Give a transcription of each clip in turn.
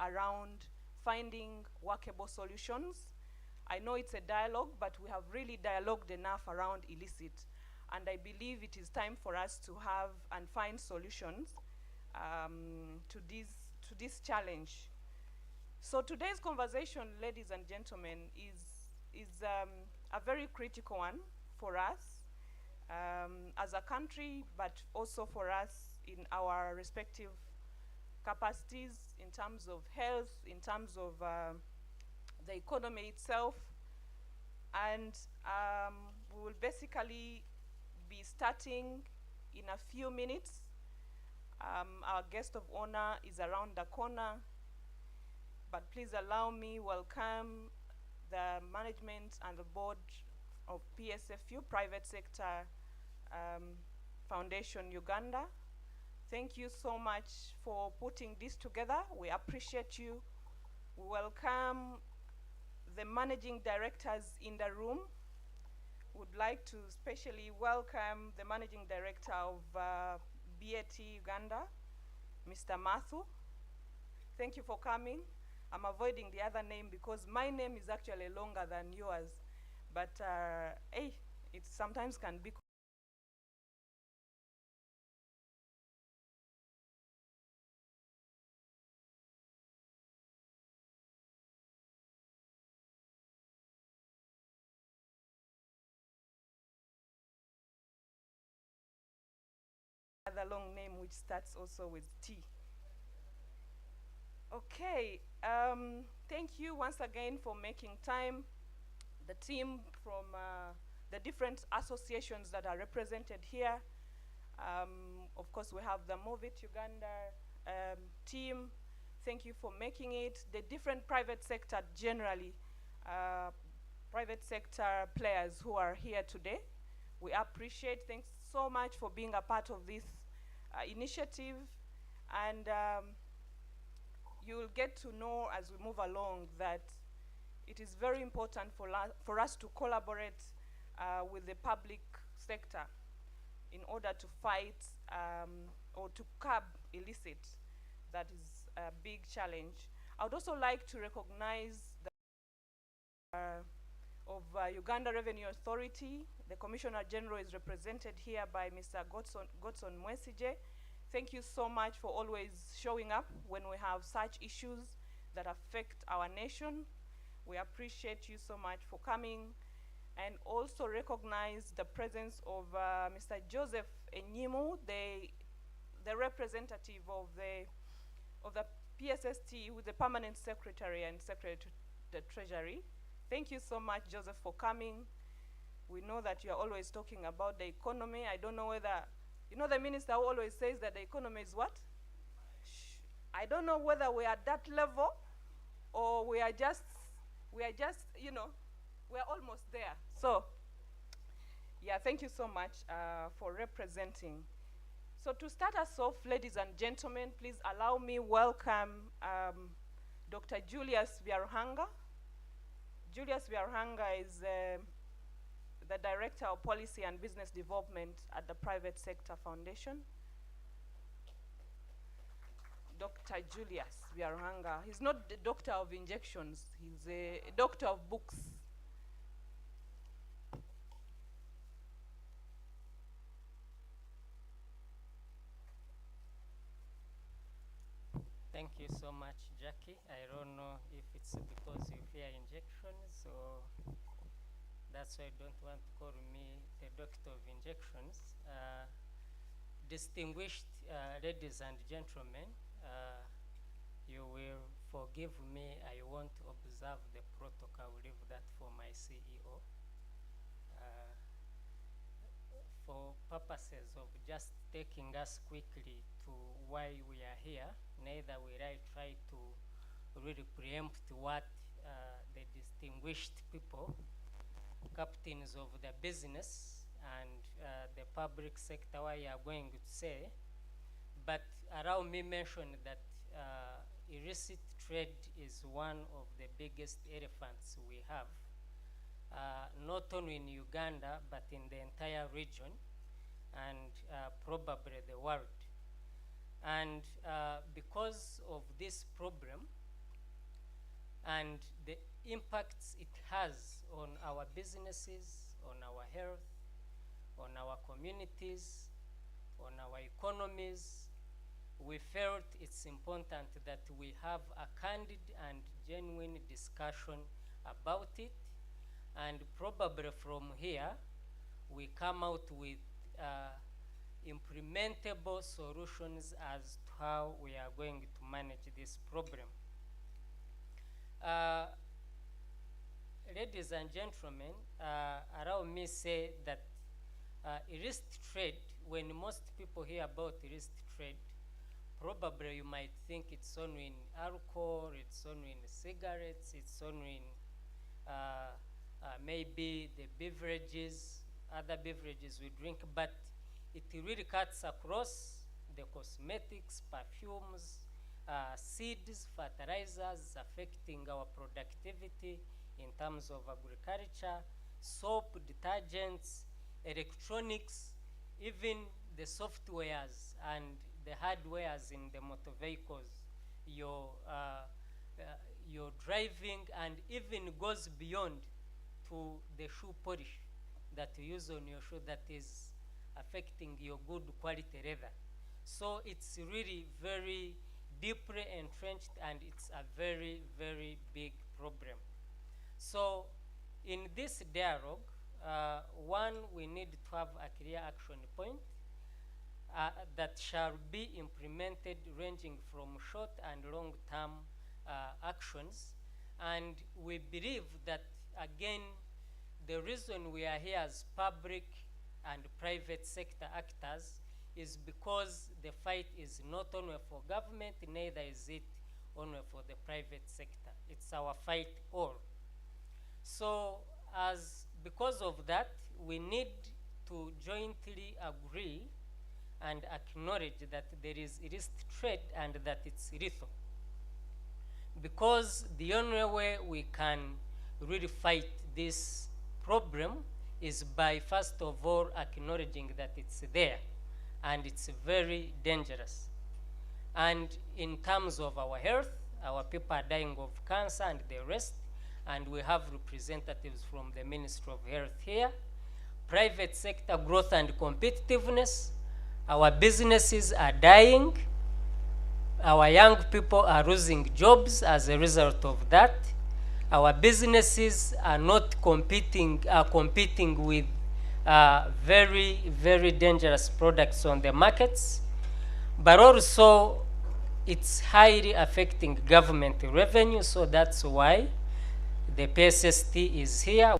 around finding workable solutions. I know it's a dialogue, but we have really dialogued enough around illicit. And I believe it is time for us to have and find solutions to this challenge. So today's conversation, ladies and gentlemen, is a very critical one for us as a country, but also for us in our respective capacities in terms of health, in terms of the economy itself. And we will basically be starting in a few minutes. Our guest of honor is around the corner, but please allow me welcome the management and the board of PSFU, Private Sector Foundation Uganda. Thank you so much for putting this together. We appreciate you. We welcome the managing directors in the room. Would like to especially welcome the managing director of BAT Uganda, Mr. Mathu. Thank you for coming. I'm avoiding the other name because my name is actually longer than yours, but hey, it sometimes can be another long name which starts also with T. Okay, thank you once again for making time. The team from the different associations that are represented here. Of course, we have the Move It Uganda team. Thank you for making it. The different private sector generally, private sector players who are here today. We appreciate, thanks so much for being a part of this initiative. And you'll get to know as we move along that it is very important for us to collaborate with the public sector in order to fight or to curb illicit. That is a big challenge. I would also like to recognize the of Uganda Revenue Authority. The Commissioner General is represented here by Mr. Godson Mwesije. Thank you so much for always showing up when we have such issues that affect our nation. We appreciate you so much for coming, and also recognize the presence of Mr. Joseph Enyimu, the representative of the PSST, who is the Permanent Secretary and Secretary to the Treasury. Thank you so much, Joseph, for coming. We know that you're always talking about the economy. I don't know whether, you know the minister who always says that the economy is what? I don't know whether we are at that level or we are just, you know, we're almost there. So, yeah, thank you so much for representing. So to start us off, ladies and gentlemen, please allow me welcome Dr. Julius Vyaruhanga. Julius Vyaruhanga is the Director of Policy and Business Development at the Private Sector Foundation. Dr. Julius Vyaruhanga. He's not the doctor of injections, he's a doctor of books. Thank you so much, Jackie. I don't know if it's because you fear injections or that's why I don't want to call me the doctor of injections. Distinguished ladies and gentlemen, you will forgive me. I won't observe the protocol. I will leave that for my CEO. For purposes of just taking us quickly to why we are here, neither will I try to really preempt what the distinguished people, captains of the business and the public sector, what you are going to say, but allow me mention that illicit trade is one of the biggest elephants we have, not only in Uganda, but in the entire region and probably the world. And because of this problem, and the impacts it has on our businesses, on our health, on our communities, on our economies, we felt it's important that we have a candid and genuine discussion about it, and probably from here we come out with implementable solutions as to how we are going to manage this problem. Ladies and gentlemen, allow me say that illicit trade, when most people hear about illicit trade, probably you might think it's only in alcohol, it's only in cigarettes, it's only in maybe the beverages, other beverages we drink, but it really cuts across the cosmetics, perfumes, seeds, fertilizers, affecting our productivity in terms of agriculture, soap, detergents, electronics, even the softwares and the hardwares in the motor vehicles, your driving, and even goes beyond to the shoe polish that you use on your shoe that is affecting your good quality leather. So it's really very deeply entrenched, and it's a very, very big problem. So in this dialogue, one, we need to have a clear action point that shall be implemented, ranging from short and long-term actions. And we believe that, again, the reason we are here as public and private sector actors is because the fight is not only for government, neither is it only for the private sector. It's our fight all. So because of that, we need to jointly agree and acknowledge that there is illicit trade and that it's lethal. Because the only way we can really fight this problem is by, first of all, acknowledging that it's there and it's very dangerous. And in terms of our health, our people are dying of cancer and the rest, and we have representatives from the Ministry of Health here. Private sector growth and competitiveness, our businesses are dying, our young people are losing jobs as a result of that. Our businesses are not competing with very, very dangerous products on the markets, but also it's highly affecting government revenue. So that's why the PSST is here.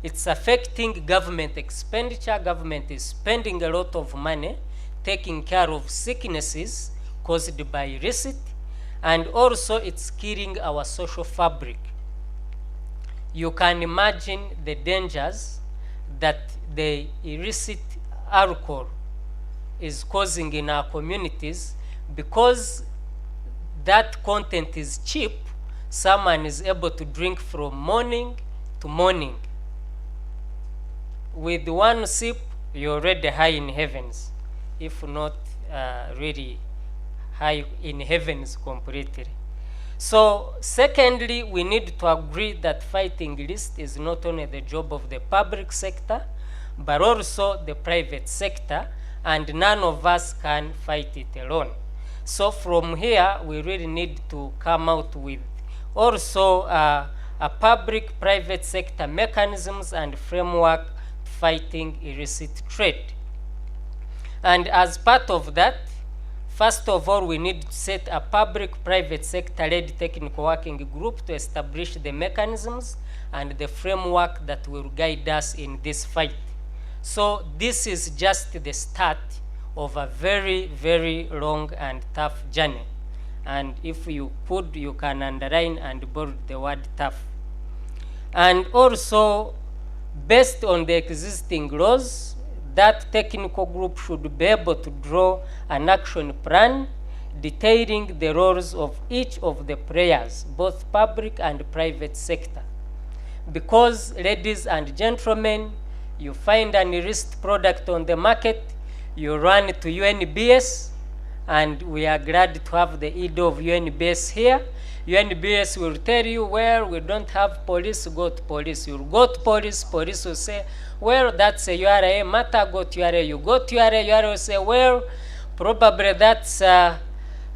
It's affecting government expenditure. Government is spending a lot of money taking care of sicknesses caused by illicit, and also it's killing our social fabric. You can imagine the dangers that the illicit alcohol is causing in our communities. Because that content is cheap, someone is able to drink from morning to morning. With one sip, you're already high in heavens, if not really high in heavens completely. So secondly, we need to agree that fighting illicit is not only the job of the public sector, but also the private sector, and none of us can fight it alone. So from here, we really need to come out with also a public-private sector mechanisms and framework fighting illicit trade. And as part of that, first of all, we need to set a public-private sector-led technical working group to establish the mechanisms and the framework that will guide us in this fight. So this is just the start of a very, very long and tough journey. And if you could, you can underline and bold the word tough. And also, based on the existing laws, that technical group should be able to draw an action plan detailing the roles of each of the players, both public and private sector. Because, ladies and gentlemen, you find an illicit product on the market, you run to UNBS, and we are glad to have the EDO of UNBS here, UNBS will tell you, well, we don't have police, go to police. You'll go to police, police will say, well, that's a URA matter, go to URA. You go to URA, URA will say, well, probably that's the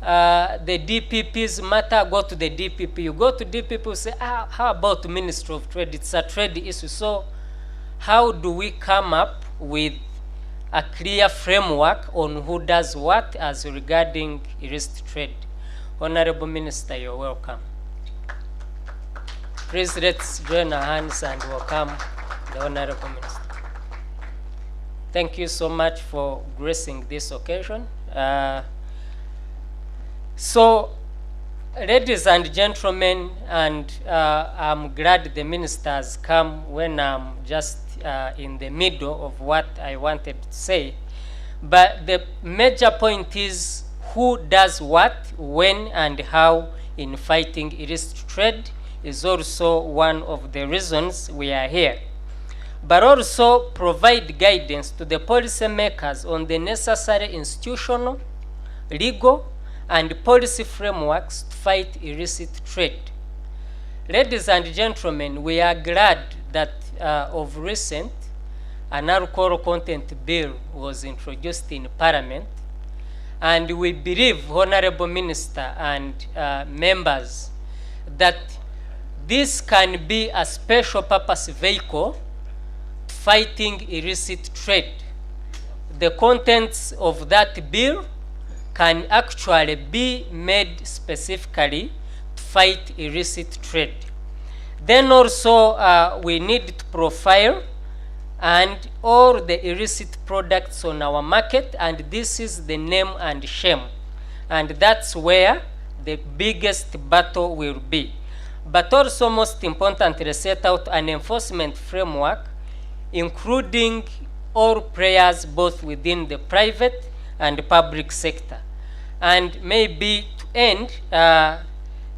DPP's matter, go to the DPP. You go to DPP, you say, how about the Ministry of Trade? It's a trade issue. So how do we come up with a clear framework on who does what as regarding illicit trade? Honorable Minister, you're welcome. Please let's join our hands and welcome the Honorable Minister. Thank you so much for gracing this occasion. So, ladies and gentlemen, and I'm glad the Minister has come when I'm just in the middle of what I wanted to say. But the major point is who does what, when, and how in fighting illicit trade is also one of the reasons we are here. But also provide guidance to the policymakers on the necessary institutional, legal, and policy frameworks to fight illicit trade. Ladies and gentlemen, we are glad that of recent, an alcohol content bill was introduced in Parliament, and we believe, Honorable Minister and members, that this can be a special purpose vehicle fighting illicit trade. The contents of that bill can actually be made specifically to fight illicit trade. Then also we need to profile and all the illicit products on our market, and this is the name and shame. And that's where the biggest battle will be. But also most importantly, set out an enforcement framework including all players both within the private and public sector. And maybe to end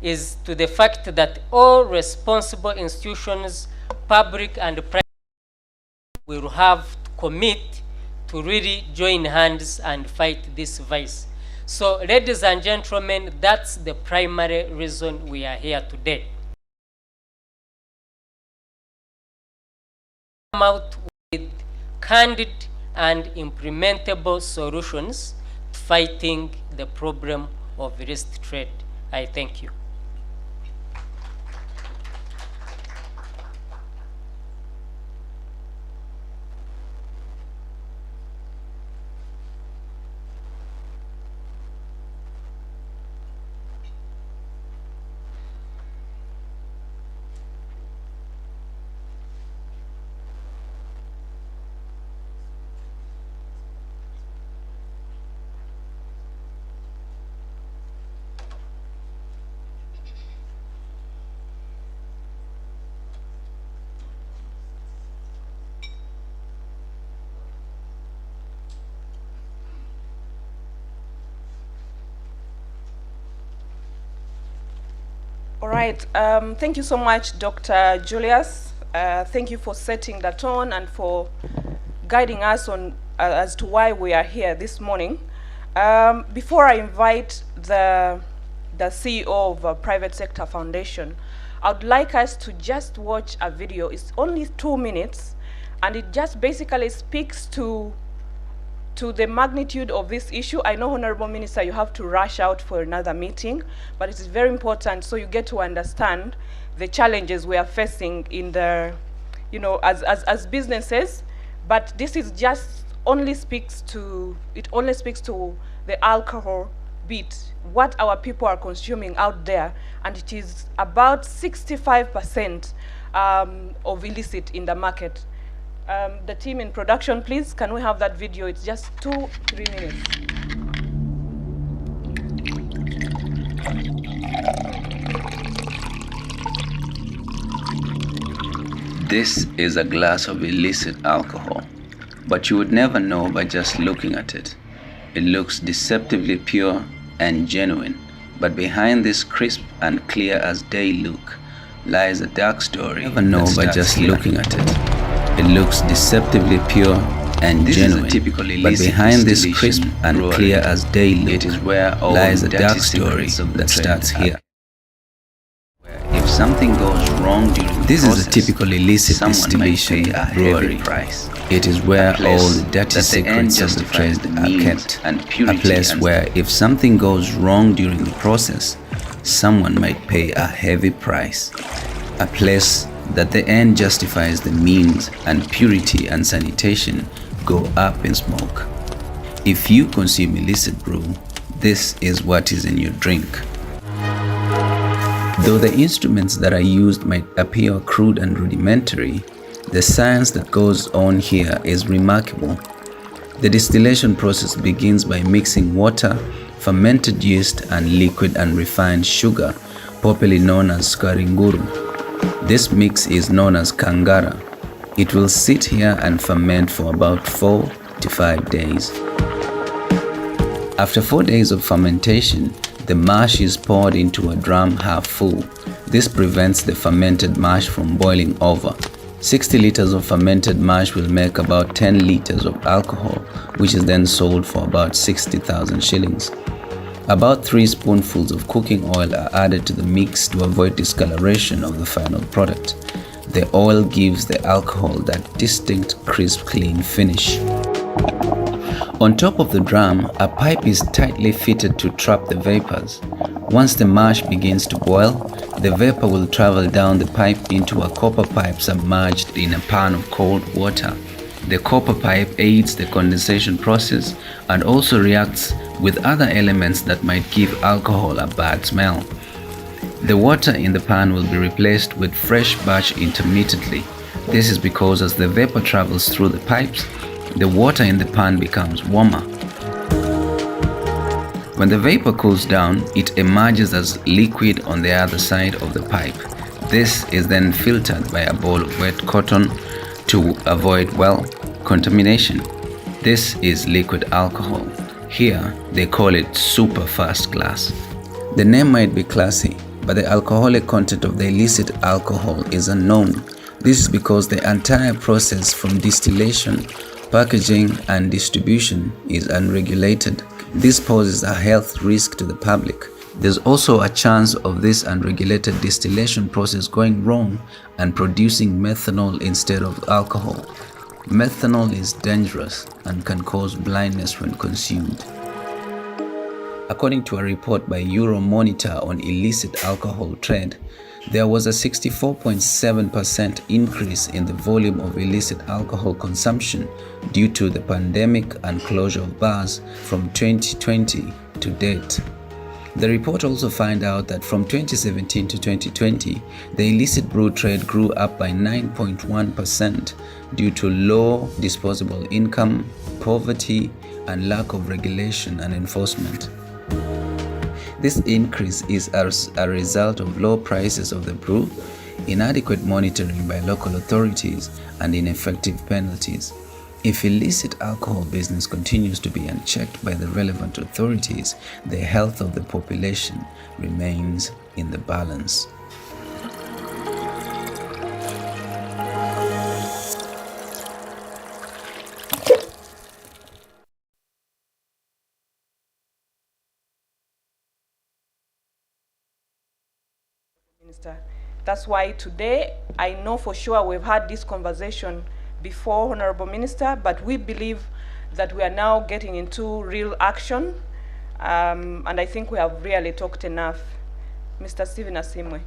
is to the fact that all responsible institutions, public and private, will have to commit to really join hands and fight this vice. So, ladies and gentlemen, that's the primary reason we are here today. Come out with candid and implementable solutions to fighting the problem of illicit trade. I thank you. All right, thank you so much, Dr. Julius. Thank you for setting the tone and for guiding us on as to why we are here this morning. Before I invite the CEO of Private Sector Foundation, I would like us to just watch a video. It's only 2 minutes, and it just basically speaks to the magnitude of this issue. I know, Honorable Minister, you have to rush out for another meeting, but it is very important so you get to understand the challenges we are facing in the, as businesses. But this is just only speaks to the alcohol bit, what our people are consuming out there, and it is about 65% of illicit in the market. The team in production, please, can we have that video? It's just 2-3 minutes. This is a glass of illicit alcohol, but you would never know by just looking at it. It looks deceptively pure and genuine, but behind this crisp and clear as day look lies a dark story. You never know by just looking at it. It looks deceptively pure and genuine, but behind this crisp and clear as day look lies a dark story that starts here. if something goes wrong during the This process, is a typical illicit someone might distillation pay a brewery. heavy price. It is where A place all the dirty that the end secrets of the justifies trade the are means kept. and A purity place and where if something goes wrong during the process, someone might pay a heavy price. A place that the end justifies the means, and purity and sanitation go up in smoke. If you consume illicit brew, this is what is in your drink. Though the instruments that are used might appear crude and rudimentary, the science that goes on here is remarkable. The distillation process begins by mixing water, fermented yeast, and liquid and refined sugar, popularly known as skaringuru. This mix is known as kangara. It will sit here and ferment for about 4 to 5 days. After 4 days of fermentation, the mash is poured into a drum half full. This prevents the fermented mash from boiling over. 60 liters of fermented mash will make about 10 liters of alcohol, which is then sold for about 60,000 shillings. About 3 spoonfuls of cooking oil are added to the mix to avoid discoloration of the final product. The oil gives the alcohol that distinct, crisp, clean finish. On top of the drum, a pipe is tightly fitted to trap the vapors. Once the mash begins to boil, the vapor will travel down the pipe into a copper pipe submerged in a pan of cold water. The copper pipe aids the condensation process and also reacts with other elements that might give alcohol a bad smell. The water in the pan will be replaced with fresh batch intermittently. This is because as the vapor travels through the pipes, the water in the pan becomes warmer. When the vapor cools down, it emerges as liquid on the other side of the pipe. This is then filtered by a ball of wet cotton to avoid, contamination. This is liquid alcohol. Here, they call it super first class. The name might be classy, but the alcoholic content of the illicit alcohol is unknown. This is because the entire process from distillation, packaging, and distribution is unregulated. This poses a health risk to the public. There's also a chance of this unregulated distillation process going wrong and producing methanol instead of alcohol. Methanol is dangerous and can cause blindness when consumed. According to a report by Euromonitor on illicit alcohol trade, there was a 64.7% increase in the volume of illicit alcohol consumption due to the pandemic and closure of bars from 2020 to date. The report also found out that from 2017 to 2020, the illicit brew trade grew up by 9.1% due to low disposable income, poverty, and lack of regulation and enforcement. This increase is as a result of low prices of the brew, inadequate monitoring by local authorities, and ineffective penalties. If illicit alcohol business continues to be unchecked by the relevant authorities, the health of the population remains in the balance. Minister. That's why today I know for sure we've had this conversation before, Honorable Minister, but we believe that we are now getting into real action, and I think we have really talked enough. Mr. Stephen Asimwe.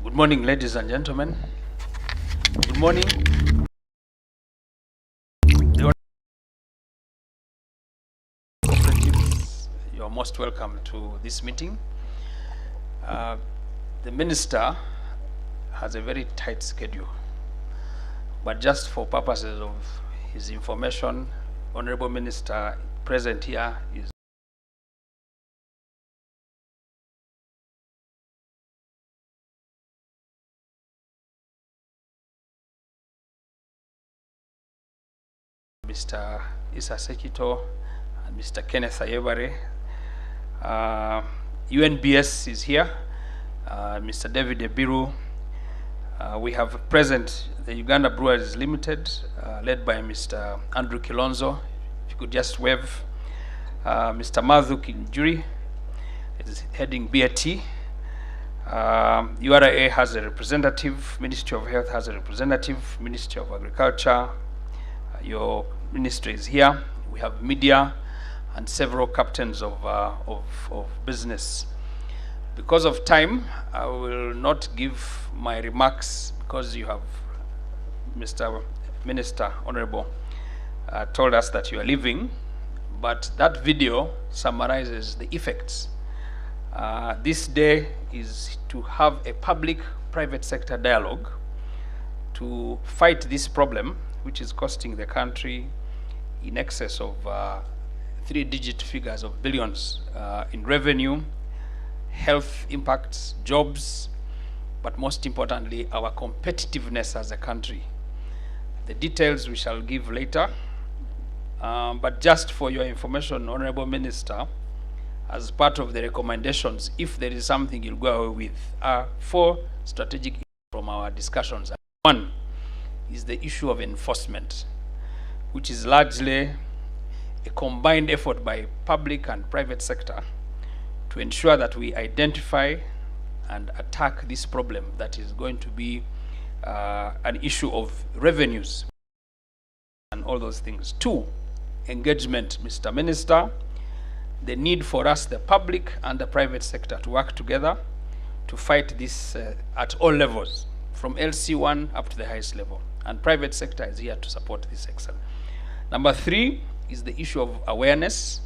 Good morning, ladies and gentlemen. Good morning. You're most welcome to this meeting. The Minister has a very tight schedule, but just for purposes of his information, Honorable Minister present here is Mr. Issa Sekito and Mr. Kenneth Ayebare. UNBS is here, Mr. David Ebiru, We have present the Uganda Brewers Limited, led by Mr. Andrew Kilonzo. If you could just wave. Mr. Madhu Kinjuri is heading BAT. URA has a representative, Ministry of Health has a representative, Ministry of Agriculture, your ministry is here. We have media and several captains of business. Because of time, I will not give my remarks because you have, Mr. Minister, Honorable, told us that you are leaving, but that video summarizes the effects. This day is to have a public-private sector dialogue to fight this problem, which is costing the country in excess of 3-digit figures of billions in revenue, health impacts, jobs, but most importantly, our competitiveness as a country. The details we shall give later, but just for your information, Honorable Minister, as part of the recommendations, if there is something you'll go away with, are 4 strategic issues from our discussions. One is the issue of enforcement, which is largely a combined effort by public and private sector to ensure that we identify and attack this problem that is going to be an issue of revenues and all those things. 2, engagement, Mr. Minister, the need for us, the public and the private sector, to work together to fight this at all levels, from LC1 up to the highest level. And private sector is here to support this excellence. Number 3 is the issue of awareness.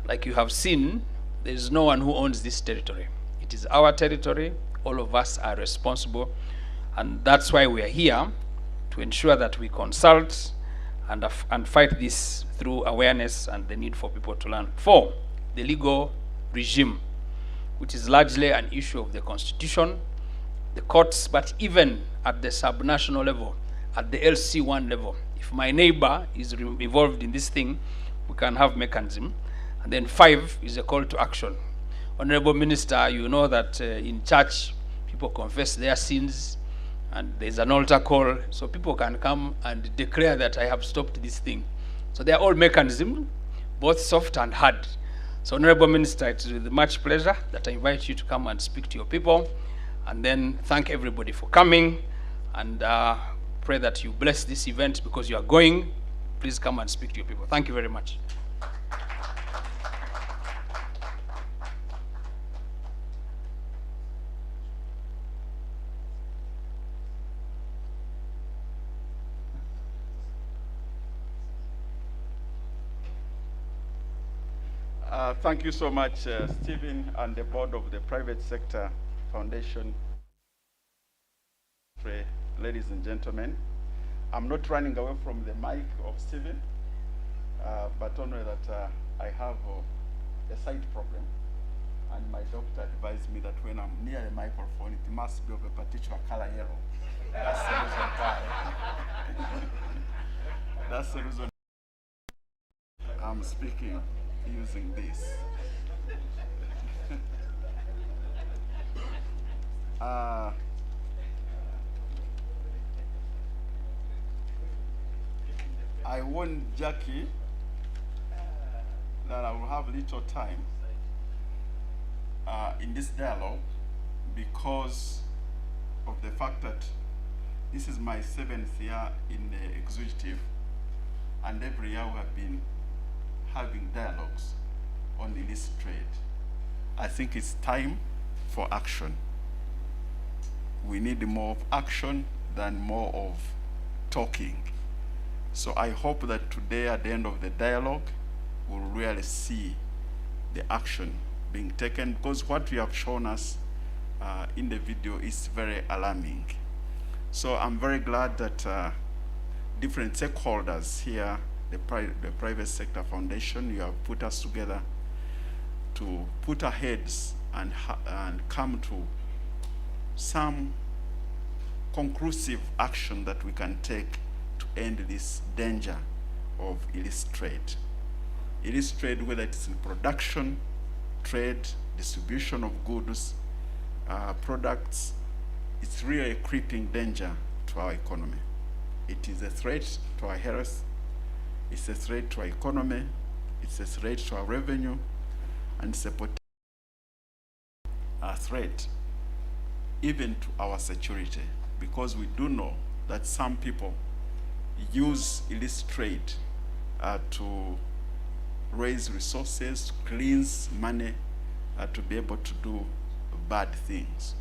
Like you have seen, there is no one who owns this territory. It is our territory. All of us are responsible. And that's why we are here, to ensure that we consult and fight this through awareness and the need for people to learn. 4, the legal regime, which is largely an issue of the Constitution, the courts, but even at the subnational level, at the LC1 level. If my neighbor is involved in this thing, we can have mechanism. And then 5 is a call to action. Honorable Minister, you know that in church, people confess their sins, and there's an altar call, so people can come and declare that I have stopped this thing. So they are all mechanisms, both soft and hard. So Honorable Minister, it's with much pleasure that I invite you to come and speak to your people, and then thank everybody for coming, and pray that you bless this event because you are going. Please come and speak to your people. Thank you very much. Thank you so much, Stephen, and the board of the Private Sector Foundation. Ladies and gentlemen, I'm not running away from the mic of Stephen, but only that I have a sight problem, and my doctor advised me that when I'm near a microphone, it must be of a particular color yellow. That's the reason why. That's the reason I'm speaking using this. I warned Jackie that I will have little time in this dialogue because of the fact that this is my 7th year in the executive, and every year we have been having dialogues on illicit trade. I think it's time for action. We need more of action than more of talking. So I hope that today, at the end of the dialogue, we'll really see the action being taken, because what you have shown us in the video is very alarming. So I'm very glad that different stakeholders here, the Private Sector Foundation, you have put us together to put our heads and come to some conclusive action that we can take to end this danger of illicit trade. Illicit trade, whether it's in production, trade, distribution of goods, products, it's really a creeping danger to our economy. It is a threat to our health, it's a threat to our economy, it's a threat to our revenue, and it's a threat even to our security, because we do know that some people use illicit trade to raise resources, to cleanse money, to be able to do bad things.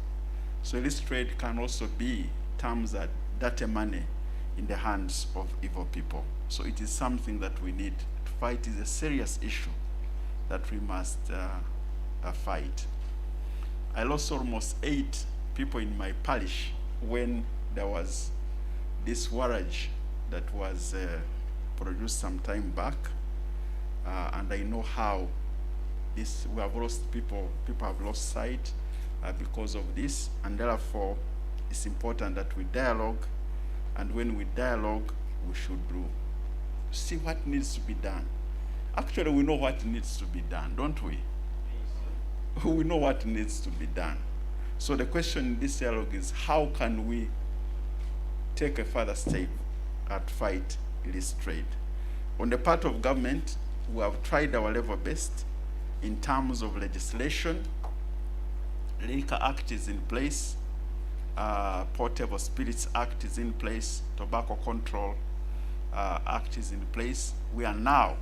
So illicit trade can also be terms that dirty money in the hands of evil people. So it is something that we need to fight. It is a serious issue that we must fight. I lost almost 8 people in my parish when there was this warrage that was produced some time back, and I know how this, we have lost people have lost sight because of this, and therefore it's important that we dialogue, and when we dialogue, we should see what needs to be done. Actually, we know what needs to be done, don't we? We know what needs to be done. So the question in this dialogue is, how can we take a further step at fight illicit trade? On the part of government, we have tried our level best in terms of legislation. Liquor Act is in place, Portable Spirits Act is in place, Tobacco Control Act is in place. We are now,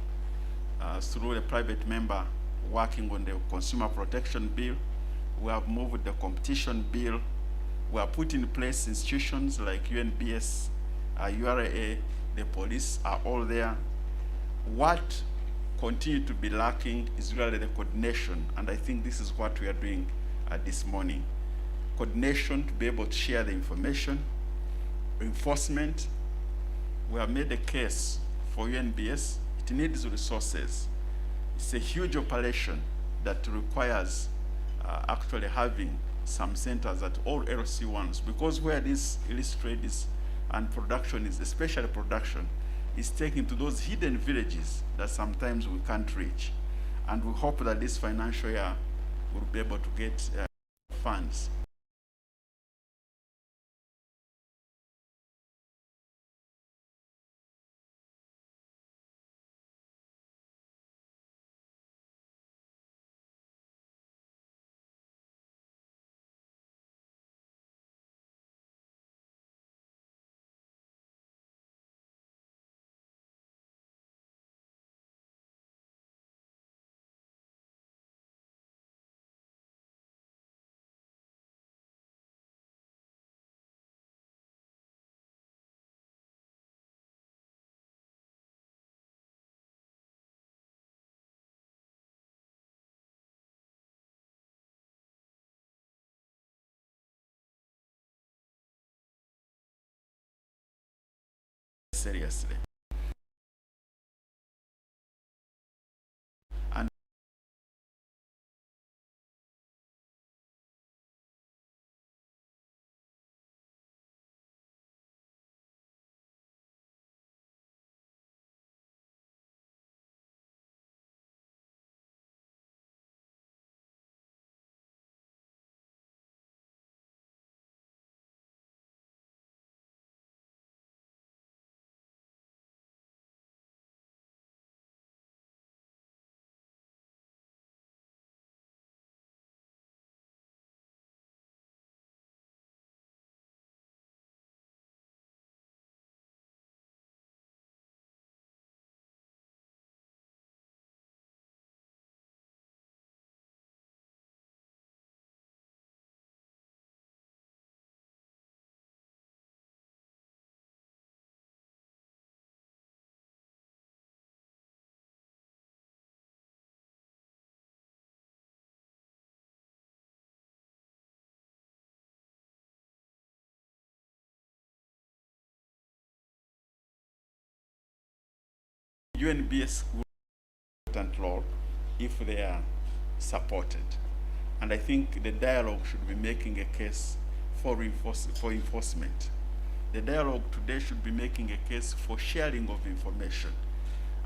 through the private member, working on the Consumer Protection Bill. We have moved the Competition Bill. We have put in place institutions like UNBS, URA, the police are all there. What continues to be lacking is really the coordination, and I think this is what we are doing this morning. Coordination to be able to share the information. Enforcement, we have made a case for UNBS. It needs resources. It's a huge operation that requires actually having some centers at all LC1s, because where this illicit trade is and production is, especially production, is taken to those hidden villages that sometimes we can't reach. And we hope that this financial year we'll be able to get funds. Seriously. And UNBS will play an important role if they are supported. And I think the dialogue should be making a case for enforcement. The dialogue today should be making a case for sharing of information,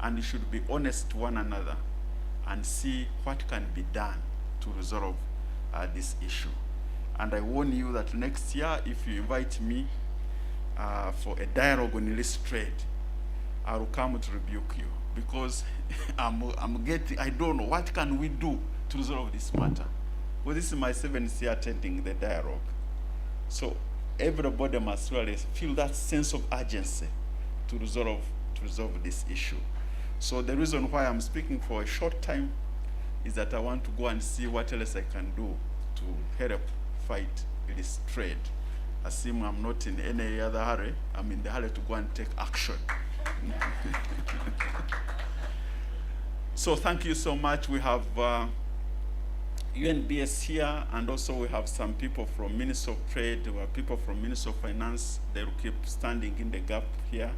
and it should be honest to one another and see what can be done to resolve this issue. And I warn you that next year, if you invite me for a dialogue on illicit trade, I will come to rebuke you, because I don't know, what can we do to resolve this matter? Well, this is my 7th year attending the dialogue. So everybody must really feel that sense of urgency to resolve this issue. So the reason why I'm speaking for a short time is that I want to go and see what else I can do to help fight this trade. I assume I'm not in any other hurry. I'm in the hurry to go and take action. So thank you so much. We have UNBS here, and also we have some people from Ministry of Trade, we have people from Ministry of Finance. They will keep standing in the gap here,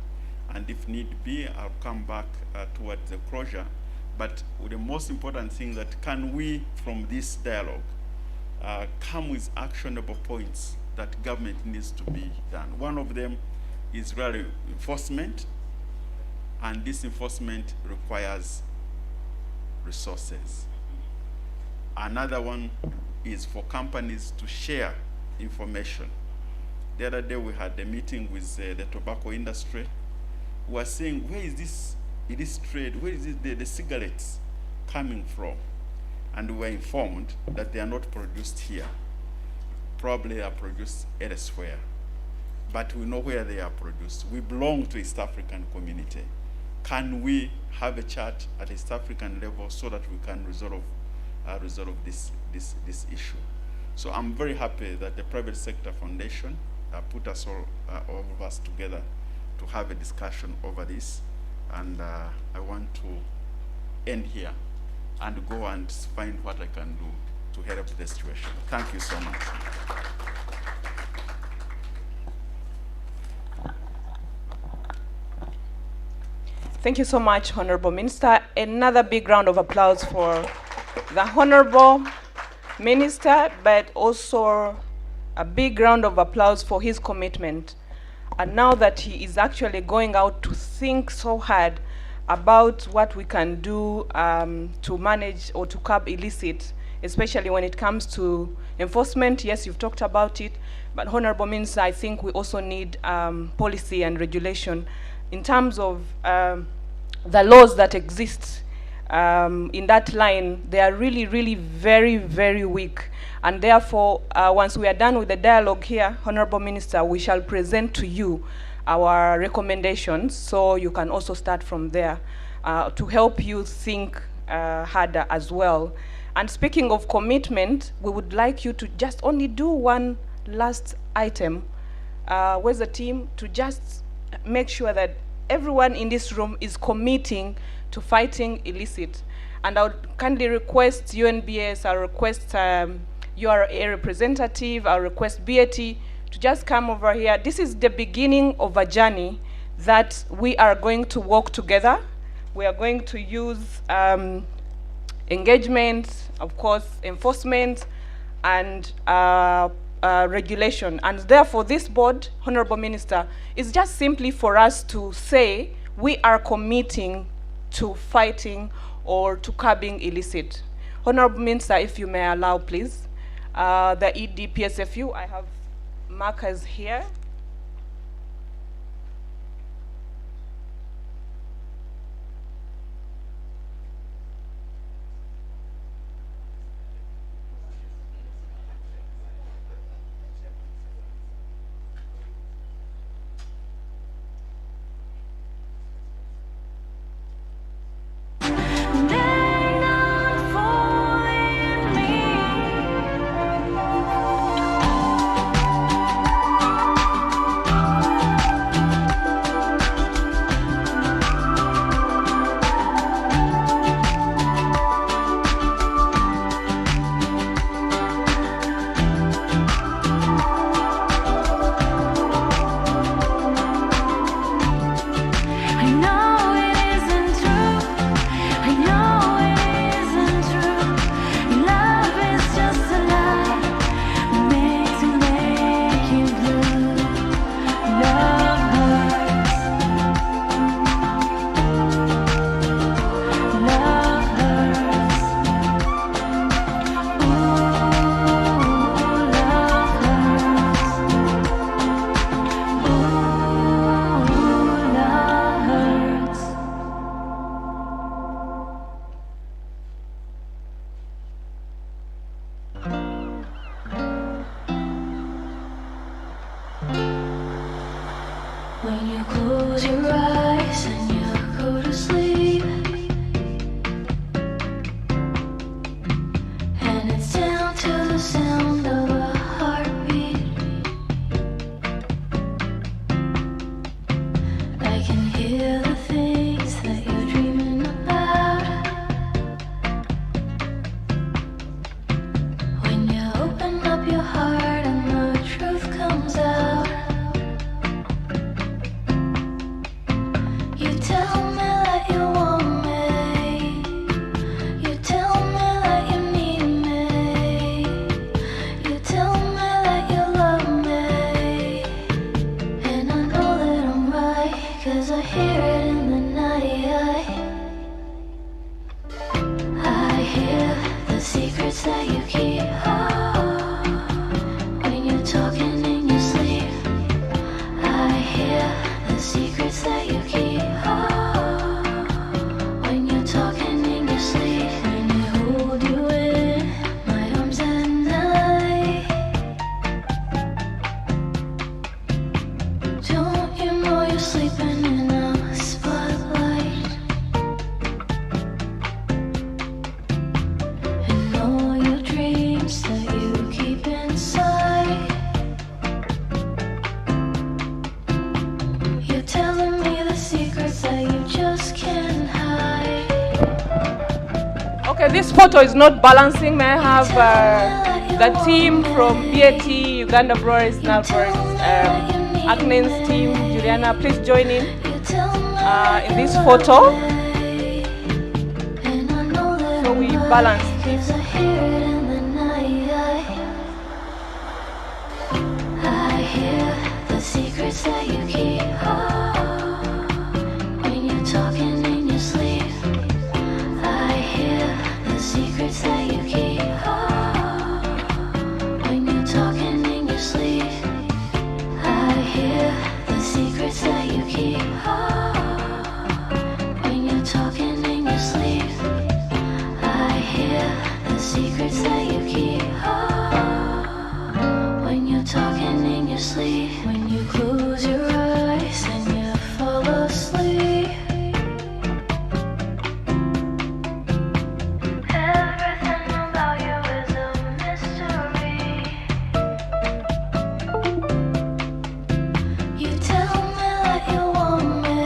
and if need be, I'll come back towards the closure. But the most important thing that can we, from this dialogue, come with actionable points that government needs to be done. One of them is really enforcement, and this enforcement requires resources. Another one is for companies to share information. The other day we had a meeting with the tobacco industry. We were saying, where is this trade, where is the cigarettes coming from? And we were informed that they are not produced here. Probably are produced elsewhere. But we know where they are produced. We belong to East African community. Can we have a chat at East African level so that we can resolve this issue? So I'm very happy that the Private Sector Foundation put us all of us together to have a discussion over this. And I want to end here and go and find what I can do to help the situation. Thank you so much. Thank you so much, Honorable Minister. Another big round of applause for the Honorable Minister, but also a big round of applause for his commitment. And now that he is actually going out to think so hard about what we can do to manage or to curb illicit, especially when it comes to enforcement. Yes, you've talked about it, but Honorable Minister, I think we also need policy and regulation in terms of the laws that exist in that line. They are really, really very, very weak. And therefore, once we are done with the dialogue here, Honorable Minister, we shall present to you our recommendations, so you can also start from there to help you think harder as well. And speaking of commitment, we would like you to just only do one last item with the team to just make sure that everyone in this room is committing to fighting illicit. And I would kindly request UNBS, I'll request URA representative, I'll request BAT to just come over here. This is the beginning of a journey that we are going to work together. We are going to use engagement, of course, enforcement, and regulation. And therefore, this board, Honorable Minister, is just simply for us to say we are committing to fighting or to curbing illicit. Honorable Minister, if you may allow, please. The ED Psfu, I have markers here. secrets that you keep. When you're talking in your sleep, I hear the secrets that you keep. When you're talking in your sleep, when I hold you in my arms at night, don't you know you're sleeping in a spotlight? And all your dreams that you keep inside, you're telling me the secrets that you just can't hide. Okay, this photo is not balancing. May I have the team from BAT, Uganda Brewers, Nalbrewers, Agnes team, Juliana, please join in this photo. So we balance this. I hear it in the night. I hear the secrets that you keep. When you're talking in your sleep, I hear the secrets that you keep. When you're talking in your sleep, I hear the secrets that you keep. When you're talking in your sleep, I hear the secrets that you keep. When you're talking in your sleep, when you close your eyes and you fall asleep, everything about you is a mystery. You tell me that you want me,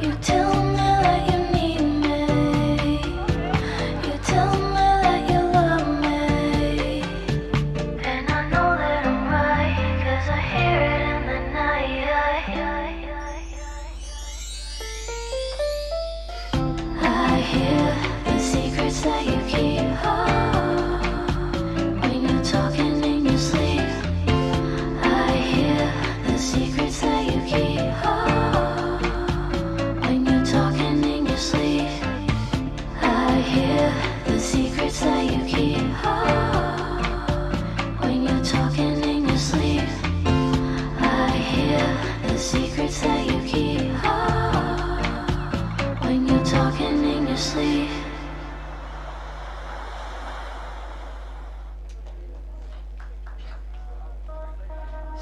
you tell me that you need me, you tell me that you love me, and I know that I'm right, 'cause I hear it in the night. I hear the secrets that you keep. When you're talking in your sleep, I hear the secrets that you keep. When you're talking in your sleep, I hear the secrets that you keep. When you're talking in your sleep, I hear the secrets that you keep. When you're talking in your sleep.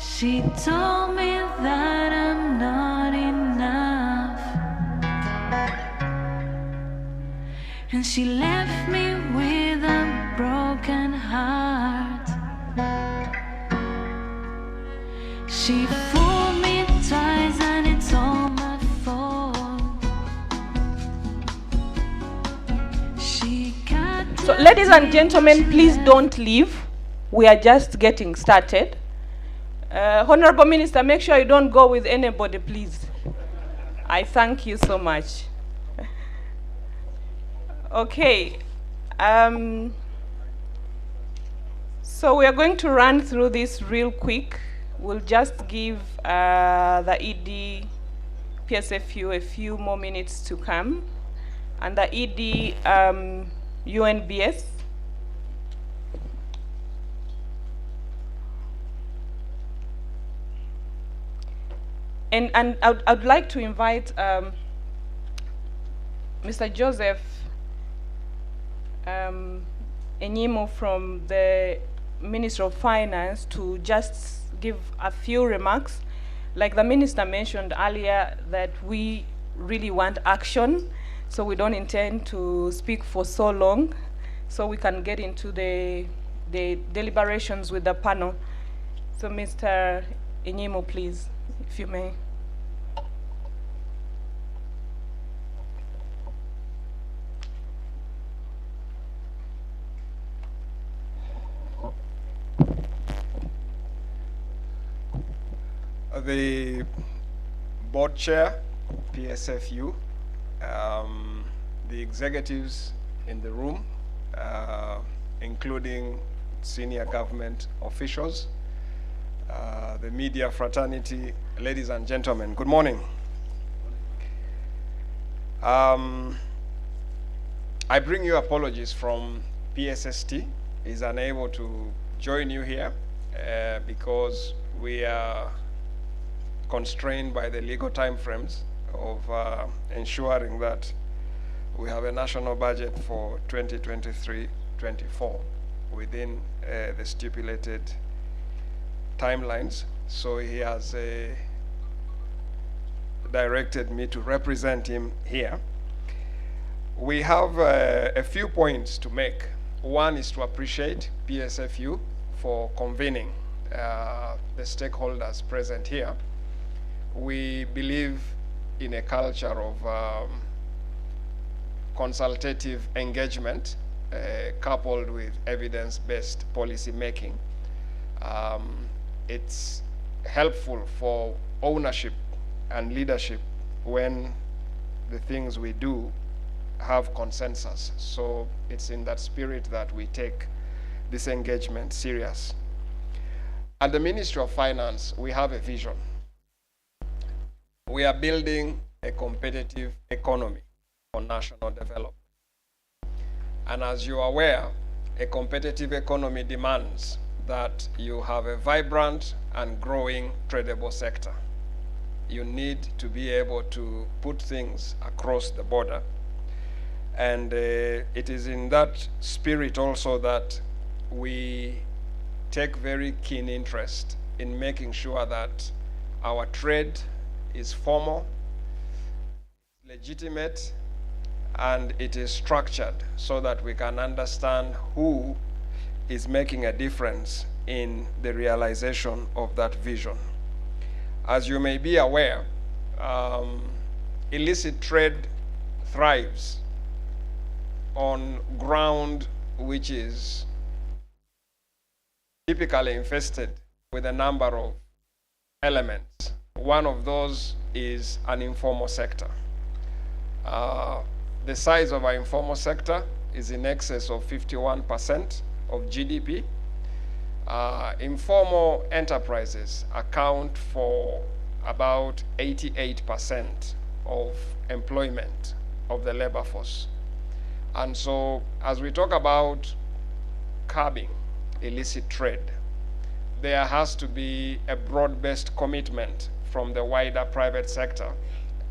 She told me that I'm not enough, and she left me with a broken heart. She fooled me twice and it's all my fault. She got So, ladies and gentlemen, please don't leave. We are just getting started. Honorable Minister, make sure you don't go with anybody, please. I thank you so much. Okay. So we are going to run through this real quick. We'll just give the ED Psfu a few more minutes to come, and the ED UNBS. And I'd like to invite Mr. Joseph Enyimo from the Ministry of Finance to just give a few remarks. Like the Minister mentioned earlier, that we really want action, so we don't intend to speak for so long, so we can get into the deliberations with the panel. So Mr. Enyimo, please, if you may. The board chair, PSFU, the executives in the room, including senior government officials, the media fraternity, ladies and gentlemen, good morning. I bring you apologies from PSST is unable to join you here because we are constrained by the legal timeframes of ensuring that we have a national budget for 2023-24 within the stipulated timelines. So he has directed me to represent him here. We have a few points to make. One is to appreciate PSFU for convening the stakeholders present here. We believe in a culture of consultative engagement coupled with evidence-based policy making. It's helpful for ownership and leadership when the things we do have consensus. So it's in that spirit that we take this engagement serious. At the Ministry of Finance, we have a vision. We are building a competitive economy for national development. And as you are aware, a competitive economy demands that you have a vibrant and growing tradable sector. You need to be able to put things across the border. And it is in that spirit also that we take very keen interest in making sure that our trade is formal, legitimate, and it is structured so that we can understand who is making a difference in the realization of that vision. As you may be aware, illicit trade thrives on ground which is typically infested with a number of elements. One of those is an informal sector. The size of our informal sector is in excess of 51% of GDP. Informal enterprises account for about 88% of employment of the labor force. And so as we talk about curbing illicit trade, there has to be a broad-based commitment from the wider private sector.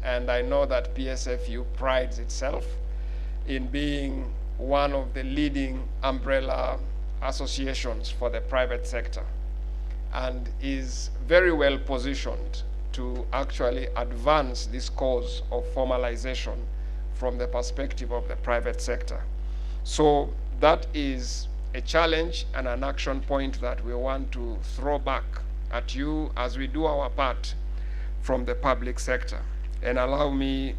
And I know that PSFU prides itself in being one of the leading umbrella associations for the private sector and is very well positioned to actually advance this cause of formalization from the perspective of the private sector. So that is a challenge and an action point that we want to throw back at you as we do our part from the public sector. And allow me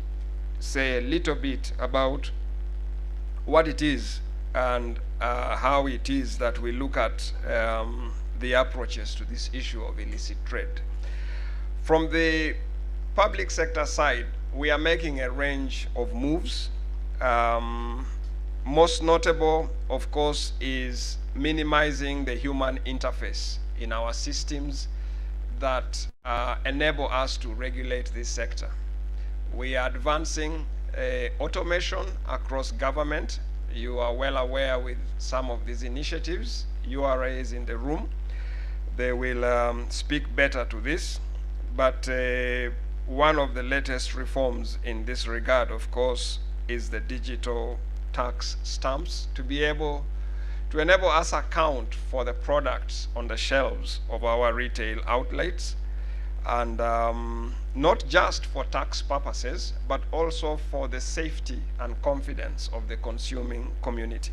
say a little bit about what it is and how it is that we look at the approaches to this issue of illicit trade. From the public sector side, we are making a range of moves. Most notable, of course, is minimizing the human interface in our systems that enable us to regulate this sector. We are advancing automation across government. You are well aware with some of these initiatives. URA is in the room. They will speak better to this. But one of the latest reforms in this regard, of course, is the digital tax stamps to be able to enable us account for the products on the shelves of our retail outlets, and not just for tax purposes, but also for the safety and confidence of the consuming community.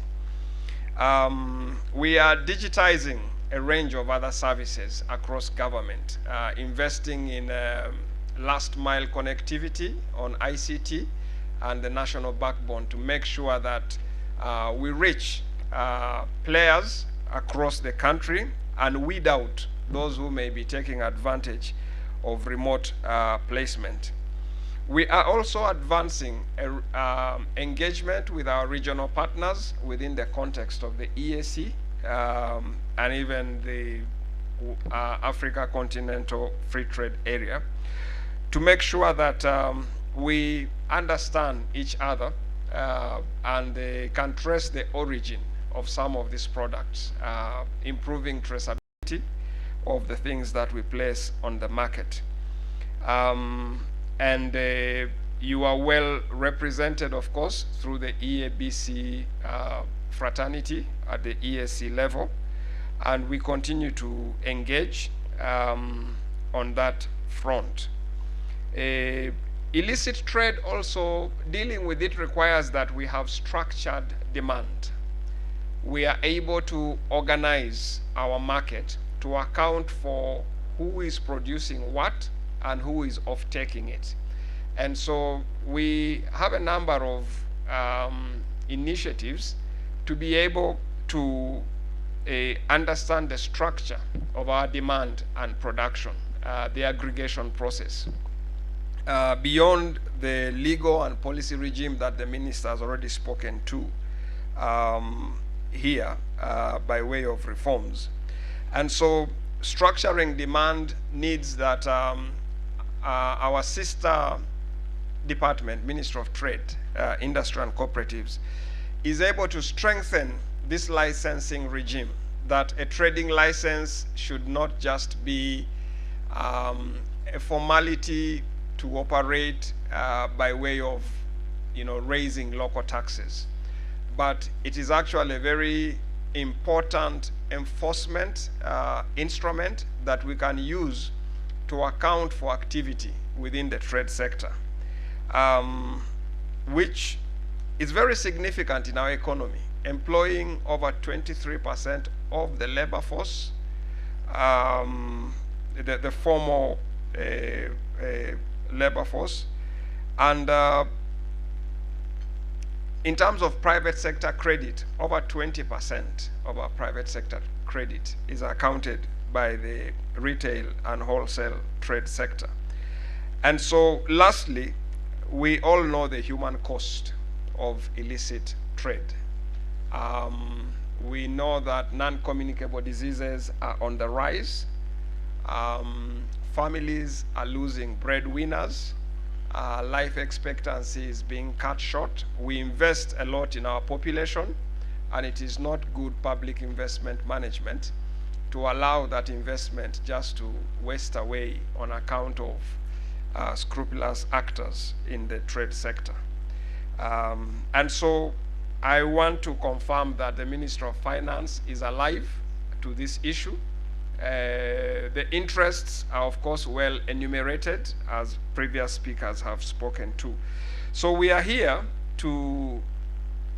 We are digitizing a range of other services across government, investing in last mile connectivity on ICT and the national backbone to make sure that we reach players across the country and weed out those who may be taking advantage of remote placement. We are also advancing engagement with our regional partners within the context of the EAC and even the Africa Continental Free Trade Area to make sure that we understand each other and can trace the origin of some of these products, improving traceability of the things that we place on the market. You are well represented, of course, through the EABC fraternity at the ESC level, and we continue to engage on that front. Illicit trade also, dealing with it requires that we have structured demand. We are able to organize our market to account for who is producing what and who is off-taking it. And so we have a number of initiatives to be able to understand the structure of our demand and production, the aggregation process. Beyond the legal and policy regime that the minister has already spoken to here by way of reforms. And so structuring demand needs that our sister department, Ministry of Trade, Industry and Cooperatives, is able to strengthen this licensing regime, that a trading license should not just be a formality to operate by way of, raising local taxes, but it is actually a very important enforcement instrument that we can use to account for activity within the trade sector, which is very significant in our economy, employing over 23% of the labor force, the formal labor force. And in terms of private sector credit, over 20% of our private sector credit is accounted by the retail and wholesale trade sector. And so lastly, we all know the human cost of illicit trade. We know that non-communicable diseases are on the rise. Families are losing breadwinners. Life expectancy is being cut short. We invest a lot in our population, and it is not good public investment management to allow that investment just to waste away on account of scrupulous actors in the trade sector. And so I want to confirm that the Minister of Finance is alive to this issue. The interests are, of course, well enumerated, as previous speakers have spoken to. So we are here to,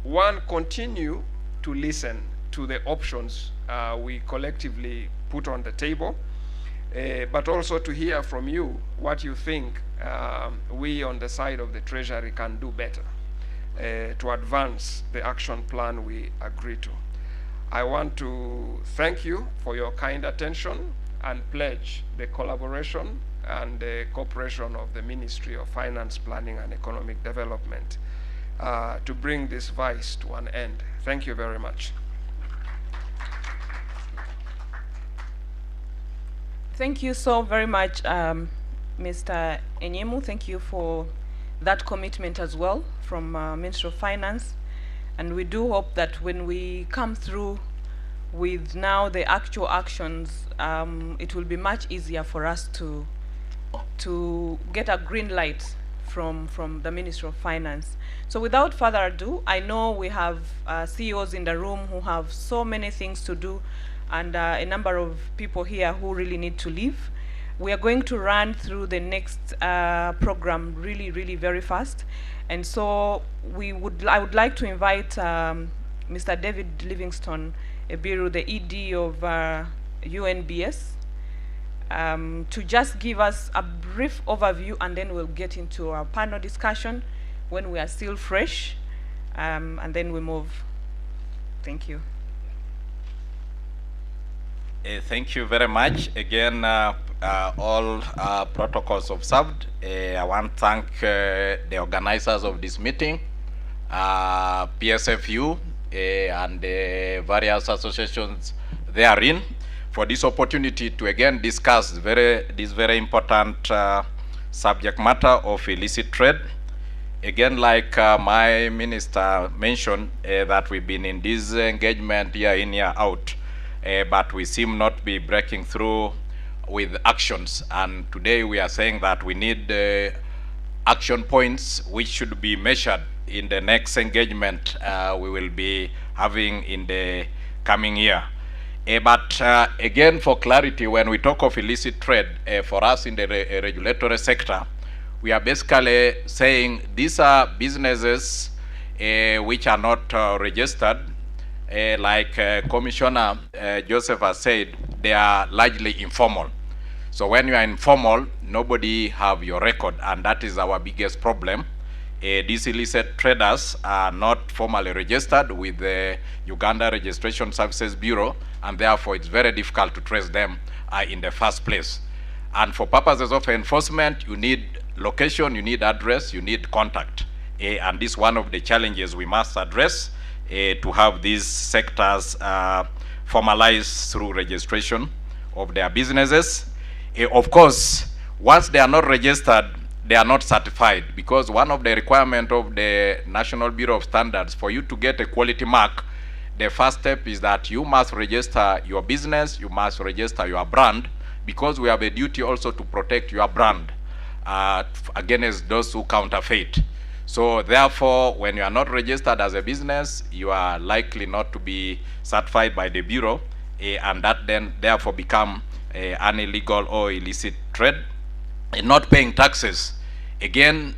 one, continue to listen to the options we collectively put on the table, but also to hear from you what you think we on the side of the Treasury can do better to advance the action plan we agree to. I want to thank you for your kind attention and pledge the collaboration and the cooperation of the Ministry of Finance, Planning and Economic Development to bring this vice to an end. Thank you very much. Thank you so very much, Mr. Enyemu. Thank you for that commitment as well from Ministry of Finance. And we do hope that when we come through with now the actual actions, it will be much easier for us to get a green light from the Ministry of Finance. So without further ado, I know we have CEOs in the room who have so many things to do, and a number of people here who really need to leave. We are going to run through the next program really very fast. And so I would like to invite Mr. David Livingstone Ebiru, the ED of UNBS, to just give us a brief overview, and then we'll get into our panel discussion when we are still fresh, and then we move. Thank you. Thank you very much. Again, all protocols observed. I want to thank the organizers of this meeting, Psfu, and various associations therein, for this opportunity to again discuss this very important subject matter of illicit trade. Again, like my minister mentioned, that we've been in this engagement year in, year out, but we seem not be breaking through with actions. And today we are saying that we need action points which should be measured in the next engagement we will be having in the coming year. But again, for clarity, when we talk of illicit trade, for us in the regulatory sector, we are basically saying these are businesses which are not registered. Like Commissioner Joseph has said, they are largely informal. So when you are informal, nobody have your record, and that is our biggest problem. These illicit traders are not formally registered with the Uganda Registration Services Bureau, and therefore it's very difficult to trace them in the first place. And for purposes of enforcement, you need location, you need address, you need contact. And this is one of the challenges we must address to have these sectors formalized through registration of their businesses. Of course, once they are not registered, they are not certified, because one of the requirements of the National Bureau of Standards for you to get a quality mark, the first step is that you must register your business, you must register your brand, because we have a duty also to protect your brand against those who counterfeit. So therefore, when you are not registered as a business, you are likely not to be certified by the Bureau, and that then therefore become an illegal or illicit trade. And not paying taxes. Again,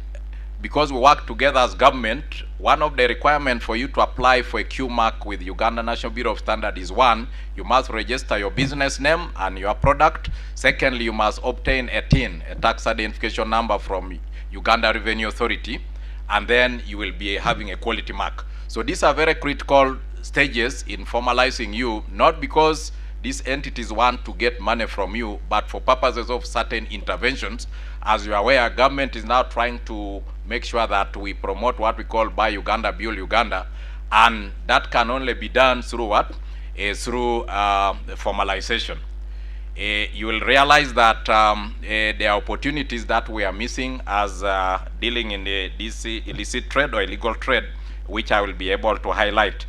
because we work together as government, one of the requirements for you to apply for a Q mark with Uganda National Bureau of Standards is, one, you must register your business name and your product. Secondly, you must obtain a TIN, a tax identification number from Uganda Revenue Authority, and then you will be having a quality mark. So these are very critical stages in formalizing you, not because these entities want to get money from you, but for purposes of certain interventions. As you are aware, government is now trying to make sure that we promote what we call Buy Uganda, Build Uganda, and that can only be done through what? Through formalization. You will realize that there are opportunities that we are missing as dealing in this illicit trade or illegal trade, which I will be able to highlight.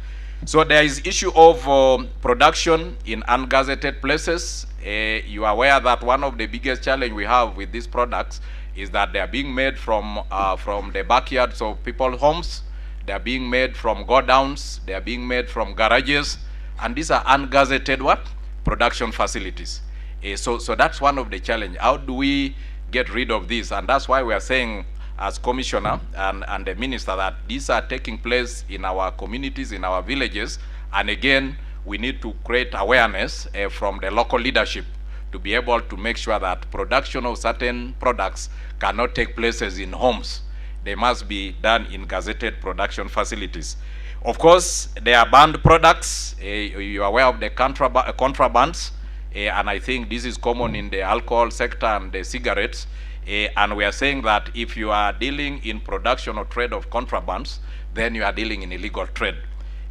So there is issue of production in ungazetted places. You are aware that one of the biggest challenge we have with these products is that they are being made from the backyards of people's homes. They are being made from godowns. They are being made from garages, and these are ungazetted what? Production facilities. So that's one of the challenge. How do we get rid of this? And that's why we are saying, as Commissioner and the Minister, that these are taking place in our communities, in our villages, and again, we need to create awareness from the local leadership to be able to make sure that production of certain products cannot take places in homes. They must be done in gazetted production facilities. Of course, there are banned products. You are aware of the contrabands, and I think this is common in the alcohol sector and the cigarettes. And we are saying that if you are dealing in production or trade of contrabands, then you are dealing in illegal trade.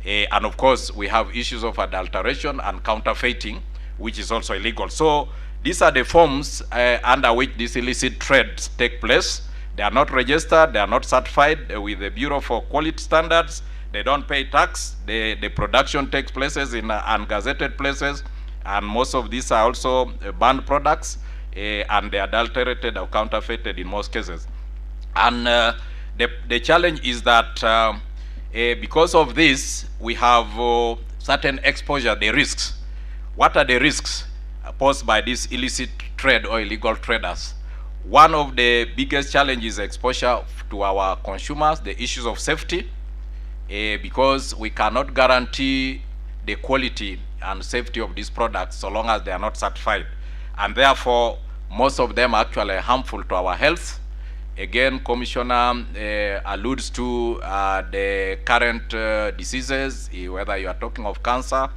And of course, we have issues of adulteration and counterfeiting, which is also illegal. So these are the forms under which these illicit trades take place. They are not registered, they are not certified with the Bureau for Quality Standards, they don't pay tax, the production takes places in ungazetted places, and most of these are also banned products. And they are adulterated or counterfeited in most cases. And the challenge is that because of this, we have certain exposure, the risks. What are the risks posed by this illicit trade or illegal traders? One of the biggest challenges is exposure to our consumers, the issues of safety, because we cannot guarantee the quality and safety of these products so long as they are not certified. And therefore, most of them are actually harmful to our health. Again, Commissioner alludes to the current diseases, whether you are talking of cancer,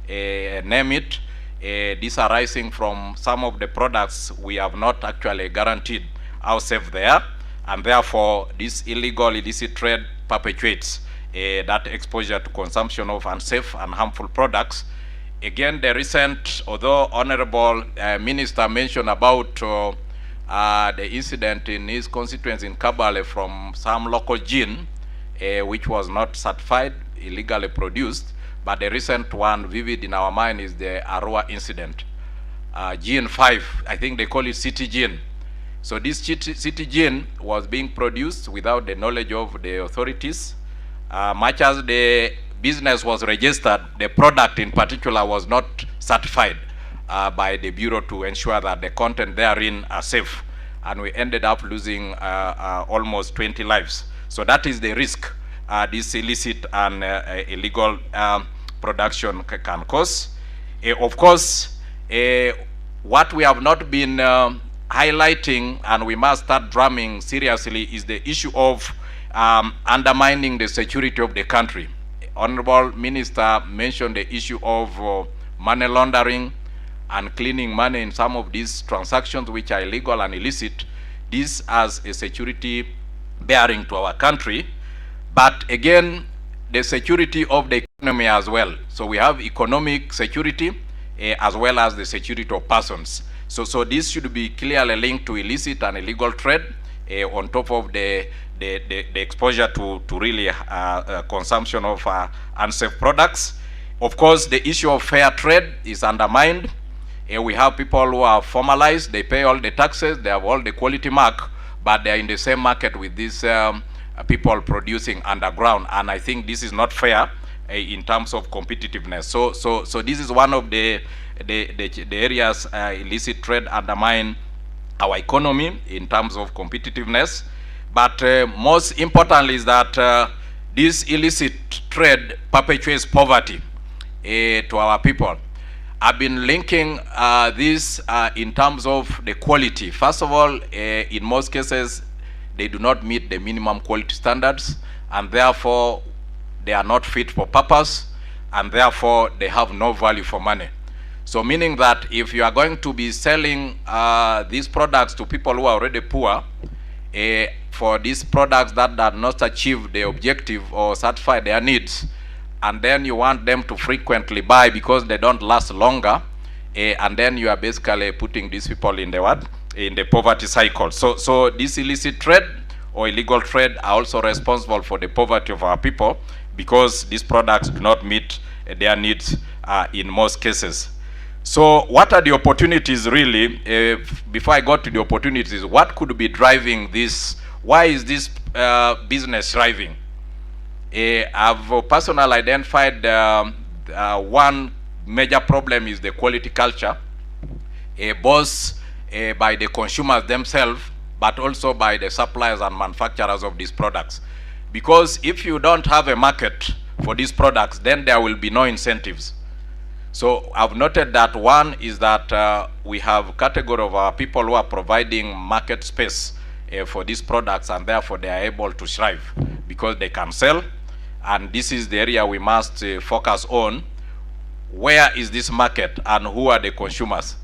name it. These are arising from some of the products we have not actually guaranteed how safe they are, and therefore this illegal, illicit trade perpetuates that exposure to consumption of unsafe and harmful products. Again, the recent, although Honorable Minister mentioned about the incident in his constituency in Kabale from some local gin, which was not certified, illegally produced. But the recent one vivid in our mind is the Arua incident. Gin 5, I think they call it city gin. So this city gin was being produced without the knowledge of the authorities. Much as the business was registered, the product in particular was not certified by the Bureau to ensure that the content therein are safe. And we ended up losing almost 20 lives. So that is the risk this illicit and illegal production can cause. Of course, what we have not been highlighting, and we must start drumming seriously, is the issue of undermining the security of the country. Honorable Minister mentioned the issue of money laundering and cleaning money in some of these transactions which are illegal and illicit. This as a security bearing to our country, but again, the security of the economy as well. So we have economic security as well as the security of persons. So this should be clearly linked to illicit and illegal trade on top of the exposure to really consumption of unsafe products. Of course, the issue of fair trade is undermined. We have people who are formalized, they pay all the taxes, they have all the quality mark, but they are in the same market with these people producing underground. And I think this is not fair in terms of competitiveness. So this is one of the areas illicit trade undermine our economy in terms of competitiveness. But most importantly is that this illicit trade perpetuates poverty to our people. I've been linking this in terms of the quality. First of all, in most cases, they do not meet the minimum quality standards, and therefore they are not fit for purpose, and therefore they have no value for money. So meaning that if you are going to be selling these products to people who are already poor, for these products that do not achieve the objective or satisfy their needs, and then you want them to frequently buy because they don't last longer, and then you are basically putting these people in the what? In the poverty cycle. So this illicit trade or illegal trade are also responsible for the poverty of our people because these products do not meet their needs in most cases. So what are the opportunities really? Before I got to the opportunities, what could be driving this? Why is this business thriving? I've personally identified one major problem is the quality culture, both by the consumers themselves, but also by the suppliers and manufacturers of these products. Because if you don't have a market for these products, then there will be no incentives. So I've noted that one is that we have a category of our people who are providing market space for these products, and therefore they are able to thrive because they can sell. And this is the area we must focus on. Where is this market and who are the consumers?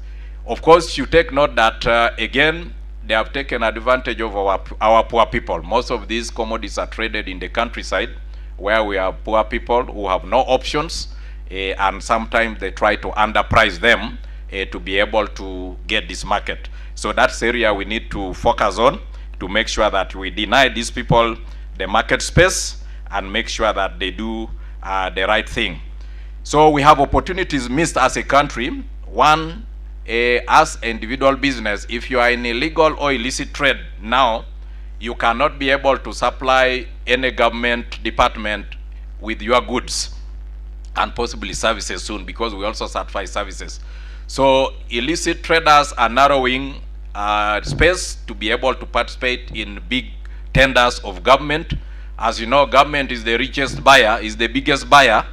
Of course, you take note that, again, they have taken advantage of our poor people. Most of these commodities are traded in the countryside where we have poor people who have no options, and sometimes they try to underprice them to be able to get this market. So that's the area we need to focus on to make sure that we deny these people the market space and make sure that they do the right thing. So we have opportunities missed as a country. One, as individual business, if you are in illegal or illicit trade now, you cannot be able to supply any government department with your goods and possibly services soon, because we also certify services. So illicit traders are narrowing space to be able to participate in big tenders of government. As you know, government is the richest buyer, is the biggest buyer,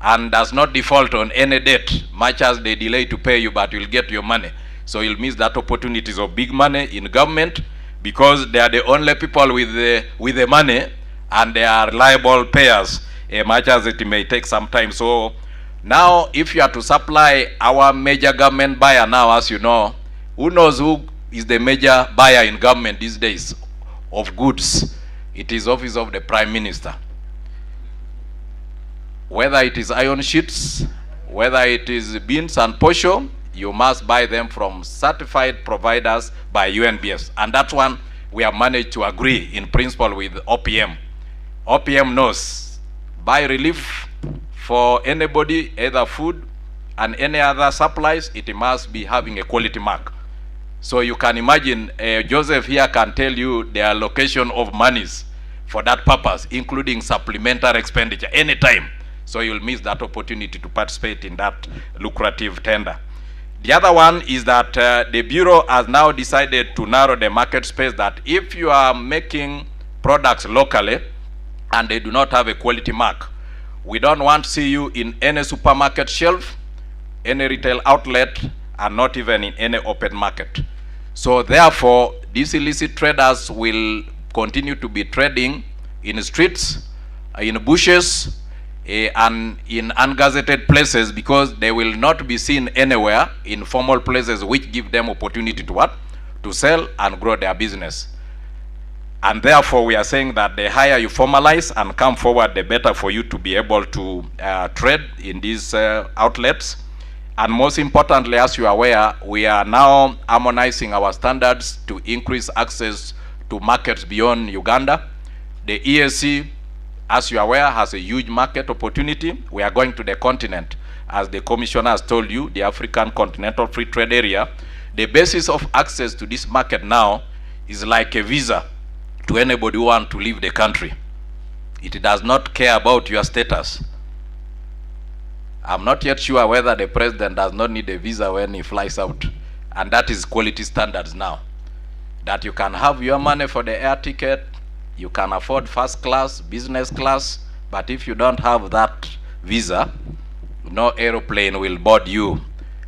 and does not default on any debt, much as they delay to pay you, but you'll get your money. So you'll miss that opportunities of big money in government, because they are the only people with the money, and they are reliable payers, much as it may take some time. So now, if you are to supply our major government buyer now, as you know, who knows who is the major buyer in government these days of goods? It is office of the Prime Minister. Whether it is iron sheets, whether it is beans and posho, you must buy them from certified providers by UNBS. And that one, we have managed to agree in principle with OPM. OPM knows, buy relief for anybody, either food and any other supplies, it must be having a quality mark. So you can imagine, Joseph here can tell you the allocation of monies for that purpose, including supplementary expenditure anytime. So you'll miss that opportunity to participate in that lucrative tender. The other one is that the Bureau has now decided to narrow the market space, that if you are making products locally and they do not have a quality mark, we don't want to see you in any supermarket shelf, any retail outlet, and not even in any open market. So therefore, these illicit traders will continue to be trading in streets, in bushes, and in ungazetted places, because they will not be seen anywhere in formal places, which give them opportunity to what? To sell and grow their business. And therefore, we are saying that the higher you formalize and come forward, the better for you to be able to trade in these outlets. And most importantly, as you are aware, we are now harmonizing our standards to increase access to markets beyond Uganda. The EAC, as you are aware, has a huge market opportunity. We are going to the continent, as the Commissioner has told you, the African Continental Free Trade Area. The basis of access to this market now is like a visa to anybody who wants to leave the country. It does not care about your status. I'm not yet sure whether the president does not need a visa when he flies out. And that is quality standards now. That you can have your money for the air ticket, you can afford first class, business class, but if you don't have that visa, no aeroplane will board you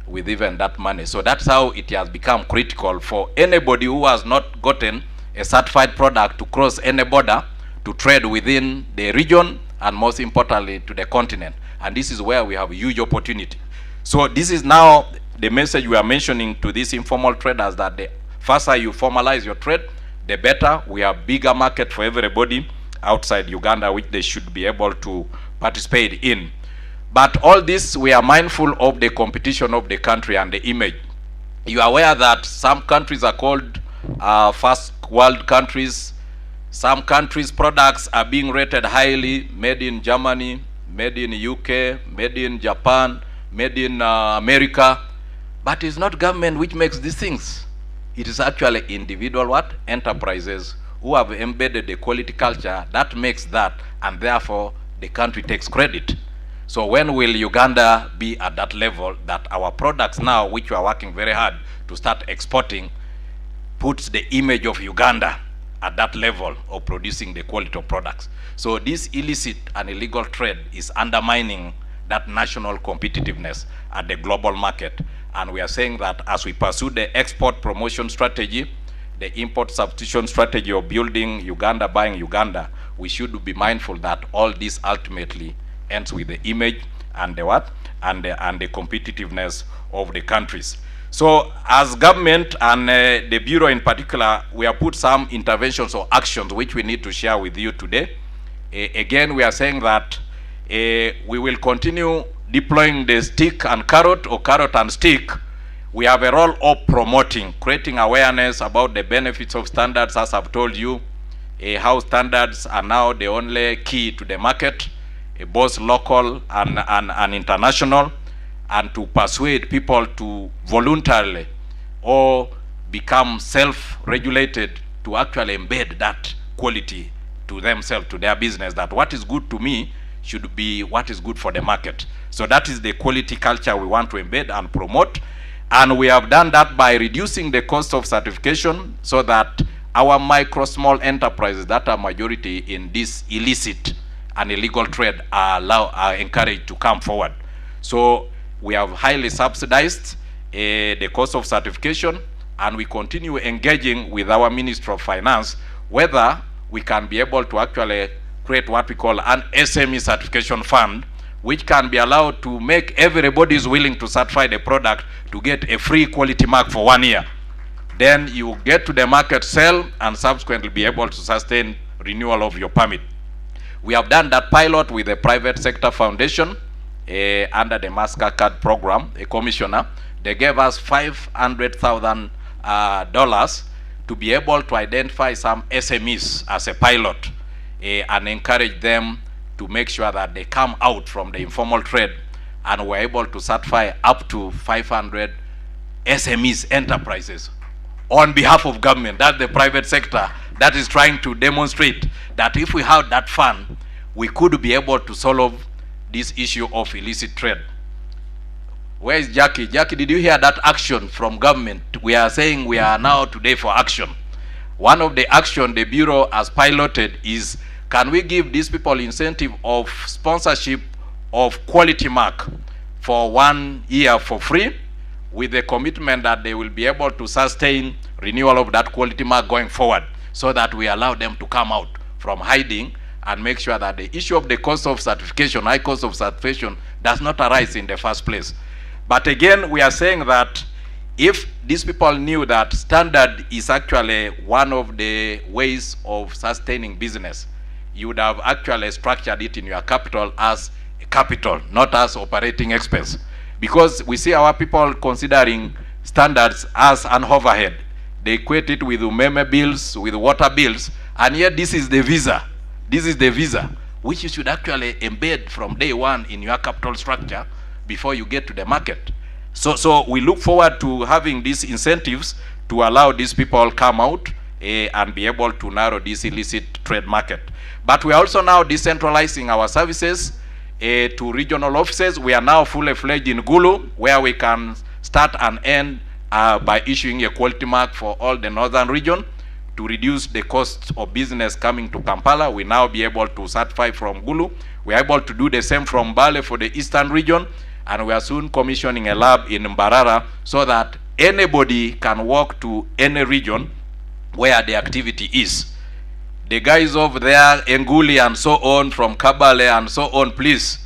with even that money. So that's how it has become critical for anybody who has not gotten a certified product to cross any border to trade within the region, and most importantly to the continent. And this is where we have a huge opportunity. So this is now the message we are mentioning to these informal traders, that the faster you formalize your trade, the better. We have bigger market for everybody outside Uganda, which they should be able to participate in. But all this, we are mindful of the competition of the country and the image. You are aware that some countries are called first world countries. Some countries' products are being rated highly, made in Germany, made in UK, made in Japan, made in America. But it's not government which makes these things. It is actually individual enterprises who have embedded the quality culture that makes that, and therefore the country takes credit. So when will Uganda be at that level that our products now, which we are working very hard to start exporting, puts the image of Uganda at that level of producing the quality of products? So this illicit and illegal trade is undermining that national competitiveness at the global market. And we are saying that as we pursue the export promotion strategy, the import substitution strategy of building Uganda, buying Uganda, we should be mindful that all this ultimately ends with the image and the and the competitiveness of the countries. So as government and the Bureau in particular, we have put some interventions or actions which we need to share with you today. Again, we are saying that we will continue deploying the stick and carrot, or carrot and stick. We have a role of promoting, creating awareness about the benefits of standards, as I've told you, how standards are now the only key to the market, both local and international, and to persuade people to voluntarily or become self-regulated to actually embed that quality to themselves, to their business, that what is good to me should be what is good for the market. So that is the quality culture we want to embed and promote. And we have done that by reducing the cost of certification, so that our micro small enterprises that are majority in this illicit and illegal trade are encouraged to come forward. So we have highly subsidized the cost of certification, and we continue engaging with our Ministry of Finance whether we can be able to actually create what we call an SME certification fund, which can be allowed to make everybody is willing to certify the product to get a free quality mark for 1 year. Then you get to the market, sell, and subsequently be able to sustain renewal of your permit. We have done that pilot with a private sector foundation under the Mastercard program, a commissioner, they gave us $500,000 to be able to identify some SMEs as a pilot and encourage them to make sure that they come out from the informal trade, and we're able to certify up to 500 SMEs, enterprises, on behalf of government. That's the private sector that is trying to demonstrate that if we have that fund, we could be able to solve this issue of illicit trade. Where is Jackie? Jackie, did you hear that action from government? We are saying we are now today for action. One of the action the Bureau has piloted is, can we give these people incentive of sponsorship of quality mark for 1 year for free, with the commitment that they will be able to sustain renewal of that quality mark going forward, so that we allow them to come out from hiding and make sure that the issue of the cost of certification, high cost of certification, does not arise in the first place. But again, we are saying that if these people knew that standard is actually one of the ways of sustaining business, you would have actually structured it in your capital as a capital, not as operating expense. Because we see our people considering standards as an overhead. They equate it with umeme bills, with water bills, and yet this is the visa. This is the visa, which you should actually embed from day one in your capital structure before you get to the market. So we look forward to having these incentives to allow these people come out and be able to narrow this illicit trade market. But we are also now decentralizing our services to regional offices. We are now fully fledged in Gulu, where we can start and end by issuing a quality mark for all the northern region to reduce the cost of business coming to Kampala. We now be able to certify from Gulu. We are able to do the same from Bale for the eastern region, and we are soon commissioning a lab in Mbarara so that anybody can walk to any region where the activity is. The guys over there, Enguli and so on, from Kabale and so on, please,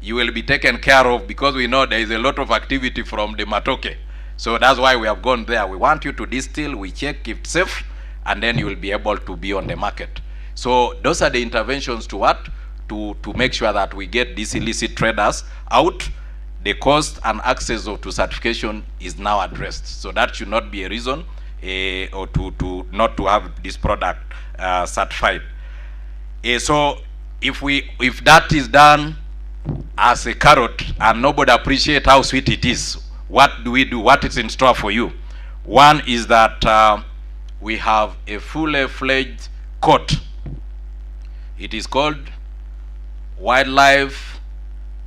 you will be taken care of, because we know there is a lot of activity from the Matoke. So that's why we have gone there. We want you to distill, we check if it's safe, and then you will be able to be on the market. So those are the interventions to what? To make sure that we get these illicit traders out. The cost and access to certification is now addressed. So that should not be a reason or to not to have this product certified. So if that is done as a carrot and nobody appreciate how sweet it is, what do we do? What is in store for you? One is that we have a fully fledged court. It is called Wildlife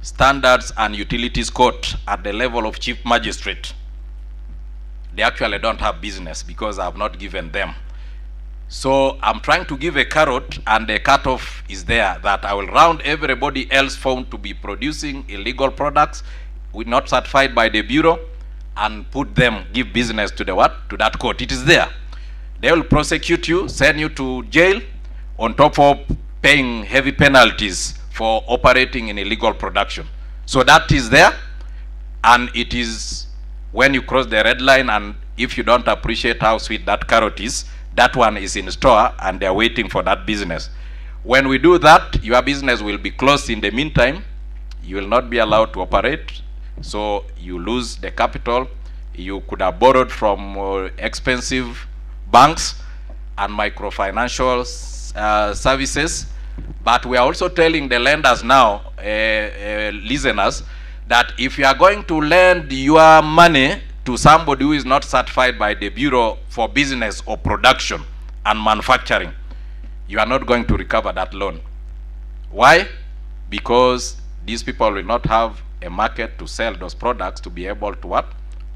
Standards and Utilities Court at the level of Chief Magistrate. They actually don't have business because I have not given them. So I'm trying to give a carrot, and the cutoff is there, that I will round everybody else found to be producing illegal products not certified by the Bureau, and put them, give business to the what? To that court. It is there. They will prosecute you, send you to jail, on top of paying heavy penalties for operating in illegal production. So that is there, and it is when you cross the red line, and if you don't appreciate how sweet that carrot is, that one is in store and they're waiting for that business. When we do that, your business will be closed in the meantime. You will not be allowed to operate, so you lose the capital. You could have borrowed from expensive banks and microfinancial services. But we are also telling the lenders now, listeners, that if you are going to lend your money to somebody who is not certified by the Bureau for business or production and manufacturing, you are not going to recover that loan. Why? Because these people will not have a market to sell those products to be able to what?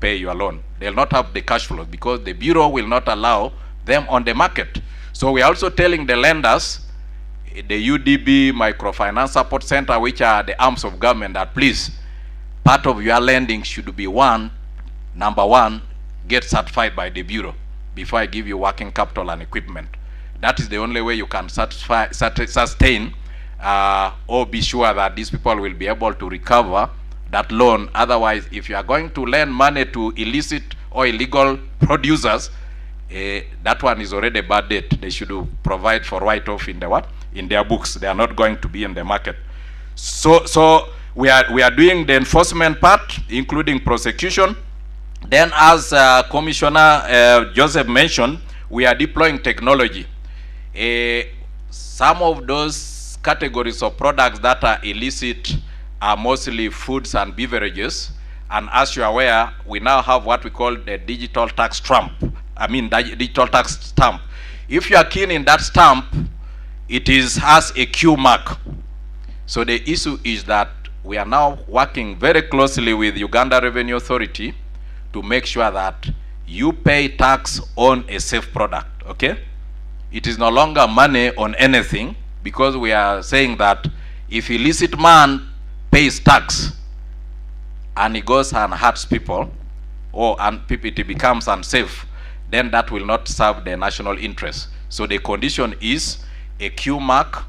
Pay your loan. They'll not have the cash flow because the Bureau will not allow them on the market. So we are also telling the lenders, the UDB, Microfinance Support Center, which are the arms of government, that please, part of your lending should be number one, get certified by the Bureau before I give you working capital and equipment. That is the only way you can sustain or be sure that these people will be able to recover that loan. Otherwise, if you are going to lend money to illicit or illegal producers, that one is already a bad debt. They should provide for write-off in the what? In their books. They are not going to be in the market. So we are doing the enforcement part, including prosecution. Then, as Commissioner Joseph mentioned, we are deploying technology. Some of those categories of products that are illicit are mostly foods and beverages. And as you are aware, we now have what we call the digital tax stamp. Digital tax stamp. If you are keen in that stamp, it has a Q mark. So the issue is that we are now working very closely with Uganda Revenue Authority to make sure that you pay tax on a safe product, okay? It is no longer money on anything, because we are saying that if illicit man pays tax and he goes and hurts people, it becomes unsafe, then that will not serve the national interest. So the condition is a Q mark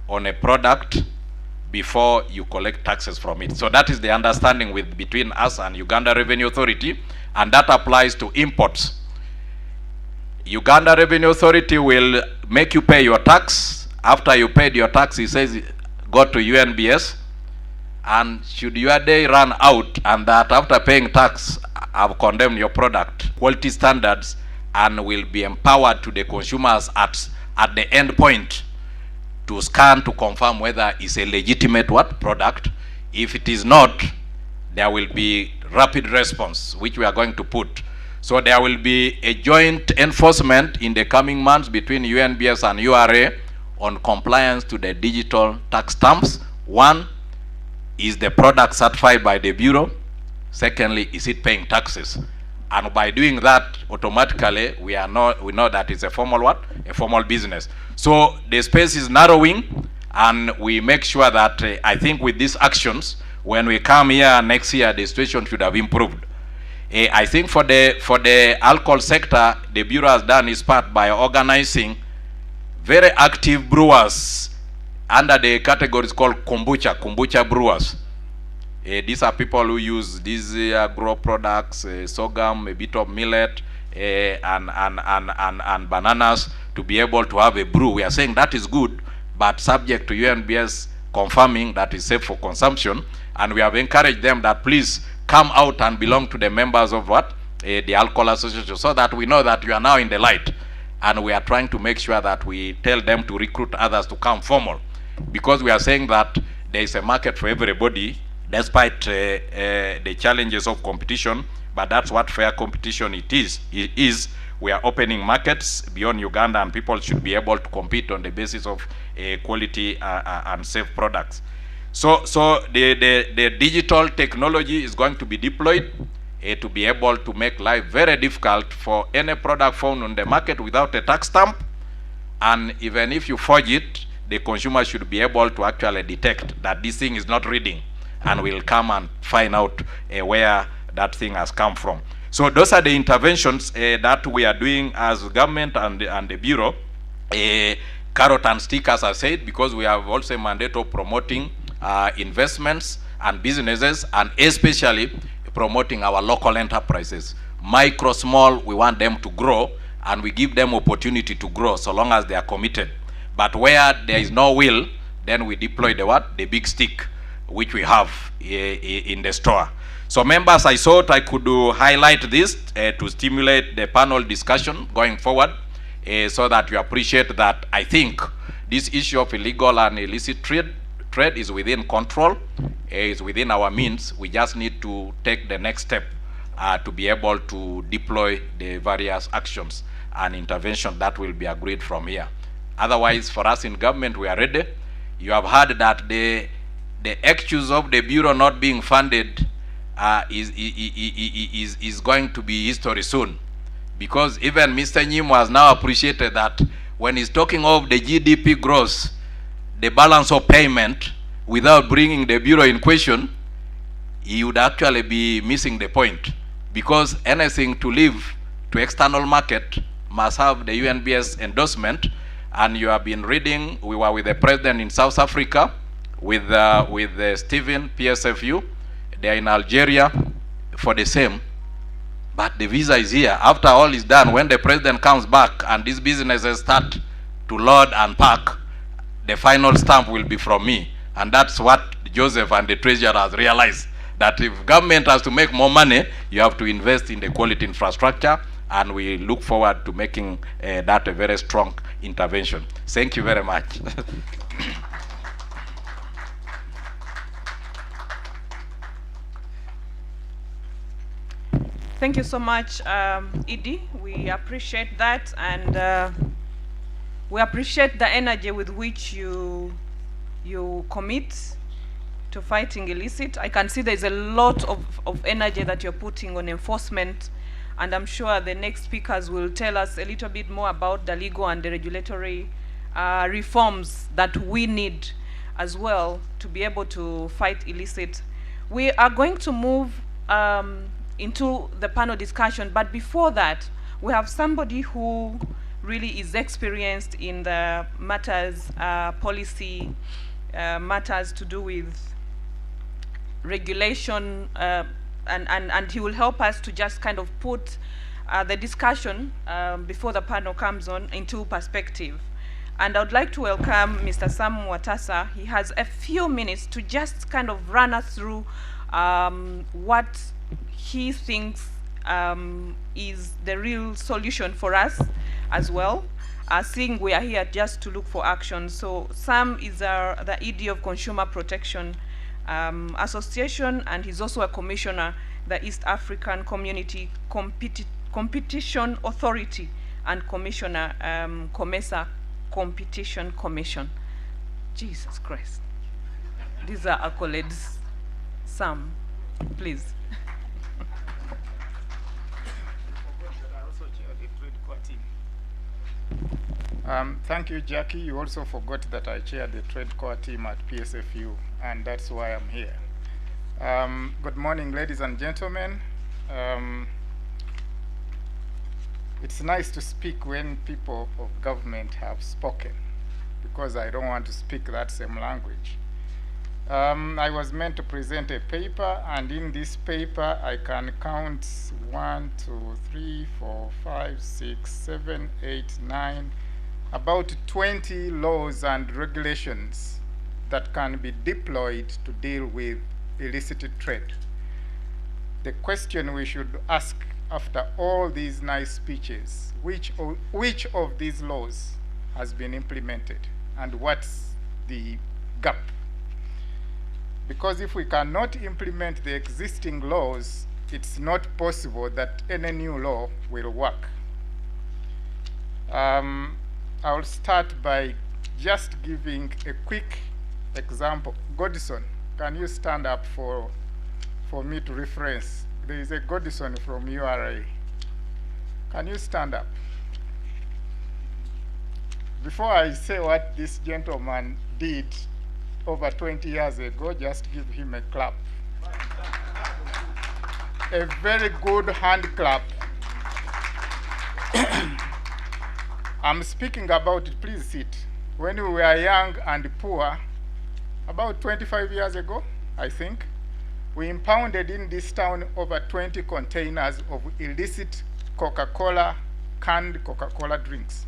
on a product before you collect taxes from it. So that is the understanding between us and Uganda Revenue Authority, and that applies to imports. Uganda Revenue Authority will make you pay your tax. After you paid your tax, he says, go to UNBS, and should your day run out and that after paying tax, I've condemned your product, quality standards, and will be empowered to the consumers at the end point to scan to confirm whether it's a legitimate product. If it is not, there will be rapid response, which we are going to put. So there will be a joint enforcement in the coming months between UNBS and URA on compliance to the digital tax stamps. One, is the product certified by the Bureau? Secondly, is it paying taxes? And by doing that, automatically, we know that it's a formal a formal business. So the space is narrowing, and we make sure that I think with these actions, when we come here next year, the situation should have improved. I think for the alcohol sector, the Bureau has done its part by organizing very active brewers under the categories called kombucha brewers. These are people who use these agro products, sorghum, a bit of millet, and bananas to be able to have a brew. We are saying that is good, but subject to UNBS confirming that is safe for consumption. And we have encouraged them that please come out and belong to the members of the Alcohol Association, so that we know that you are now in the light. And we are trying to make sure that we tell them to recruit others to come formal, because we are saying that there is a market for everybody, despite the challenges of competition. But that's what fair competition is. We are opening markets beyond Uganda, and people should be able to compete on the basis of quality and safe products. So the digital technology is going to be deployed to be able to make life very difficult for any product found on the market without a tax stamp. And even if you forge it, the consumer should be able to actually detect that this thing is not reading, and will come and find out where that thing has come from. So those are the interventions that we are doing as government and the Bureau. Carrot and stick, as I said, because we have also a mandate of promoting investments and businesses, and especially promoting our local enterprises. Micro, small, we want them to grow, and we give them opportunity to grow so long as they are committed. But where there is no will, then we deploy the big stick, which we have in the store. So members, I thought I could highlight this to stimulate the panel discussion going forward, so that you appreciate that I think this issue of illegal and illicit trade is within control, is within our means. We just need to take the next step to be able to deploy the various actions and intervention that will be agreed from here. Otherwise, for us in government, we are ready. You have heard that the excuse of the Bureau not being funded is going to be history soon, because even Mr. Nyimo has now appreciated that when he's talking of the GDP growth, the balance of payment, without bringing the Bureau in question, he would actually be missing the point, because anything to live to external market must have the UNBS endorsement. And you have been reading, we were with the president in South Africa, with Stephen, Psfu. They are in Algeria for the same, but the visa is here. After all is done, when the president comes back and these businesses start to load and pack, the final stamp will be from me. And that's what Joseph and the treasurer has realized, that if government has to make more money, you have to invest in the quality infrastructure, and we look forward to making that a very strong intervention. Thank you very much. Thank you so much, Edie. We appreciate that, and we appreciate the energy with which you commit to fighting illicit. I can see there's a lot of energy that you're putting on enforcement, and I'm sure the next speakers will tell us a little bit more about the legal and the regulatory reforms that we need as well to be able to fight illicit. We are going to move into the panel discussion, but before that, we have somebody who really is experienced in the matters, policy matters to do with regulation, and he will help us to just kind of put the discussion before the panel comes on into perspective. And I would like to welcome Mr. Sam Watasa. He has a few minutes to just kind of run us through what he thinks is the real solution for us as well, seeing we are here just to look for action. So Sam is the ED of Consumer Protection Association, and he's also a commissioner, the East African Community Competition Authority, and commissioner, COMESA Competition Commission. Jesus Christ. These are accolades. Sam, please. Thank you, Jackie. You also forgot that I chair the trade core team at Psfu, and that's why I'm here. Good morning, ladies and gentlemen. It's nice to speak when people of government have spoken, because I don't want to speak that same language. I was meant to present a paper, and in this paper I can count 1, 2, 3, 4, 5, 6, 7, 8, 9, about 20 laws and regulations that can be deployed to deal with illicit trade. The question we should ask after all these nice speeches, which of these laws has been implemented, and what's the gap? Because if we cannot implement the existing laws, it's not possible that any new law will work. I'll start by just giving a quick example. Godson, can you stand up for me to reference? There is a Godson from URA. Can you stand up? Before I say what this gentleman did over 20 years ago, just give him a clap. A very good hand clap. I'm speaking about it, please sit. When we were young and poor, about 25 years ago, I think, we impounded in this town over 20 containers of illicit Coca-Cola, canned Coca-Cola drinks.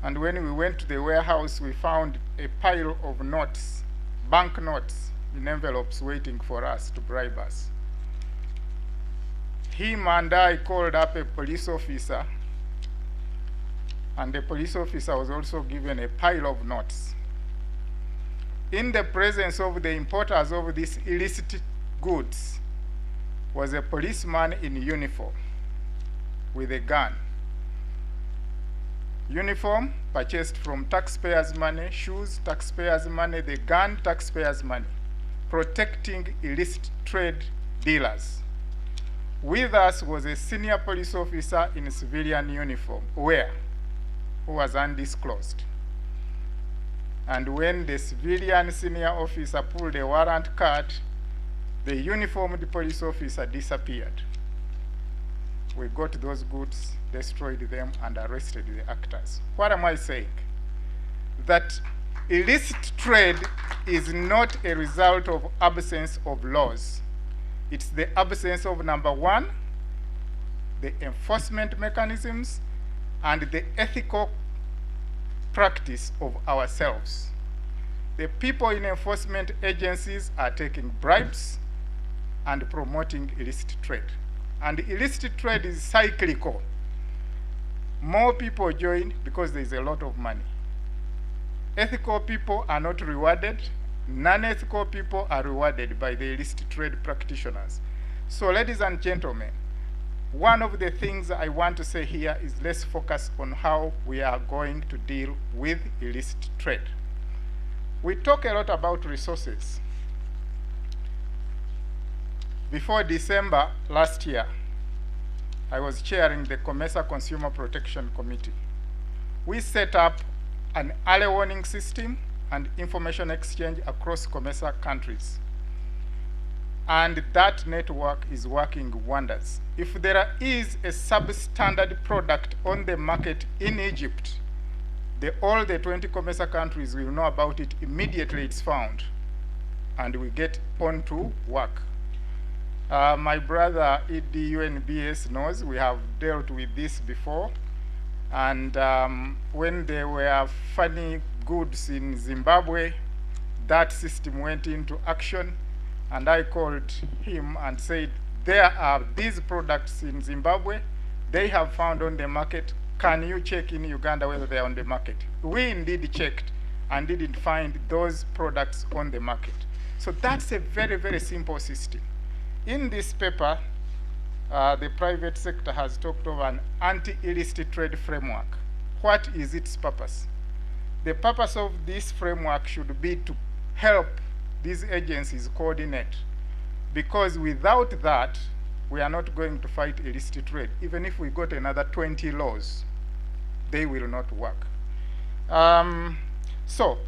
And when we went to the warehouse, we found a pile of notes, bank notes, in envelopes waiting for us to bribe us. Him and I called up a police officer, and the police officer was also given a pile of notes. In the presence of the importers of these illicit goods was a policeman in uniform with a gun. Uniform purchased from taxpayers' money, shoes, taxpayers' money, the gun, taxpayers' money, protecting illicit trade dealers. With us was a senior police officer in civilian uniform, who was undisclosed. And when the civilian senior officer pulled a warrant card, the uniformed police officer disappeared. We got those goods, destroyed them, and arrested the actors. What am I saying? That illicit trade is not a result of absence of laws. It's the absence of, number one, the enforcement mechanisms and the ethical practice of ourselves. The people in enforcement agencies are taking bribes. and promoting illicit trade. And illicit trade is cyclical. More people join because there is a lot of money. Ethical people are not rewarded. Non-ethical people are rewarded by the illicit trade practitioners. So, ladies and gentlemen, one of the things I want to say here is let's focus on how we are going to deal with illicit trade. We talk a lot about resources. Before December last year, I was chairing the COMESA Consumer Protection Committee. We set up an early warning system and information exchange across COMESA countries. And that network is working wonders. If there is a substandard product on the market in Egypt, all the 20 COMESA countries will know about it immediately it's found, and we get on to work. My brother EDUNBS knows we have dealt with this before, and when there were funny goods in Zimbabwe, that system went into action, and I called him and said, there are these products in Zimbabwe, they have found on the market, can you check in Uganda whether they are on the market? We indeed checked and didn't find those products on the market. So that's a very, very simple system. In this paper, the private sector has talked of an anti-illicit trade framework. What is its purpose? The purpose of this framework should be to help these agencies coordinate, because without that, we are not going to fight illicit trade. Even if we got another 20 laws, they will not work. So,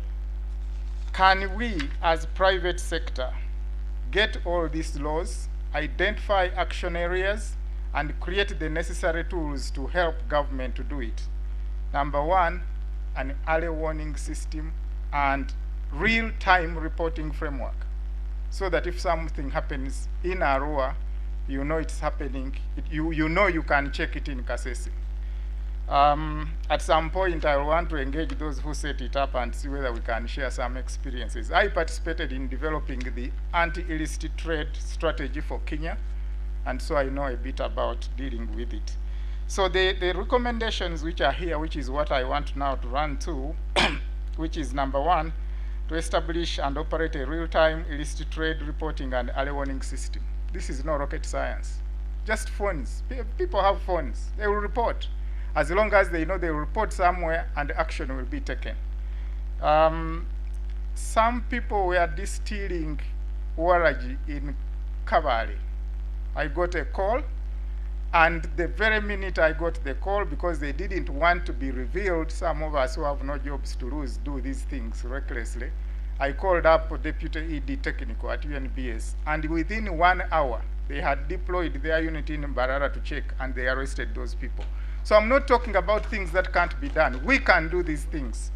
can we, as private sector, get all these laws, identify action areas, and create the necessary tools to help government to do it? Number one, an early warning system and real-time reporting framework, so that if something happens in Arua, you know it's happening, you know you can check it in Kasese. At some point, I want to engage those who set it up and see whether we can share some experiences. I participated in developing the anti-illicit trade strategy for Kenya, and so I know a bit about dealing with it. So the recommendations which are here, which is what I want now to run to, which is number one, to establish and operate a real-time illicit trade reporting and early warning system. This is no rocket science. Just phones. People have phones. They will report. As long as they know they will report somewhere and action will be taken. Some people were distilling waraji in Kabale. I got a call, and the very minute I got the call, because they didn't want to be revealed, some of us who have no jobs to lose do these things recklessly, I called up Deputy ED Technical at UNBS, and within 1 hour, they had deployed their unit in Mbarara to check, and they arrested those people. So I'm not talking about things that can't be done. We can do these things.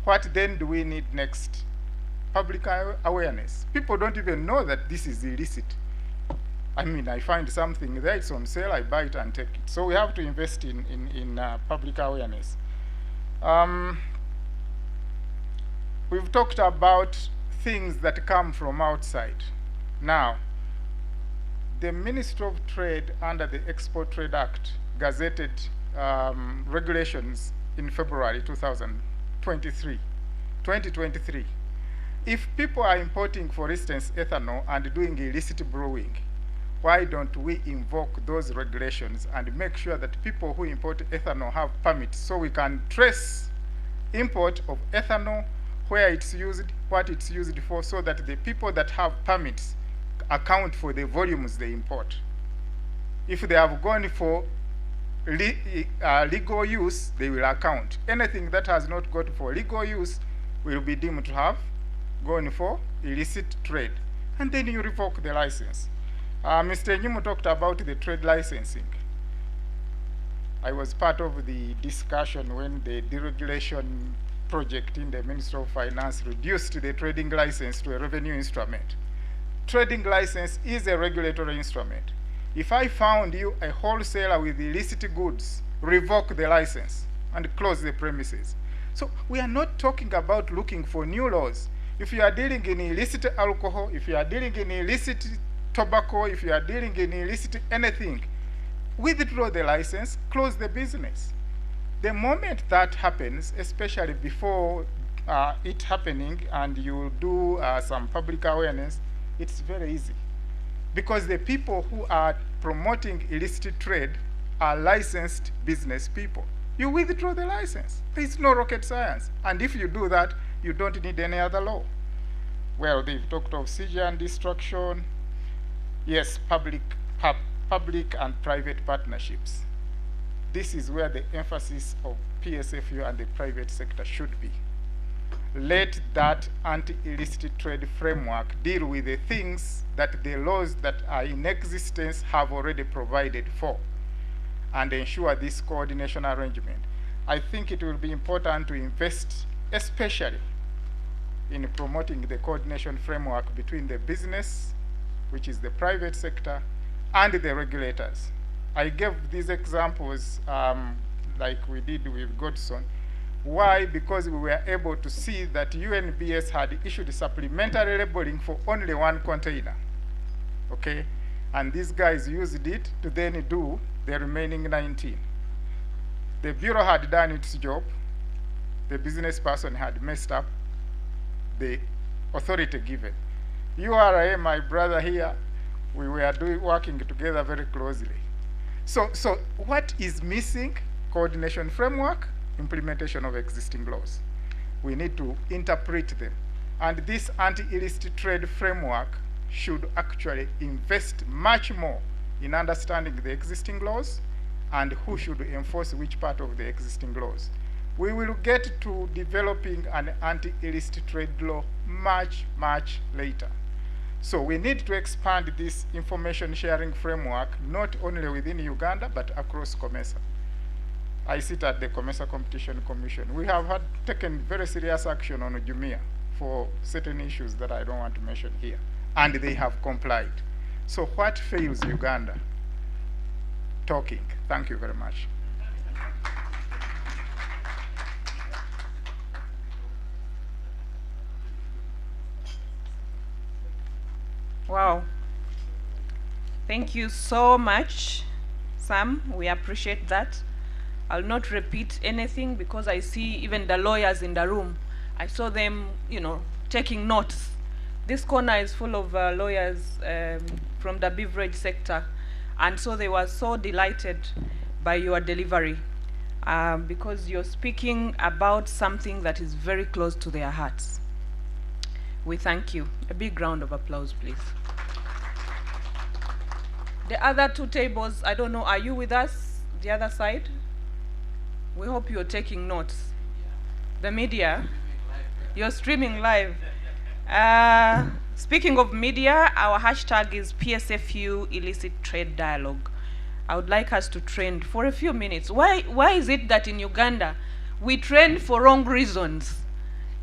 What then do we need next? Public awareness. People don't even know that this is illicit. I mean, I find something there, it's on sale, I buy it and take it. So we have to invest in public awareness. We've talked about things that come from outside. Now, the Ministry of Trade under the Export Trade Act gazetted regulations in February 2023. If people are importing, for instance, ethanol and doing illicit brewing, why don't we invoke those regulations and make sure that people who import ethanol have permits, so we can trace import of ethanol, where it's used, what it's used for, so that the people that have permits account for the volumes they import. If they have gone for legal use, they will account. Anything that has not gone for legal use will be deemed to have gone for illicit trade. And then you revoke the license. Mr. Nyimu talked about the trade licensing. I was part of the discussion when the deregulation project in the Ministry of Finance reduced the trading license to a revenue instrument. Trading license is a regulatory instrument. If I found you a wholesaler with illicit goods, revoke the license and close the premises. So we are not talking about looking for new laws. If you are dealing in illicit alcohol, if you are dealing in illicit tobacco, if you are dealing in illicit anything, withdraw the license, close the business. The moment that happens, especially before it happening, and you do some public awareness, it's very easy. Because the people who are promoting illicit trade are licensed business people. You withdraw the license. There's no rocket science. And if you do that, you don't need any other law. Well, they've talked of seizure and destruction. Yes, public and private partnerships. This is where the emphasis of PSFU and the private sector should be. Let that anti-illicit trade framework deal with the things that the laws that are in existence have already provided for, and ensure this coordination arrangement. I think it will be important to invest especially in promoting the coordination framework between the business, which is the private sector, and the regulators. I gave these examples like we did with Godson. Why? Because we were able to see that UNBS had issued supplementary labeling for only one container, okay? And these guys used it to then do the remaining 19. The Bureau had done its job. The business person had messed up the authority given. URA, my brother here, we were working together very closely. So what is missing? Coordination framework, implementation of existing laws. We need to interpret them. And this anti-illicit trade framework should actually invest much more in understanding the existing laws and who should enforce which part of the existing laws. We will get to developing an anti-illicit trade law much, much later. So we need to expand this information sharing framework not only within Uganda but across COMESA. I sit at the COMESA Competition Commission. We have taken very serious action on Jumia for certain issues that I don't want to mention here, and they have complied. So what fails Uganda? Talking. Thank you very much. Wow. Thank you so much, Sam. We appreciate that. I'll not repeat anything because I see even the lawyers in the room. I saw them, taking notes. This corner is full of lawyers from the beverage sector. And so they were so delighted by your delivery because you're speaking about something that is very close to their hearts. We thank you. A big round of applause, please. The other two tables, I don't know, are you with us, the other side? We hope you're taking notes. The media, you're streaming live. Speaking of media, our hashtag is PSFU Illicit Trade Dialogue. I would like us to trend for a few minutes. Why is it that in Uganda we trend for wrong reasons?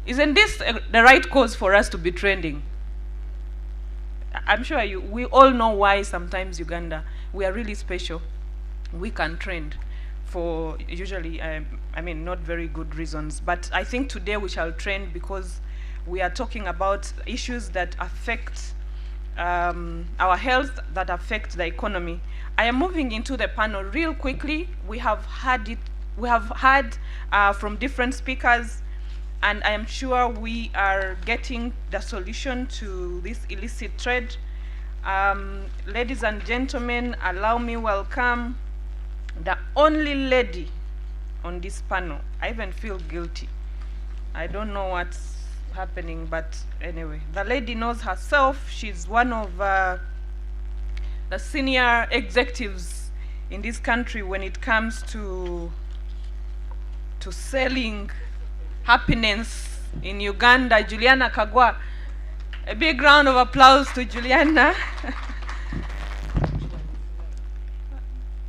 Isn't this the right cause for us to be trending? I'm sure we all know why sometimes Uganda, we are really special. We can trend for usually, not very good reasons. But I think today we shall trend because we are talking about issues that affect our health, that affect the economy. I am moving into the panel real quickly. We have heard from different speakers, and I am sure we are getting the solution to this illicit trade. Ladies and gentlemen, allow me welcome the only lady on this panel. I even feel guilty. I don't know what's happening, but anyway, the lady knows herself. She's one of the senior executives in this country when it comes to selling happiness in Uganda. Juliana Kagwa. A big round of applause to Juliana.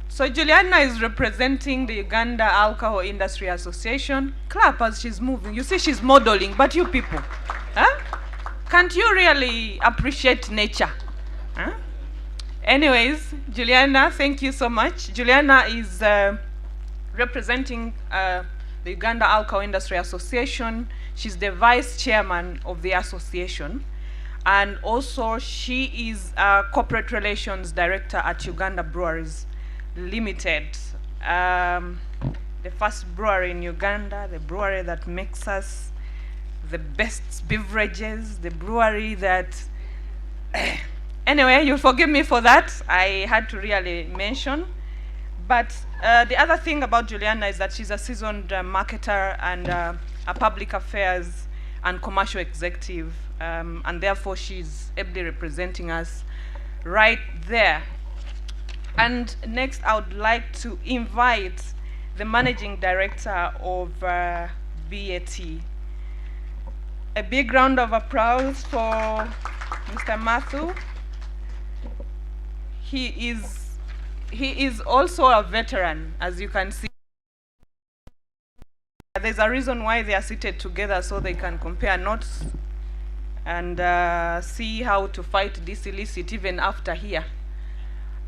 So Juliana is representing the Uganda Alcohol Industry Association. Clap as she's moving. You see she's modeling, but you people, can't you really appreciate nature? Anyways, Juliana, thank you so much. Juliana is representing the Uganda Alcohol Industry Association. She's the vice chairman of the association. And also she is a corporate relations director at Uganda Breweries Limited. The first brewery in Uganda, the brewery that makes us the best beverages, the brewery that anyway, you'll forgive me for that. I had to really mention. But the other thing about Juliana is that she's a seasoned marketer and a public affairs and commercial executive, and therefore she's ably representing us right there. And next, I would like to invite the managing director of BAT. A big round of applause for Mr. Matthew. He is also a veteran, as you can see. There's a reason why they are seated together, so they can compare notes and see how to fight this illicit even after here.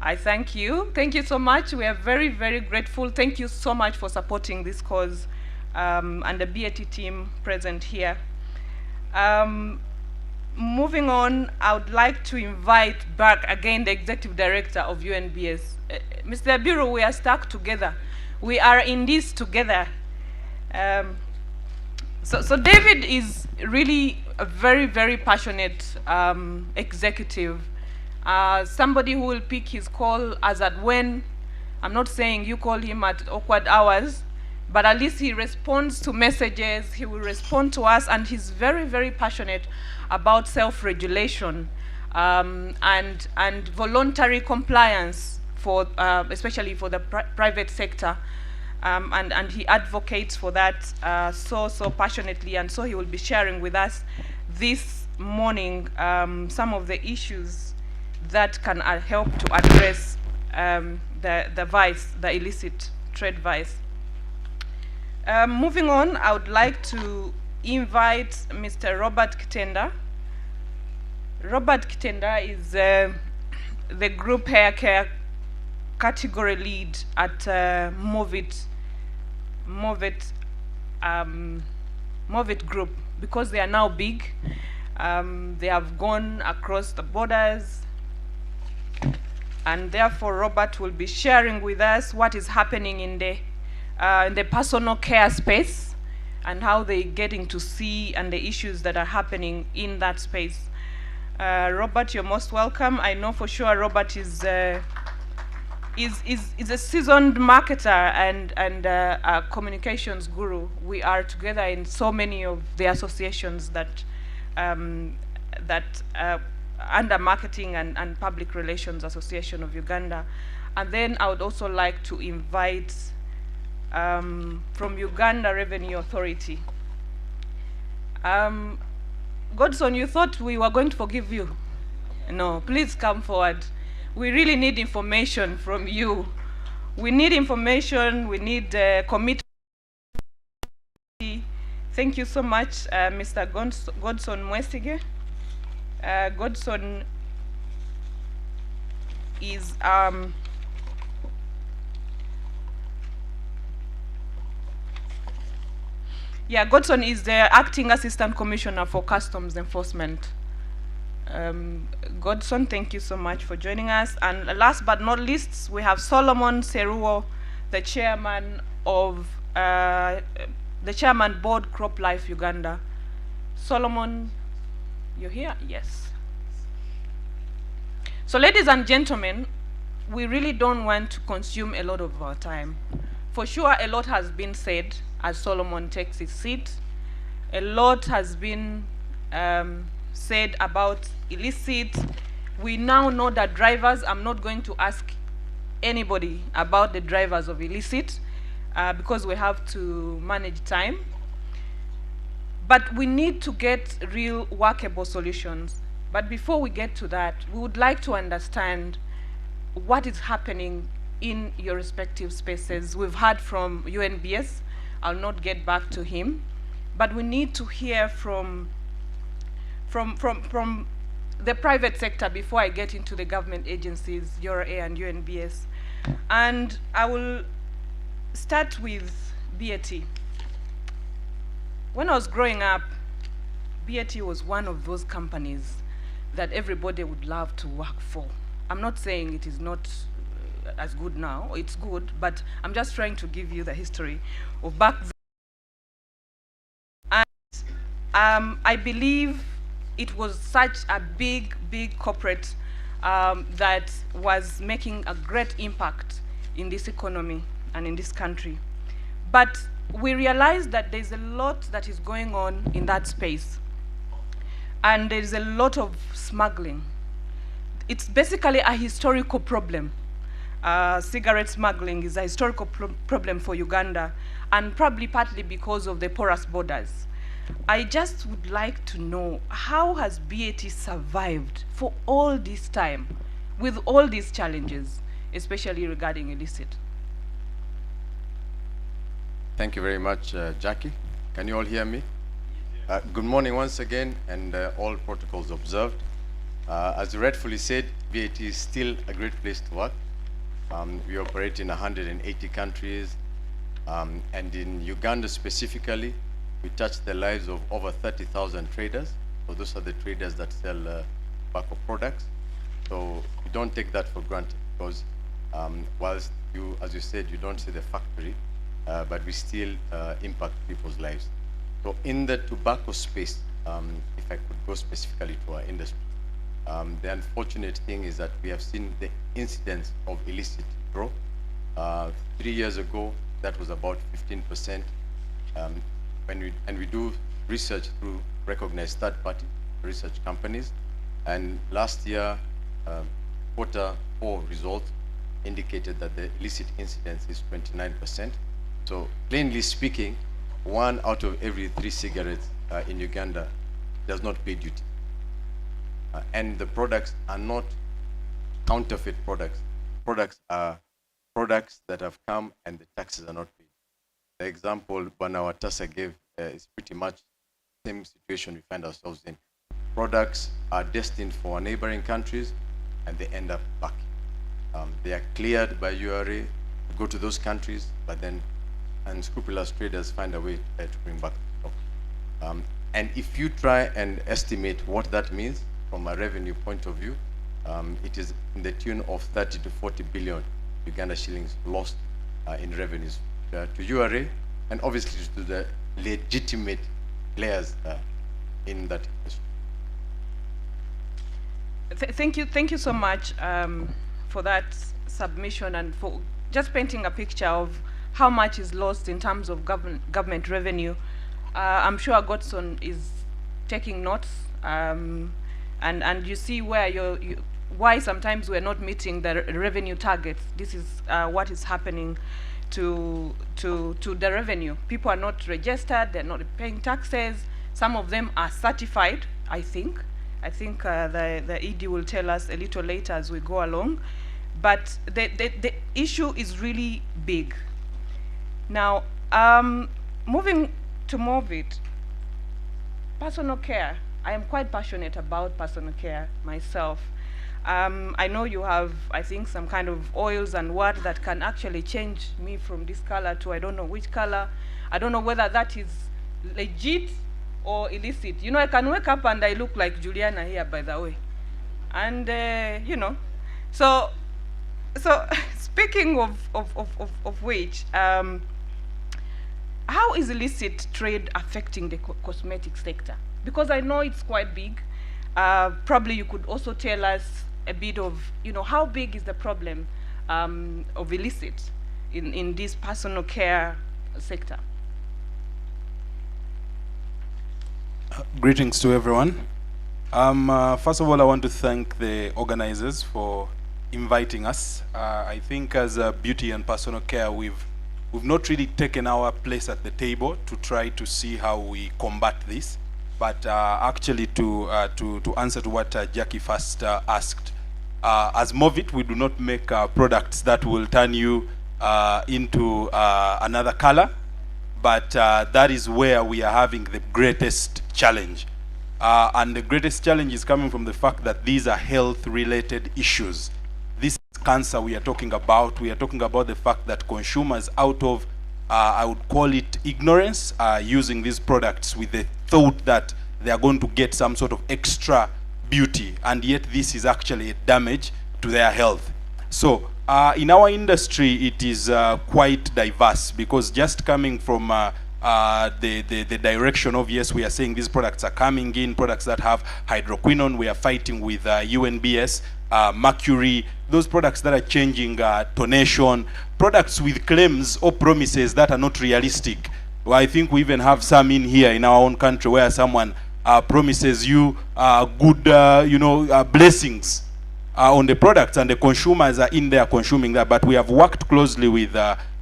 I thank you. Thank you so much. We are very, very grateful. Thank you so much for supporting this cause and the BAT team present here. Moving on, I would like to invite back again the Executive Director of UNBS. Mr. Abiru, we are stuck together. We are in this together. So David is really a very, very passionate executive. Somebody who will pick his call as at when. I'm not saying you call him at awkward hours, but at least he responds to messages, he will respond to us, and he's very, very passionate about self-regulation and voluntary compliance for, especially for the private sector. And he advocates for that so passionately, and so he will be sharing with us this morning some of the issues that can help to address the vice, the illicit trade vice. Moving on, I would like to invite Mr. Robert Kitenda. Robert Kitenda is the group hair care category lead at Movit Group, because they are now big. They have gone across the borders, and therefore Robert will be sharing with us what is happening in the personal care space and how they're getting to see and the issues that are happening in that space. Robert, you're most welcome. I know for sure Robert is a seasoned marketer and a communications guru. We are together in so many of the associations that under Marketing and Public Relations Association of Uganda. And then I would also like to invite from Uganda Revenue Authority. Godson, you thought we were going to forgive you? No, please come forward. We really need information from you. We need information, we need commitment. Thank you so much, Mr. Godson Mwesige. Godson is Godson is the Acting Assistant Commissioner for Customs Enforcement. Godson, thank you so much for joining us. And last but not least, we have Solomon Seruo, the chairman of the chairman board Crop Life Uganda. Solomon, you're here? Yes. So ladies and gentlemen, we really don't want to consume a lot of our time. For sure, a lot has been said as Solomon takes his seat. A lot has been said about illicit. We now know that drivers, I'm not going to ask anybody about the drivers of illicit because we have to manage time. But we need to get real workable solutions. But before we get to that, we would like to understand what is happening in your respective spaces. We've heard from UNBS. I'll not get back to him. But we need to hear from the private sector before I get into the government agencies, URA and UNBS. And I will start with BAT. When I was growing up, BAT was one of those companies that everybody would love to work for. I'm not saying it is not as good now, it's good, but I'm just trying to give you the history of back then. And I believe it was such a big corporate that was making a great impact in this economy and in this country. But we realized that there's a lot that is going on in that space. And there's a lot of smuggling. It's basically a historical problem. Cigarette smuggling is a historical problem for Uganda, and probably partly because of the porous borders. I just would like to know, how has BAT survived for all this time with all these challenges, especially regarding illicit? Thank you very much, Jackie. Can you all hear me? Good morning once again, and all protocols observed. As you rightfully said, BAT is still a great place to work. We operate in 180 countries, and in Uganda specifically, we touch the lives of over 30,000 traders. So those are the traders that sell tobacco products. So we don't take that for granted, because whilst you, as you said, you don't see the factory, but we still impact people's lives. So in the tobacco space, if I could go specifically to our industry, the unfortunate thing is that we have seen the incidence of illicit grow. 3 years ago, that was about 15%. And we do research through recognized third-party research companies. And last year, Q4 result indicated that the illicit incidence is 29%. So plainly speaking, 1 out of every 3 cigarettes in Uganda does not pay duty. And the products are not counterfeit products. Products are products that have come and the taxes are not paid. The example Banawatasa gave is pretty much the same situation we find ourselves in. Products are destined for neighboring countries and they end up back. They are cleared by URA to go to those countries, but then unscrupulous traders find a way to bring back the stock. And if you try and estimate what that means from a revenue point of view, it is in the tune of 30 to 40 billion Uganda shillings lost in revenues to URA, and obviously to the legitimate players in that industry. Thank you so much for that submission and for just painting a picture of how much is lost in terms of government revenue. I'm sure Godson is taking notes, and you see where why sometimes we're not meeting the revenue targets. This is what is happening to the revenue. People are not registered, they're not paying taxes. Some of them are certified, I think. I think the ED will tell us a little later as we go along. But the issue is really big. Now, moving to MOVIT, personal care. I am quite passionate about personal care myself. I know you have, I think, some kind of oils and what that can actually change me from this color to I don't know which color. I don't know whether that is legit or illicit. You know, I can wake up and I look like Juliana here, by the way. And, you know, so speaking of which, how is illicit trade affecting the cosmetic sector? Because I know it's quite big. Probably you could also tell us a bit of, you know, how big is the problem of illicit in this personal care sector? Greetings to everyone. First of all, I want to thank the organizers for inviting us. I think as beauty and personal care, we've not really taken our place at the table to try to see how we combat this. But actually, to answer to what Jackie first asked, as MOVIT, we do not make products that will turn you into another color, but that is where we are having the greatest challenge. And the greatest challenge is coming from the fact that these are health-related issues. This cancer we are talking about the fact that consumers, out of I would call it ignorance, are using these products with the thought that they are going to get some sort of extra beauty, and yet this is actually a damage to their health. So in our industry, it is quite diverse, because just coming from the direction of, yes, we are saying these products are coming in, products that have hydroquinone, we are fighting with UNBS, mercury, those products that are changing tonation, products with claims or promises that are not realistic. Well, I think we even have some in here in our own country where someone promises you good, blessings on the products, and the consumers are in there consuming that. But we have worked closely with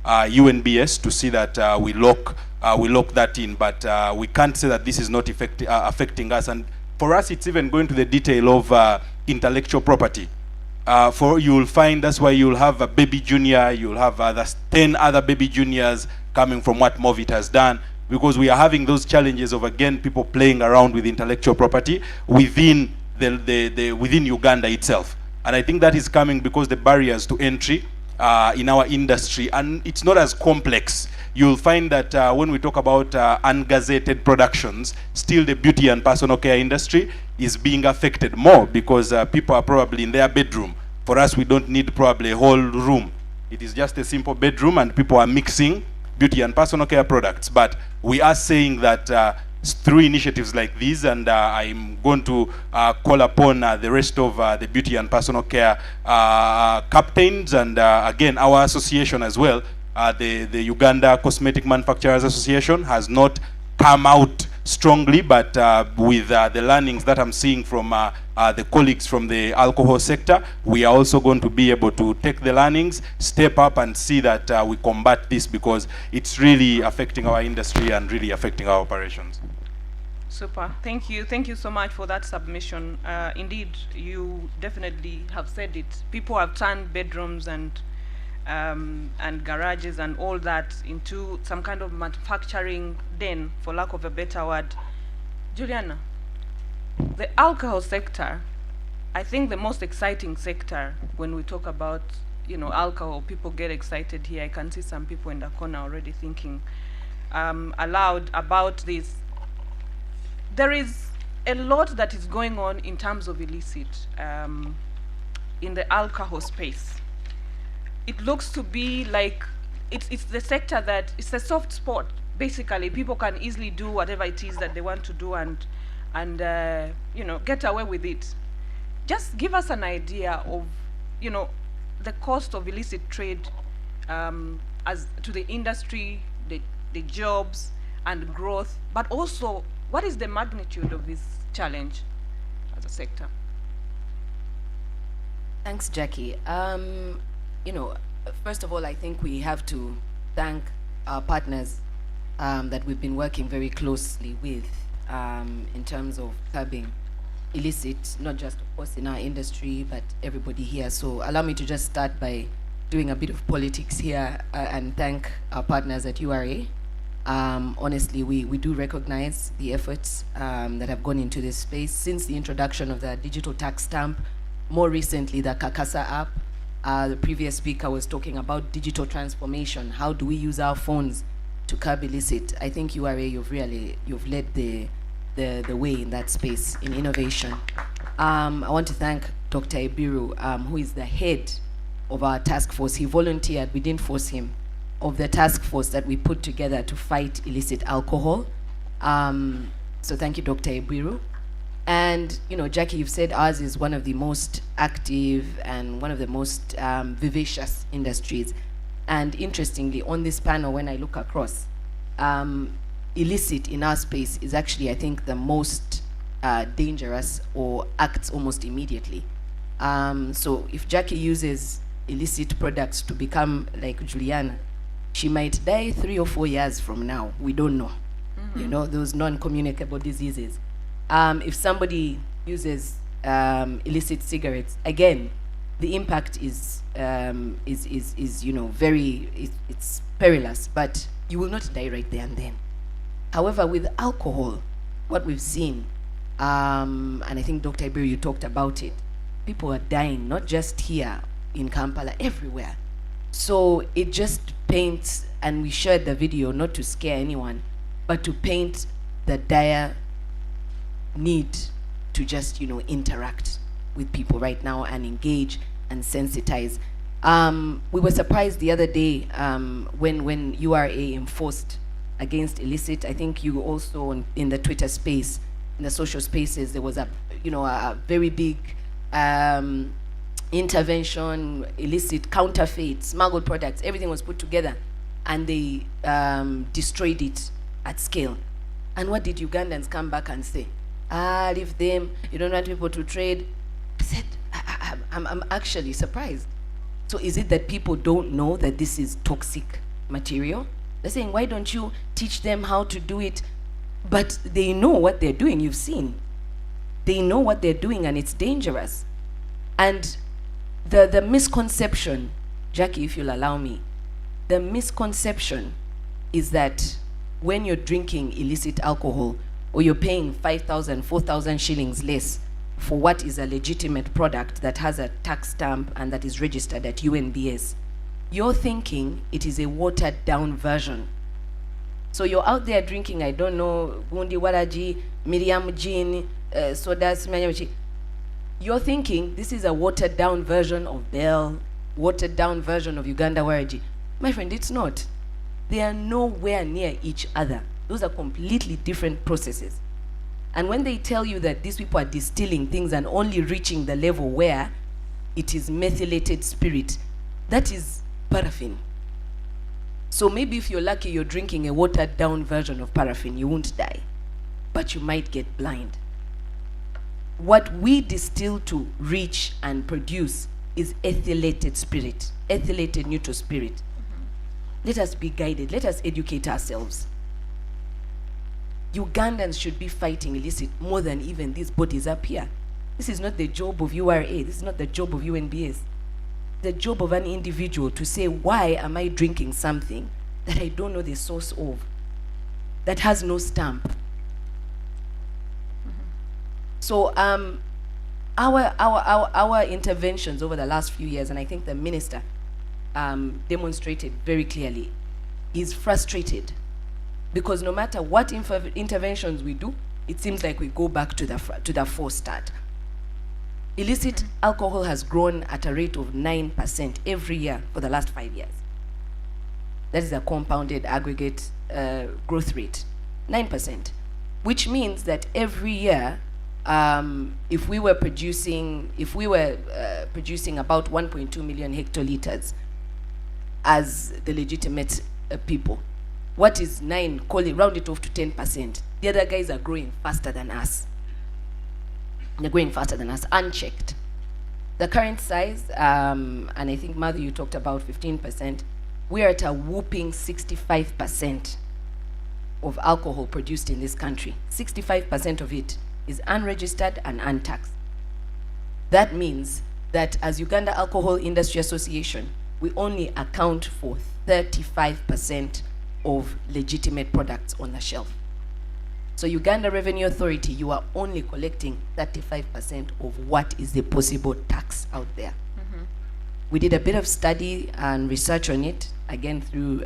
UNBS to see that we lock that in. But we can't say that this is not affecting us. And for us, it's even going to the detail of intellectual property. You'll find that's why you'll have a baby junior, you'll have 10 other baby juniors coming from what Movit has done, because we are having those challenges of, again, people playing around with intellectual property within within Uganda itself. And I think that is coming because the barriers to entry in our industry, and it's not as complex. You'll find that when we talk about ungazetted productions, still the beauty and personal care industry is being affected more, because people are probably in their bedroom. For us, we don't need probably a whole room. It is just a simple bedroom, and people are mixing beauty and personal care products. But we are saying that through initiatives like these, and I'm going to call upon the rest of the beauty and personal care captains, and again, our association as well, the Uganda Cosmetic Manufacturers Association has not come out strongly, but with the learnings that I'm seeing from the colleagues from the alcohol sector, we are also going to be able to take the learnings, step up, and see that we combat this, because it's really affecting our industry and really affecting our operations. Super. Thank you. Thank you so much for that submission. Indeed, you definitely have said it. People have turned bedrooms and garages and all that into some kind of manufacturing den, for lack of a better word. Juliana, the alcohol sector, I think the most exciting sector when we talk about, alcohol, people get excited here. I can see some people in the corner already thinking aloud about this. There is a lot that is going on in terms of illicit in the alcohol space. It looks to be like it's the sector that it's a soft spot. Basically, people can easily do whatever it is that they want to do and get away with it. Just give us an idea of the cost of illicit trade as to the industry, the jobs and growth, but also what is the magnitude of this challenge as a sector? Thanks, Jackie. First of all, I think we have to thank our partners that we've been working very closely with in terms of curbing illicit, not just, of course, in our industry, but everybody here. So allow me to just start by doing a bit of politics here and thank our partners at URA. Honestly, we do recognize the efforts that have gone into this space since the introduction of the digital tax stamp, more recently the Kakasa app. The previous speaker was talking about digital transformation. How do we use our phones to curb illicit? I think URA, you've led the way in that space in innovation. I want to thank Dr. Ibiru, who is the head of our task force. He volunteered, we didn't force him, of the task force that we put together to fight illicit alcohol. So thank you, Dr. Ibiru. And Jackie, you've said ours is one of the most active and one of the most vivacious industries. And interestingly, on this panel, when I look across, illicit in our space is actually, I think, the most dangerous or acts almost immediately. So if Jackie uses illicit products to become like Juliana, she might die 3 or 4 years from now. We don't know. Those non-communicable diseases. If somebody uses illicit cigarettes, again, the impact is it's perilous, but you will not die right there and then. However, with alcohol, what we've seen, and I think Dr. Ibiru, you talked about it, people are dying, not just here in Kampala, everywhere. So it just paints, and we shared the video not to scare anyone, but to paint the dire need to just, interact with people right now and engage and sensitize. We were surprised the other day when URA enforced against illicit. I think you also in the Twitter space, in the social spaces, there was a very big intervention, illicit, counterfeit, smuggled products, everything was put together, and they destroyed it at scale. And what did Ugandans come back and say? Leave them, you don't want people to trade. I said, I'm actually surprised. So is it that people don't know that this is toxic material? They're saying, why don't you teach them how to do it? But they know what they're doing, you've seen. They know what they're doing, and it's dangerous. And the misconception, Jackie, if you'll allow me, the misconception is that when you're drinking illicit alcohol, or you're paying 5,000, 4,000 shillings less for what is a legitimate product that has a tax stamp and that is registered at UNBS, you're thinking it is a watered down version. So you're out there drinking, I don't know, Gundi Waraji, Miriam Gin, Soda Smanyachi. You're thinking this is a watered down version of Bell, watered down version of Uganda Waraji. My friend, it's not. They are nowhere near each other. Those are completely different processes. And when they tell you that these people are distilling things and only reaching the level where it is methylated spirit, that is paraffin. So maybe if you're lucky, you're drinking a watered down version of paraffin, you won't die, but you might get blind. What we distill to reach and produce is ethylated spirit, ethylated neutral spirit. Let us be guided, let us educate ourselves. Ugandans should be fighting illicit more than even these bodies up here. This is not the job of URA, this is not the job of UNBS. The job of an individual to say, why am I drinking something that I don't know the source of, that has no stamp? So our interventions over the last few years, and I think the minister demonstrated very clearly, is frustrated because no matter what interventions we do, it seems like we go back to the forced start. Illicit alcohol has grown at a rate of 9% every year for the last 5 years. That is a compounded aggregate growth rate, 9%, which means that every year, if we were producing about 1.2 million hectoliters as the legitimate people, what is 9? Call it, round it off to 10%. The other guys are growing faster than us. They're growing faster than us, unchecked. The current size, and I think, Mother, you talked about 15%, we're at a whooping 65% of alcohol produced in this country. 65% of it is unregistered and untaxed. That means that as Uganda Alcohol Industry Association, we only account for 35% of legitimate products on the shelf. So Uganda Revenue Authority, you are only collecting 35% of what is the possible tax out there. We did a bit of study and research on it, again through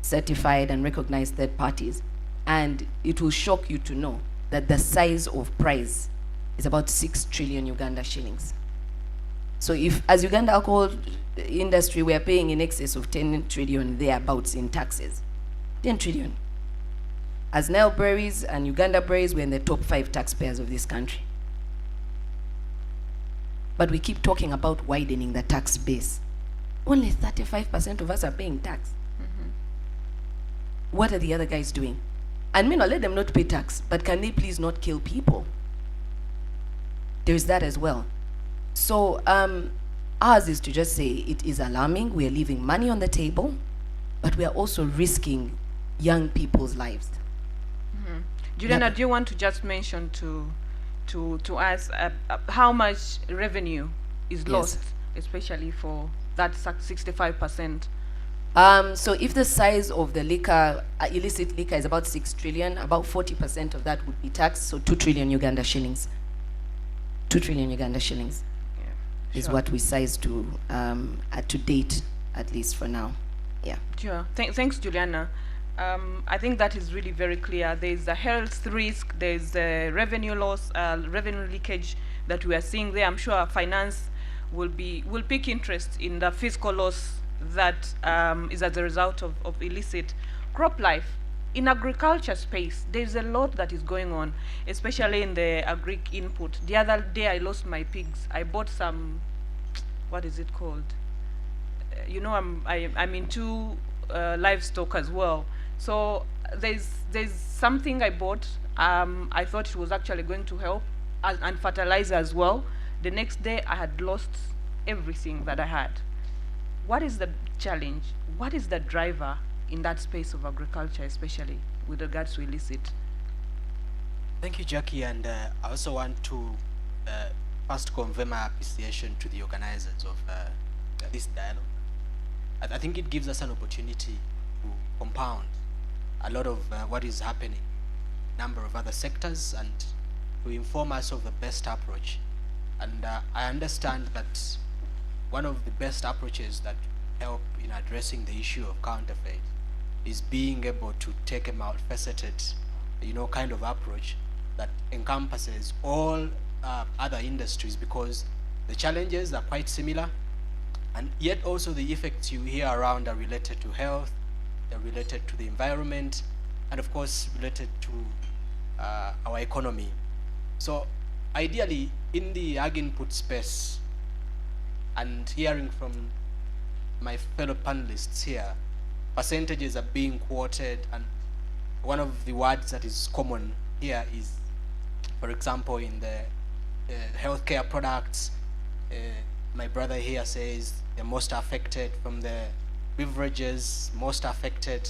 certified and recognized third parties, and it will shock you to know that the size of prize is about 6 trillion Uganda shillings. So if, as Uganda alcohol industry, we are paying in excess of 10 trillion thereabouts in taxes, 10 trillion. As Nile Breweries and Uganda Breweries, we're in the top 5 taxpayers of this country. But we keep talking about widening the tax base. Only 35% of us are paying tax. What are the other guys doing? And meanwhile, let them not pay tax, but can they please not kill people? There's that as well. So ours is to just say it is alarming, we are leaving money on the table, but we are also risking young people's lives. Juliana, do you want to just mention to us how much revenue is lost, especially for that 65%? So if the size of the liquor, illicit liquor, is about 6 trillion, about 40% of that would be taxed, so 2 trillion Uganda shillings. 2 trillion Uganda shillings is what we size to date, at least for now. Yeah. Sure. Thanks, Juliana. I think that is really very clear. There is a health risk, there is a revenue loss, revenue leakage that we are seeing there. I'm sure finance will pick interest in the fiscal loss that is as a result of illicit crop life. In agriculture space, there's a lot that is going on, especially in the agri input. The other day I lost my pigs. I bought some, what is it called? You know, I'm into livestock as well. So there's something I bought. I thought it was actually going to help, and fertilizer as well. The next day I had lost everything that I had. What is the challenge? What is the driver in that space of agriculture, especially with regards to illicit? Thank you, Jackie, and I also want to first convey my appreciation to the organizers of this dialogue. I think it gives us an opportunity to compound a lot of what is happening in a number of other sectors and to inform us of the best approach. And I understand that one of the best approaches that help in addressing the issue of counterfeit is being able to take a multifaceted, kind of approach that encompasses all other industries, because the challenges are quite similar, and yet also the effects you hear around are related to health, they're related to the environment, and of course related to our economy. So ideally, in the ag input space, and hearing from my fellow panelists here, percentages are being quoted, and one of the words that is common here is, for example, in the healthcare products, my brother here says they're most affected, from the beverages, most affected.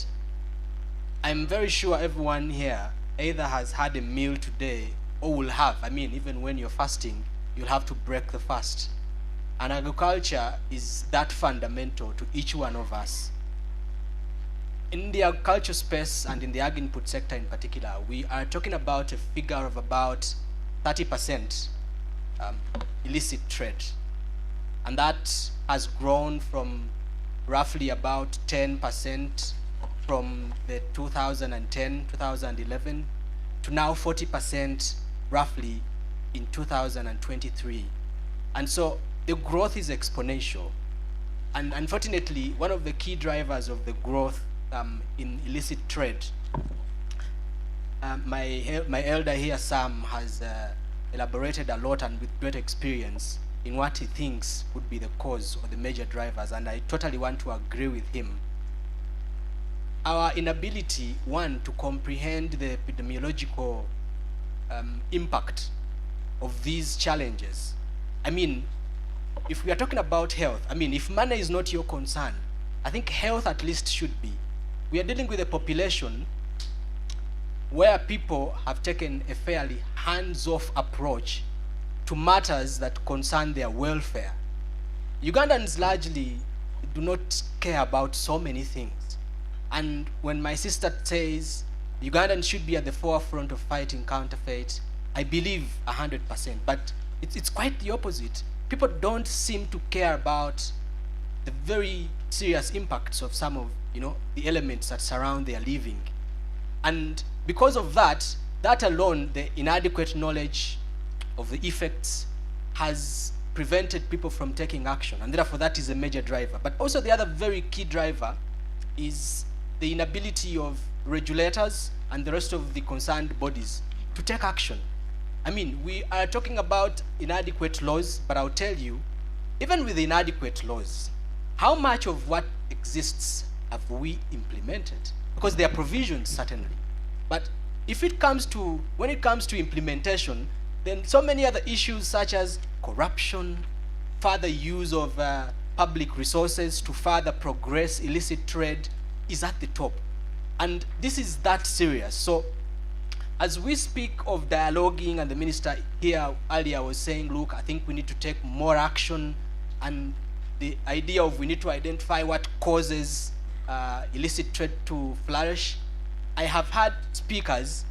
I'm very sure everyone here either has had a meal today or will have. I mean, even when you're fasting, you'll have to break the fast. And agriculture is that fundamental to each one of us. In the agriculture space and in the ag input sector in particular, we are talking about a figure of about 30% illicit trade. And that has grown from roughly about 10% from the 2010, 2011 to now 40% roughly in 2023. And so the growth is exponential. And unfortunately, one of the key drivers of the growth in illicit trade, my elder here, Sam, has elaborated a lot and with great experience in what he thinks would be the cause or the major drivers, and I totally want to agree with him. Our inability, one, to comprehend the epidemiological impact of these challenges. I mean, if we are talking about health, I mean, if money is not your concern, I think health at least should be. We are dealing with a population where people have taken a fairly hands-off approach to matters that concern their welfare. Ugandans largely do not care about so many things. And when my sister says Ugandans should be at the forefront of fighting counterfeit, I believe 100%, but it's quite the opposite. People don't seem to care about the very serious impacts of some of the elements that surround their living. And because of that alone, the inadequate knowledge of the effects has prevented people from taking action, and therefore that is a major driver. But also the other very key driver is the inability of regulators and the rest of the concerned bodies to take action. I mean, we are talking about inadequate laws, but I'll tell you, even with inadequate laws, how much of what exists have we implemented? Because there are provisions, certainly. But when it comes to implementation, then so many other issues such as corruption, further use of public resources to further progress illicit trade is at the top. And this is that serious. So as we speak of dialoguing, and the minister here earlier was saying, look, I think we need to take more action, and the idea of we need to identify what causes illicit trade to flourish. I have had speakers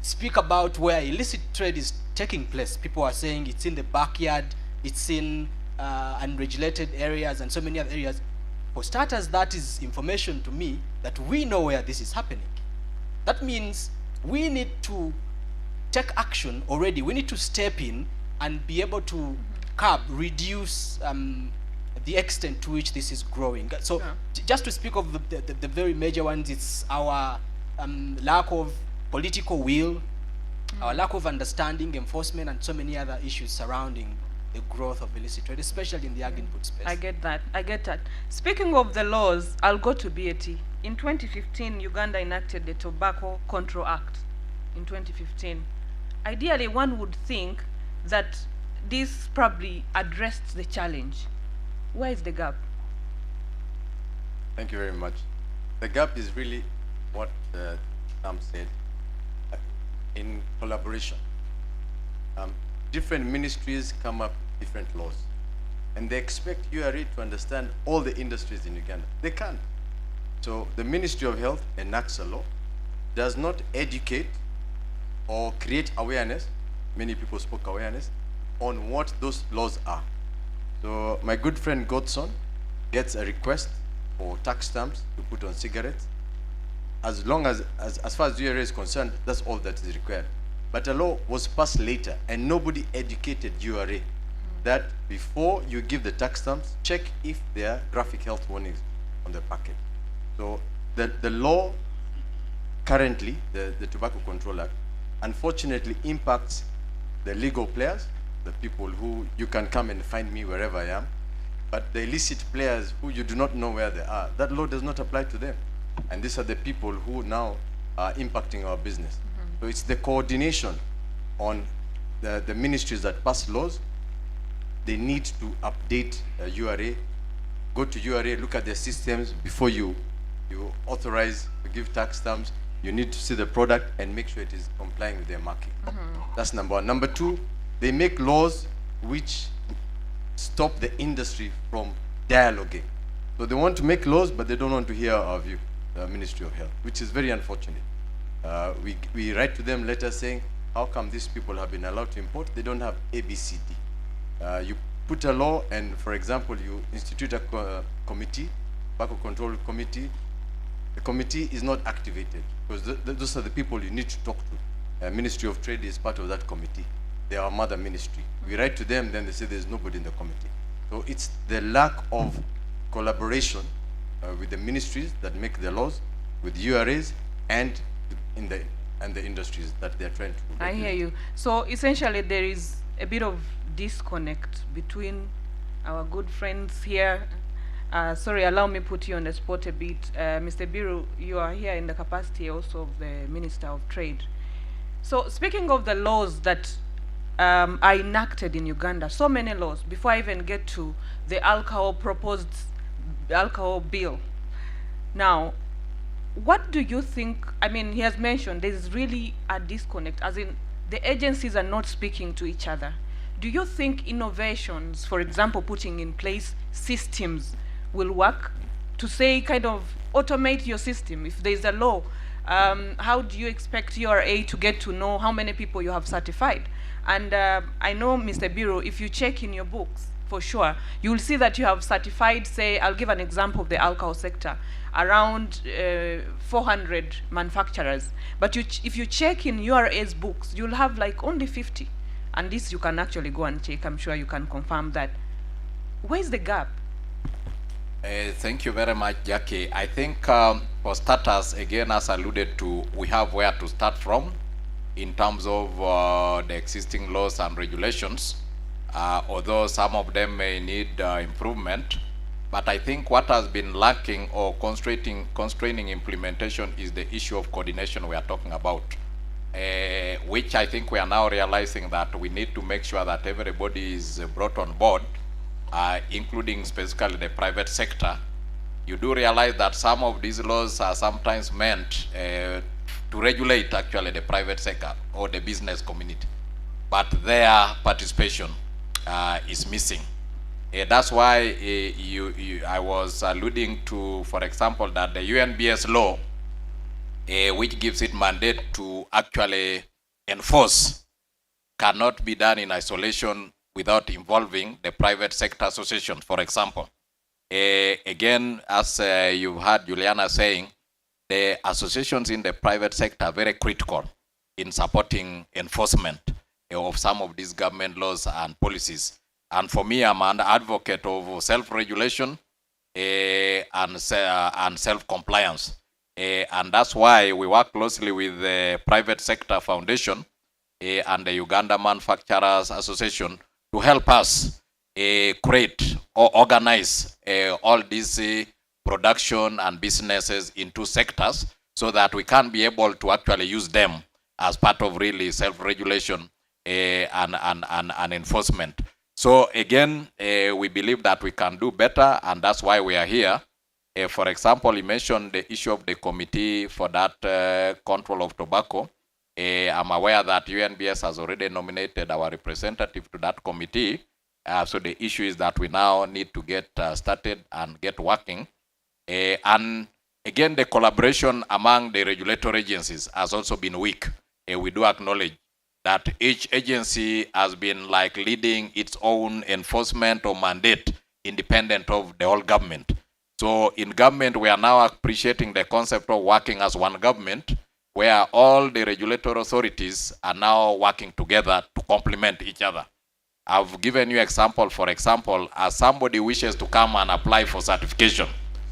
speak about where illicit trade is taking place. People are saying it's in the backyard, it's in unregulated areas and so many other areas. For starters, that is information to me that we know where this is happening. That means we need to take action already. We need to step in and be able to curb, reduce the extent to which this is growing. So just to speak of the very major ones, it's our lack of political will, our lack of understanding, enforcement, and so many other issues surrounding the growth of illicit trade, especially in the ag-input space. I get that. Speaking of the laws, I'll go to BAT. In 2015, Uganda enacted the Tobacco Control Act. In 2015, ideally, one would think that this probably addressed the challenge. Where is the gap? Thank you very much. The gap is really what Sam said, in collaboration. Different ministries come up with different laws, and they expect URA to understand all the industries in Uganda. They can't. So the Ministry of Health enacts a law, does not educate or create awareness, many people spoke awareness, on what those laws are. So my good friend Godson gets a request for tax stamps to put on cigarettes. As far as URA is concerned, that's all that is required. But a law was passed later, and nobody educated URA that before you give the tax stamps, check if there are graphic health warnings on the packet. So the law currently, the Tobacco Control Act, unfortunately impacts the legal players, the people who you can come and find me wherever I am, but the illicit players who you do not know where they are, that law does not apply to them. And these are the people who now are impacting our business. So it's the coordination on the ministries that pass laws. They need to update URA, go to URA, look at their systems before you authorize to give tax stamps. You need to see the product and make sure it is complying with their marking. That's number one. Number two, they make laws which stop the industry from dialoguing. So they want to make laws, but they don't want to hear our view, the Ministry of Health, which is very unfortunate. We write to them letters saying, how come these people have been allowed to import? They don't have ABCD. You put a law, and for example, you institute a committee, Tobacco Control Committee. The committee is not activated because those are the people you need to talk to. Ministry of Trade is part of that committee. They are our mother ministry. We write to them, then they say there's nobody in the committee. So it's the lack of collaboration with the ministries that make the laws, with URAs, and the industries that they're trying to. I hear you. So essentially, there is a bit of disconnect between our good friends here. Sorry, allow me put you on the spot a bit. Mr. Biru, you are here in the capacity also of the Minister of Trade. So speaking of the laws that are enacted in Uganda, so many laws, before I even get to the proposed alcohol bill. Now, what do you think? I mean, he has mentioned there is really a disconnect, as in the agencies are not speaking to each other. Do you think innovations, for example, putting in place systems, will work to say kind of automate your system? If there's a law, how do you expect URA to get to know how many people you have certified? And I know, Mr. Bureau, if you check in your books, for sure, you will see that you have certified, say, I'll give an example of the alcohol sector, around 400 manufacturers. But if you check in URA's books, you'll have like only 50. And this you can actually go and check. I'm sure you can confirm that. Where's the gap? Thank you very much, Jackie. I think for starters, again, as alluded to, we have where to start from in terms of the existing laws and regulations, although some of them may need improvement. But I think what has been lacking or constraining implementation is the issue of coordination we are talking about, which I think we are now realizing that we need to make sure that everybody is brought on board, including specifically the private sector. You do realize that some of these laws are sometimes meant to regulate actually the private sector or the business community, but their participation is missing. That's why I was alluding to, for example, that the UNBS law, which gives it mandate to actually enforce, cannot be done in isolation without involving the private sector associations, for example. Again, as you heard Juliana saying, the associations in the private sector are very critical in supporting enforcement of some of these government laws and policies. And for me, I'm an advocate of self-regulation and self-compliance. And that's why we work closely with the Private Sector Foundation and the Uganda Manufacturers Association to help us create or organize all these production and businesses into sectors so that we can be able to actually use them as part of really self-regulation and enforcement. So again, we believe that we can do better, and that's why we are here. For example, you mentioned the issue of the committee for that control of tobacco. I'm aware that UNBS has already nominated our representative to that committee. So the issue is that we now need to get started and get working. And again, the collaboration among the regulatory agencies has also been weak. We do acknowledge that each agency has been like leading its own enforcement or mandate independent of the whole government. So in government, we are now appreciating the concept of working as one government, where all the regulatory authorities are now working together to complement each other. I've given you example, for example, as somebody wishes to come and apply for certification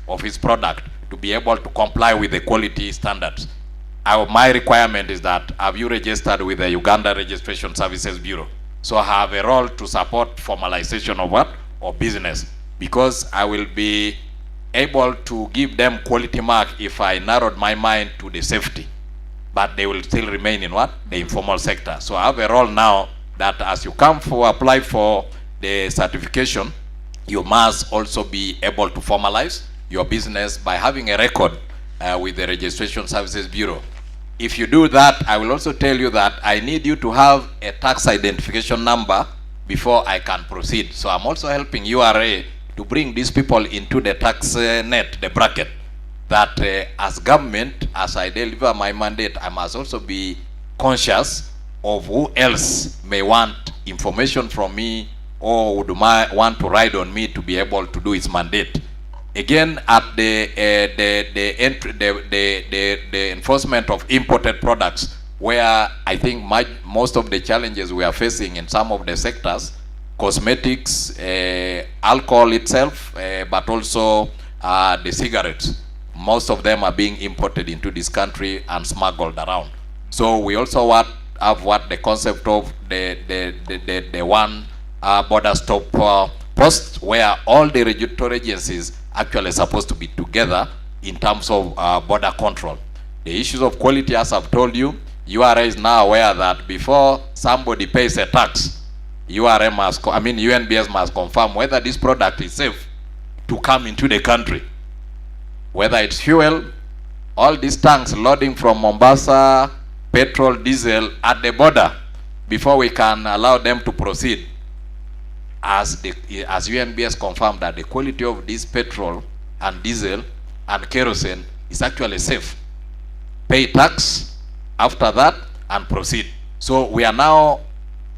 of his product to be able to comply with the quality standards. My requirement is that, have you registered with the Uganda Registration Services Bureau? So I have a role to support formalization of what? Of business. Because I will be able to give them quality mark if I narrowed my mind to the safety. But they will still remain in what? The informal sector. So I have a role now that as you come for apply for the certification, you must also be able to formalize your business by having a record with the Registration Services Bureau. If you do that, I will also tell you that I need you to have a tax identification number before I can proceed. So I'm also helping URA to bring these people into the tax net, the bracket, that as government, as I deliver my mandate, I must also be conscious of who else may want information from me or would want to ride on me to be able to do its mandate. Again, at the enforcement of imported products, where I think most of the challenges we are facing in some of the sectors, cosmetics, alcohol itself, but also the cigarettes, most of them are being imported into this country and smuggled around. So we also have what the concept of the one border stop post, where all the regulatory agencies actually supposed to be together in terms of border control. The issues of quality, as I've told you, URA is now aware that before somebody pays a tax, UNBS must confirm whether this product is safe to come into the country. Whether it's fuel, all these tanks loading from Mombasa, petrol, diesel at the border, before we can allow them to proceed, as UNBS confirmed that the quality of this petrol and diesel and kerosene is actually safe. Pay tax after that and proceed. So we are now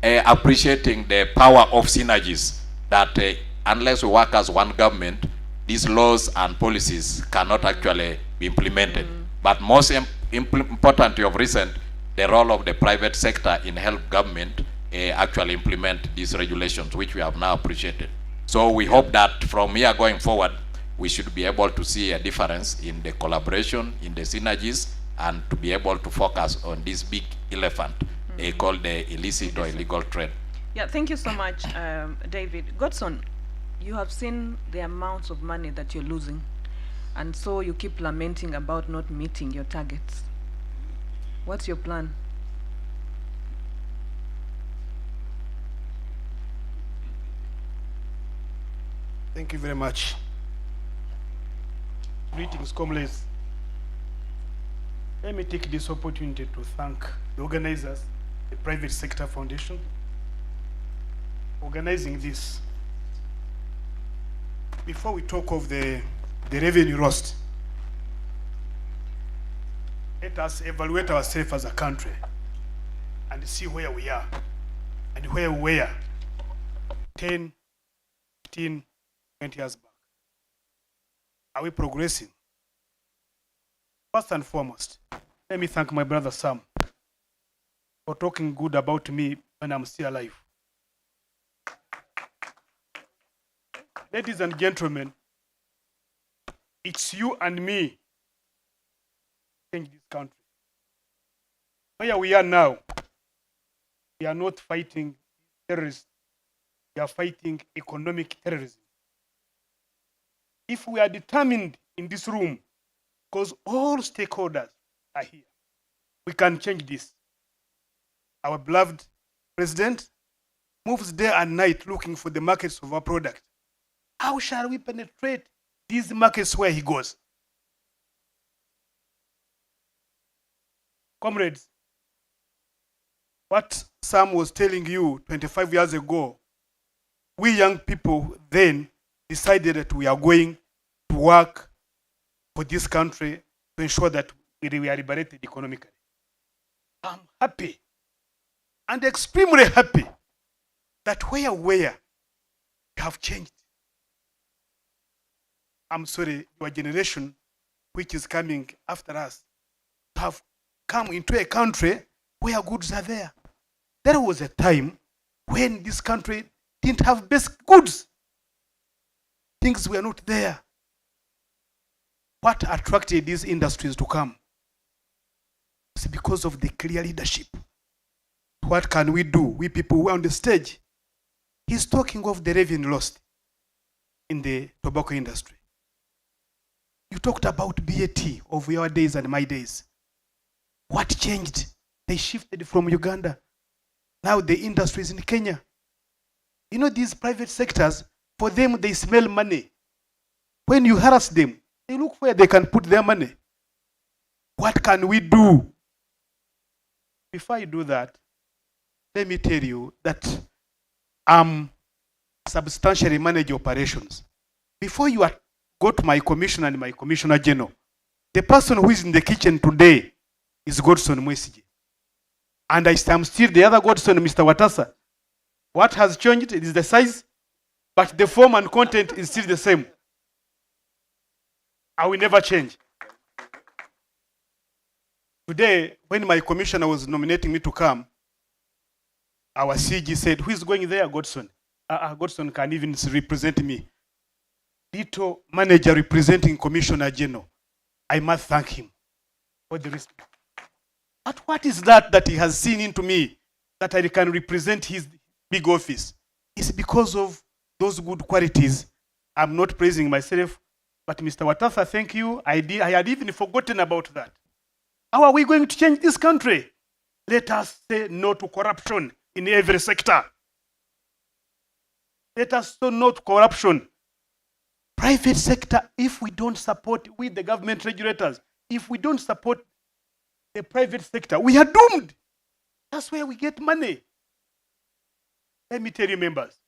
appreciating the power of synergies that unless we work as one government, these laws and policies cannot actually be implemented. But most importantly of recent, the role of the private sector in help government actually implement these regulations, which we have now appreciated. So we hope that from here going forward, we should be able to see a difference in the collaboration, in the synergies, and to be able to focus on this big elephant called the illicit or illegal trade. Yeah, thank you so much, David. Godson, you have seen the amounts of money that you're losing, and so you keep lamenting about not meeting your targets. What's your plan? Thank you very much. Greetings, comrades. Let me take this opportunity to thank the organizers, the Private Sector Foundation, organizing this. Before we talk of the revenue lost, let us evaluate ourselves as a country and see where we are and where we were 10, 15, 20 years back. Are we progressing? First and foremost, let me thank my brother Sam for talking good about me when I'm still alive. Ladies and gentlemen, it's you and me to change this country. Where we are now, we are not fighting terrorists, we are fighting economic terrorism. If we are determined in this room, because all stakeholders are here, we can change this. Our beloved president moves day and night looking for the markets of our product. How shall we penetrate these markets where he goes? Comrades, what Sam was telling you 25 years ago, we young people then decided that we are going to work for this country to ensure that we are liberated economically. I'm happy and extremely happy that where we have changed. I'm sorry, your generation, which is coming after us, have come into a country where goods are there. There was a time when this country didn't have basic goods. Things were not there. What attracted these industries to come? It's because of the clear leadership. What can we do? We people who are on the stage. He's talking of the revenue lost in the tobacco industry. You talked about BAT of your days and my days. What changed? They shifted from Uganda. Now the industry is in Kenya. You know, these private sectors, for them, they smell money. When you harass them, they look where they can put their money. What can we do? Before I do that, let me tell you that substantially manage operations. Before you go to my commissioner and my commissioner general, the person who is in the kitchen today is Godson Mwesige. And I am still the other Godson, Mr. Watasa. What has changed is the size, but the form and content is still the same. I will never change. Today, when my commissioner was nominating me to come, our CG said, who is going there? Godson. Godson can even represent me. Little manager representing Commissioner General. I must thank him for the respect. But what is that he has seen into me that I can represent his big office? It's because of those good qualities. I'm not praising myself, but Mr. Watasa, thank you. I had even forgotten about that. How are we going to change this country? Let us say no to corruption in every sector. Let us say no to corruption. Private sector, if we don't support with the government regulators, if we don't support the private sector, we are doomed. That's where we get money. Let me tell you, members,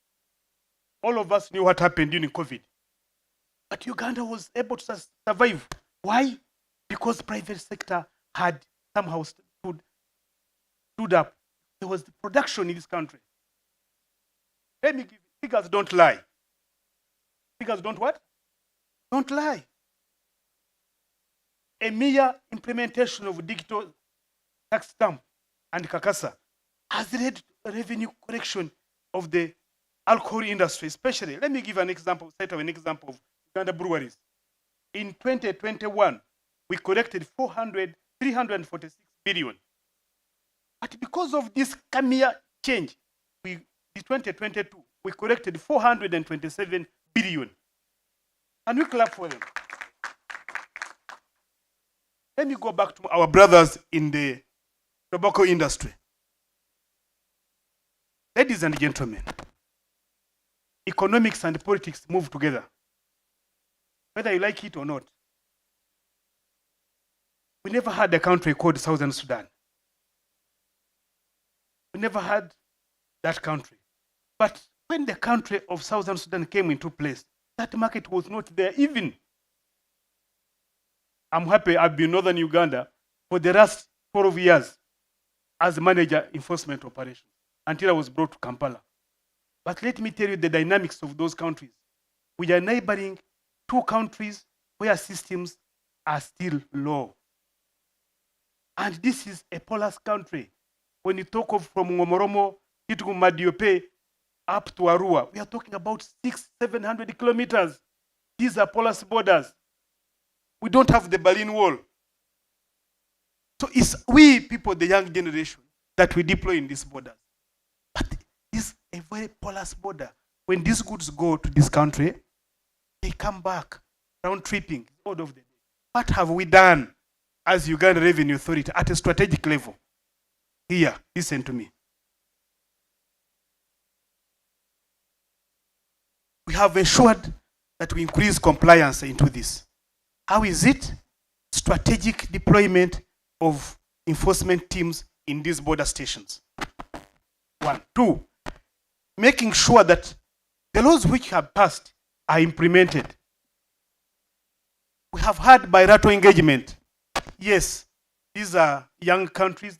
all of us knew what happened during COVID. But Uganda was able to survive. Why? Because private sector had somehow stood up. There was the production in this country. Let me give you, figures don't lie. Figures don't what? Don't lie. A mere implementation of digital tax stamp and Kakasa has led to revenue correction of the alcohol industry, especially. Let me give an example, set of an example of Uganda breweries. In 2021, we collected 346 billion. But because of this mere change, in 2022, we collected 427 billion. And we clap for them. Let me go back to our brothers in the tobacco industry. Ladies and gentlemen, economics and politics move together, whether you like it or not. We never had a country called Southern Sudan. We never had that country. But when the country of Southern Sudan came into place, that market was not there even. I'm happy I've been in Northern Uganda for the last 12 years as manager enforcement operations until I was brought to Kampala. But let me tell you the dynamics of those countries. We are neighboring two countries where systems are still low. And this is a porous country. When you talk of from Ngomoromo, Kitugu Madiope, up to Arua, we are talking about 700 kilometers. These are porous borders. We don't have the Berlin Wall. So it's we people, the young generation, that we deploy in these borders. But it's a very porous border. When these goods go to this country, they come back, round tripping, all of the day. What have we done as Uganda Revenue Authority at a strategic level? Here, listen to me. We have ensured that we increase compliance into this. How is it? Strategic deployment of enforcement teams in these border stations. 1. 2, making sure that the laws which have passed are implemented. We have had bilateral engagement. Yes, these are young countries.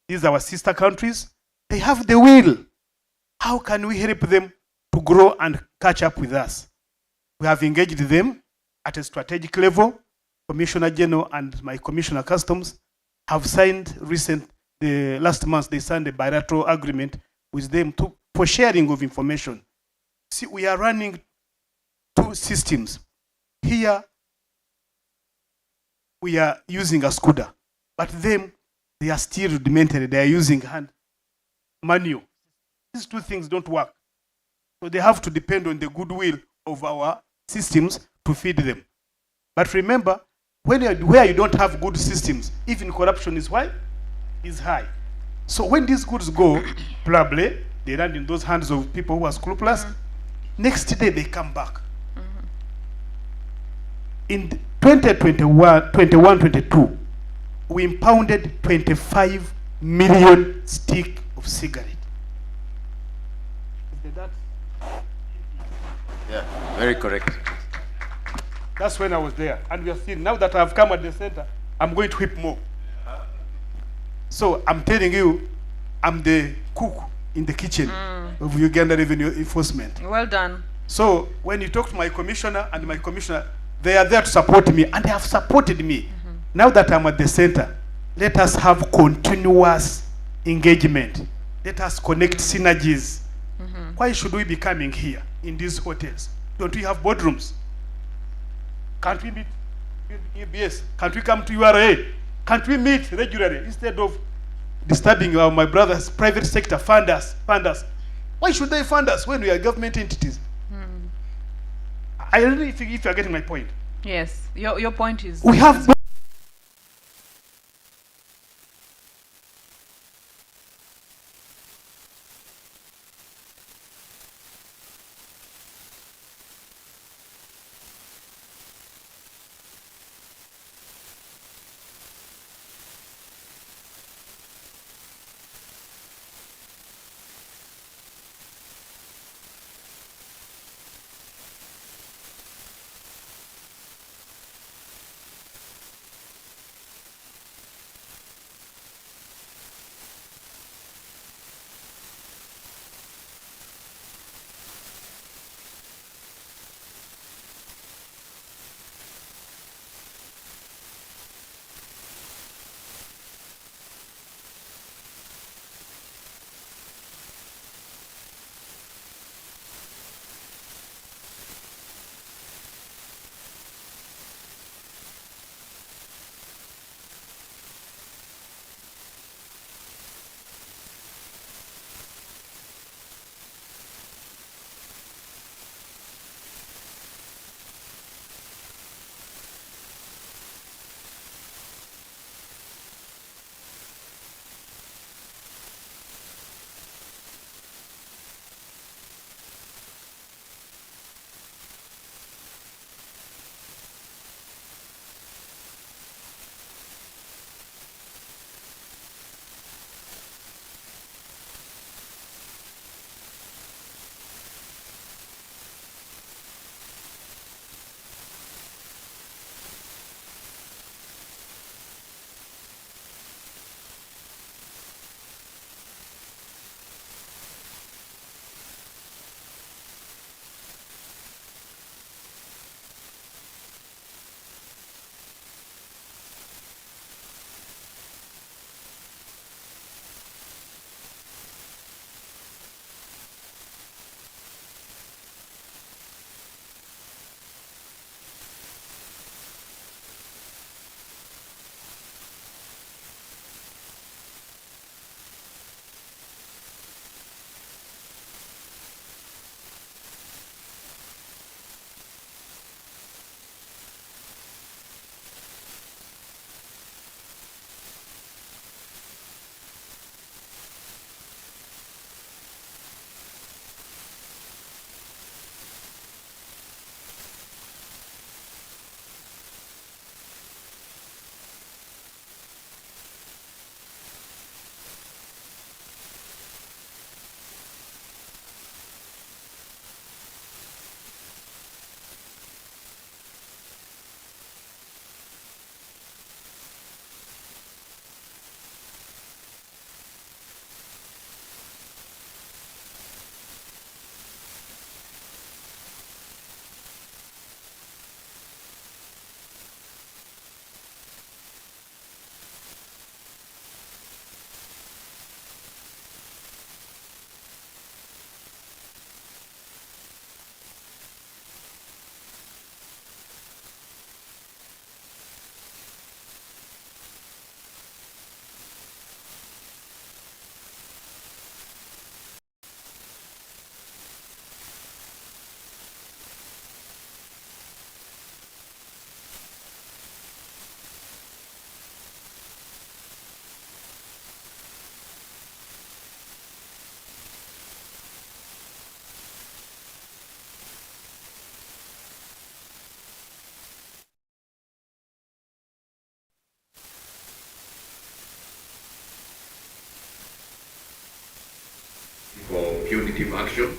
These are our sister countries. They have the will. How can we help them to grow and catch up with us? We have engaged them at a strategic level. Commissioner General and my Commissioner Customs have signed the last month they signed a bilateral agreement with them for sharing of information. See, we are running 2 systems. Here, we are using a SCUDA, but them, they are still rudimentary. They are using hand manual. These 2 things don't work. So they have to depend on the goodwill of our systems to feed them. But remember, where you don't have good systems, even corruption is high. So when these goods go, probably they land in those hands of people who are scrupulous. Next day they come back. In 2021-22, we impounded 25 million sticks of cigarette. Is that? Yeah, very correct. That's when I was there. And we are seeing, now that I've come at the center, I'm going to whip more. So I'm telling you, I'm the cook in the kitchen of Uganda Revenue Enforcement. Well done. So when you talk to my commissioner and my commissioner, they are there to support me, and they have supported me. Now that I'm at the center, let us have continuous engagement. Let us connect synergies. Why should we be coming here in these hotels? Don't we have boardrooms? Can't we meet EBS? Can't we come to URA? Can't we meet regularly instead of disturbing my brother's private sector funders? Why should they fund us when we are government entities? I don't know if you are getting my point. Yes, your point is... We have... corrective action.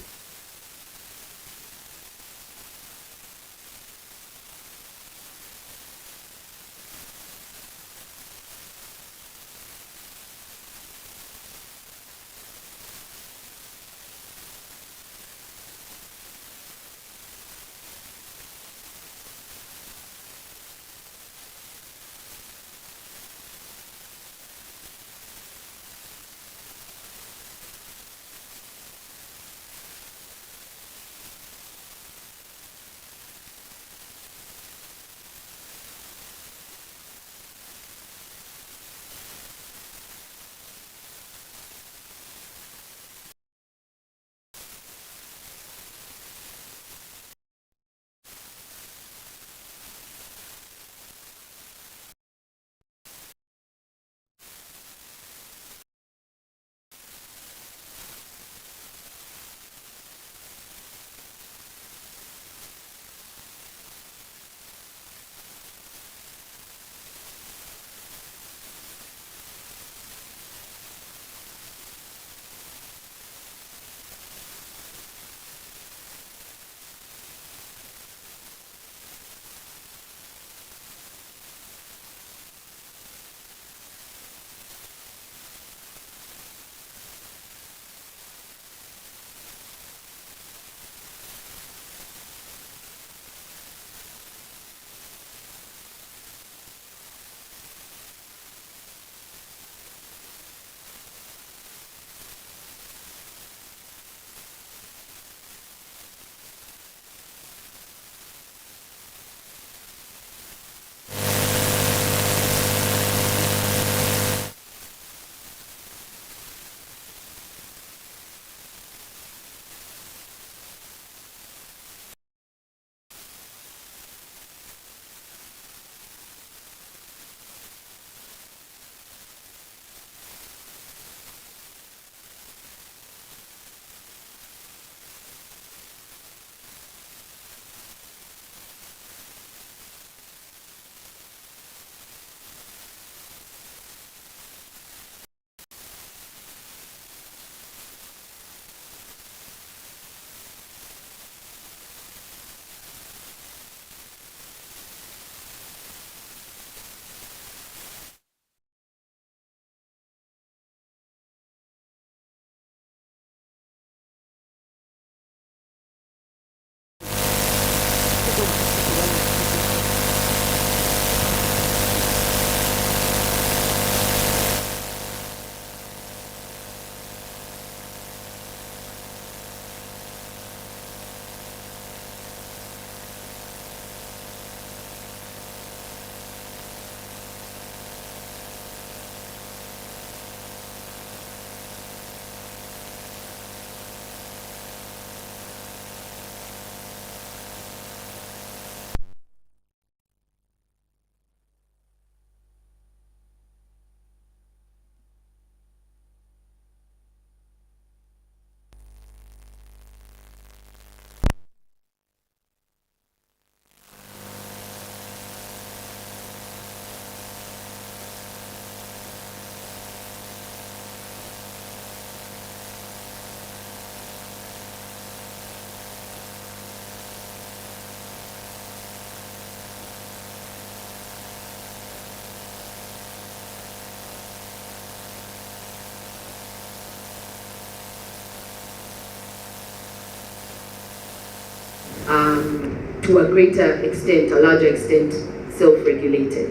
To a greater extent, a larger extent, self-regulated.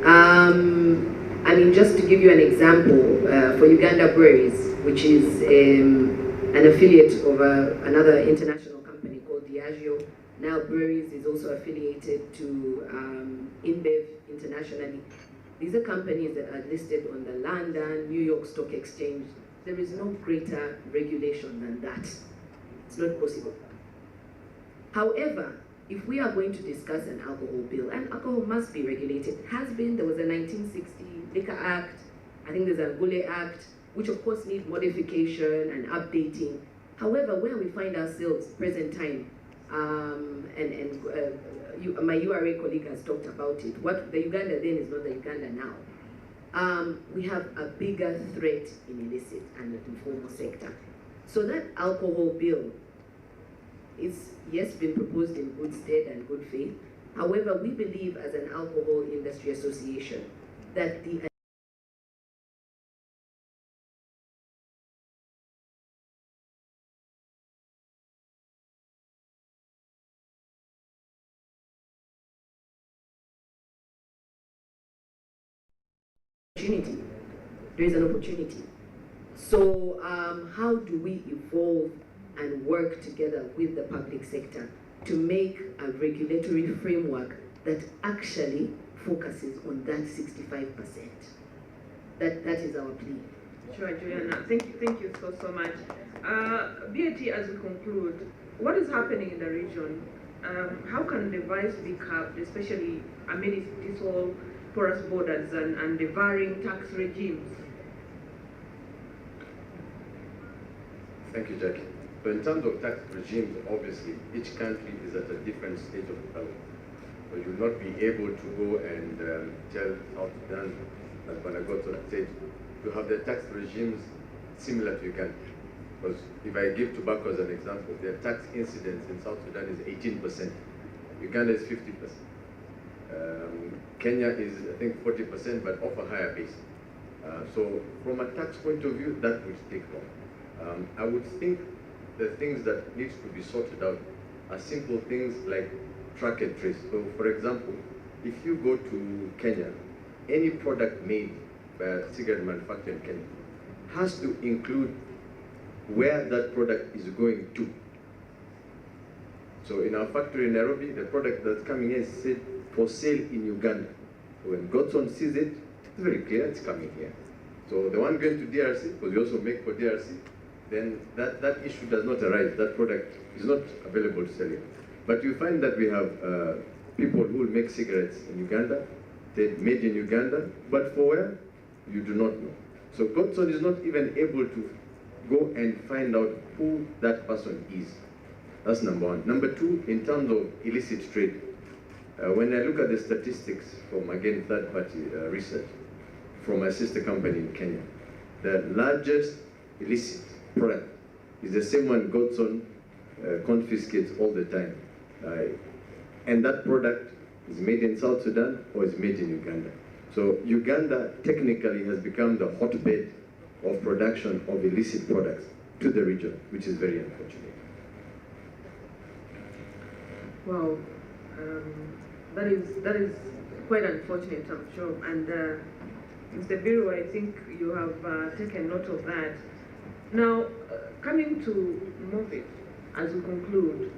I mean, just to give you an example, for Uganda Breweries, which is an affiliate of another international company called Diageo, now Breweries is also affiliated to InBev internationally. These are companies that are listed on the London, New York Stock Exchange. There is no greater regulation than that. It's not possible. However, if we are going to discuss an alcohol bill, and alcohol must be regulated, has been, there was a 1960 Liquor Act, I think there's a Gule Act, which of course need modification and updating. However, where we find ourselves present time, my URA colleague has talked about it, what the Uganda then is not the Uganda now. We have a bigger threat in illicit and the informal sector. So that alcohol bill is, yes, been proposed in good stead and good faith. However, we believe as an alcohol industry association that the opportunity. There is an opportunity. So how do we evolve and work together with the public sector to make a regulatory framework that actually focuses on that 65%? That is our plea. Sure, Juliana. Thank you so much. BAT, as we conclude, what is happening in the region? How can the vice be curbed, especially amid this whole porous borders and the varying tax regimes? Thank you, Jackie. So in terms of tax regimes, obviously, each country is at a different stage of development. So you will not be able to go and tell South Sudan, as Banagotto said, to have their tax regimes similar to Uganda. Because if I give tobacco as an example, their tax incidence in South Sudan is 18%. Uganda is 50%. Kenya is, I think, 40%, but off a higher base. So from a tax point of view, that would take long. I would think the things that needs to be sorted out are simple things like track and trace. So for example, if you go to Kenya, any product made by a cigarette manufacturer in Kenya has to include where that product is going to. So in our factory in Nairobi, the product that's coming in is said for sale in Uganda. So when Godson sees it, it's very clear it's coming here. So the one going to DRC, because we also make for DRC, then that issue does not arise. That product is not available to sell here. But you find that we have people who will make cigarettes in Uganda, they're made in Uganda, but for where? You do not know. So Godson is not even able to go and find out who that person is. That's number one. Number two, in terms of illicit trade, when I look at the statistics from, again, third-party research from my sister company in Kenya, the largest illicit product is the same one Godson confiscates all the time. And that product is made in South Sudan or is made in Uganda. So Uganda technically has become the hotbed of production of illicit products to the region, which is very unfortunate. Wow, that is quite unfortunate, I'm sure. And Mr. Biro, I think you have taken note of that. Now, coming to MOVIT, as we conclude,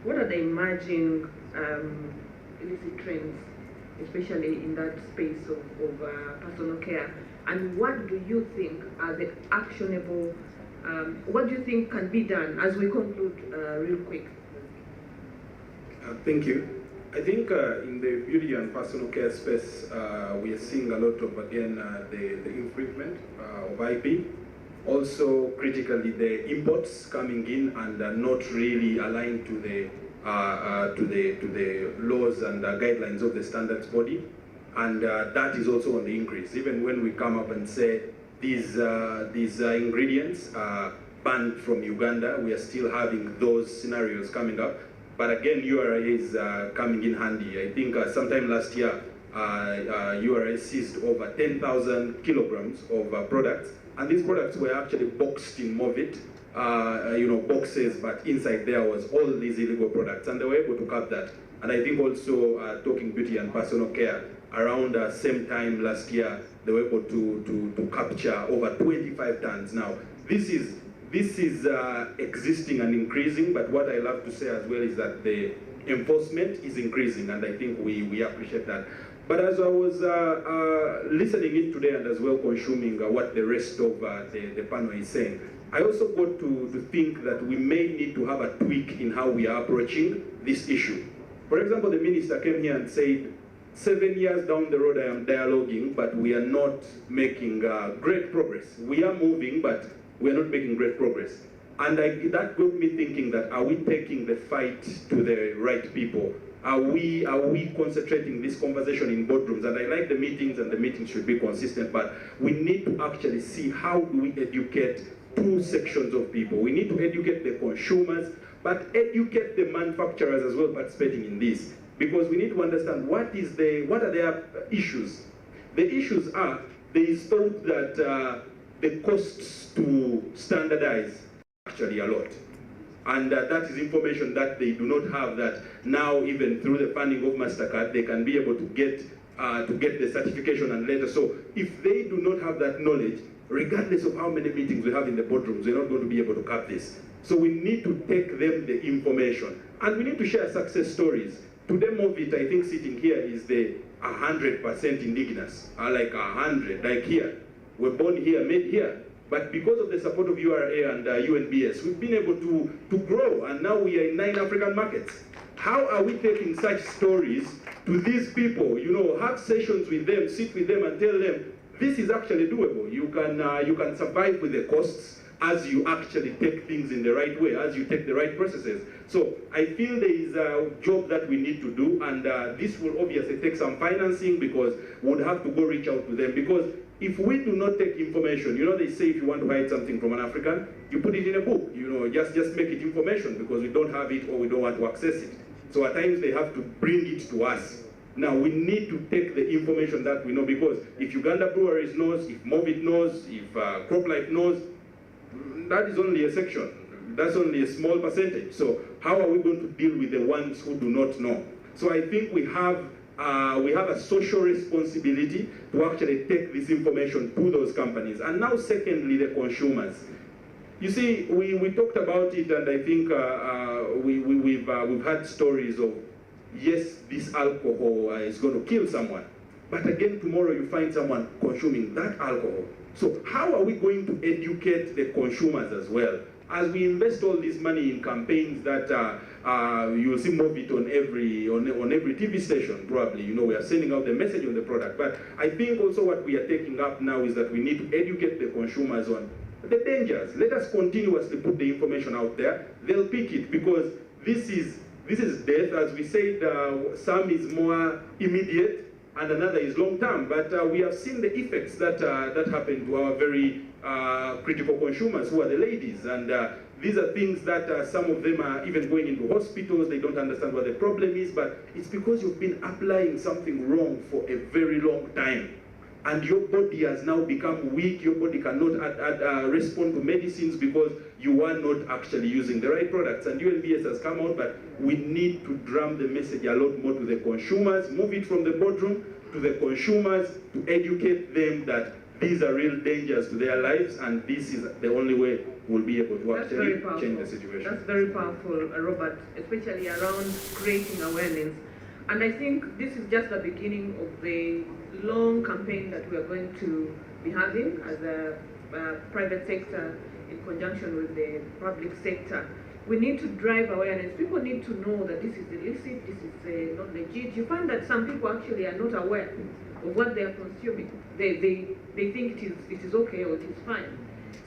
what are the emerging illicit trends, especially in that space of personal care? And what do you think are the actionable, what do you think can be done as we conclude real quick? Thank you. I think in the beauty and personal care space, we are seeing a lot of, again, the infringement of IP. Also, critically, the imports coming in and not really aligned to the laws and guidelines of the standards body, and that is also on the increase. Even when we come up and say these ingredients are banned from Uganda, we are still having those scenarios coming up. But again, URA is coming in handy. I think sometime last year, URA seized over 10,000 kilograms of products, and these products were actually boxed in MOVIT, boxes, but inside there was all these illegal products, and they were able to curb that. And I think also talking beauty and personal care, around the same time last year, they were able to capture over 25 tons. Now, this is existing and increasing, but what I love to say as well is that the enforcement is increasing, and I think we appreciate that. But as I was listening in today and as well consuming what the rest of the panel is saying, I also got to think that we may need to have a tweak in how we are approaching this issue. For example, the minister came here and said, 7 years down the road I am dialoguing, but we are not making great progress. We are moving, but we are not making great progress. And that got me thinking that, are we taking the fight to the right people? Are we concentrating this conversation in boardrooms? And I like the meetings, and the meetings should be consistent, but we need to actually see how do we educate two sections of people. We need to educate the consumers, but educate the manufacturers as well participating in this, because we need to understand what are their issues. The issues are, there is thought that the costs to standardize actually a lot. And that is information that they do not have, that now even through the funding of MasterCard, they can be able to get the certification and later. So if they do not have that knowledge, regardless of how many meetings we have in the boardrooms, we're not going to be able to cap this. So we need to take them the information. And we need to share success stories. To them of it, I think sitting here is the 100% indigenous, like 100, like here. We're born here, made here. But because of the support of URA and UNBS, we've been able to grow, and now we are in 9 African markets. How are we taking such stories to these people? You know, have sessions with them, sit with them and tell them, this is actually doable. You can survive with the costs as you actually take things in the right way, as you take the right processes. So I feel there is a job that we need to do, and this will obviously take some financing, because we'll have to go reach out to them. Because if we do not take information, you know, they say if you want to hide something from an African, you put it in a book, you know, just make it information, because we don't have it or we don't want to access it. So at times they have to bring it to us. Now we need to take the information that we know, because if Uganda Breweries knows, if Movit knows, if CropLife knows, that is only a section. That's only a small percentage. So how are we going to deal with the ones who do not know? So I think we have a social responsibility to actually take this information to those companies. And now secondly, the consumers. You see, we talked about it, and I think we've had stories of, yes, this alcohol is going to kill someone. But again, tomorrow you find someone consuming that alcohol. So how are we going to educate the consumers as well? As we invest all this money in campaigns that you will see Movit on every TV station, probably, you know, we are sending out the message on the product. But I think also what we are taking up now is that we need to educate the consumers on the dangers. Let us continuously put the information out there. They'll pick it, because this is death. As we said, some is more immediate and another is long term. But we have seen the effects that happen to our very critical consumers, who are the ladies. And these are things that some of them are even going into hospitals. They don't understand what the problem is, but it's because you've been applying something wrong for a very long time. And your body has now become weak. Your body cannot respond to medicines because you are not actually using the right products. And UNBS has come out, but we need to drum the message a lot more to the consumers, move it from the boardroom to the consumers, to educate them that these are real dangers to their lives, and this is the only way we'll be able to actually change the situation. That's very powerful, Robert, especially around creating awareness. And I think this is just the beginning of the long campaign that we are going to be having as a private sector in conjunction with the public sector. We need to drive awareness. People need to know that this is illicit, this is not legit. You find that some people actually are not aware of what they are consuming. They think it is okay or it is fine.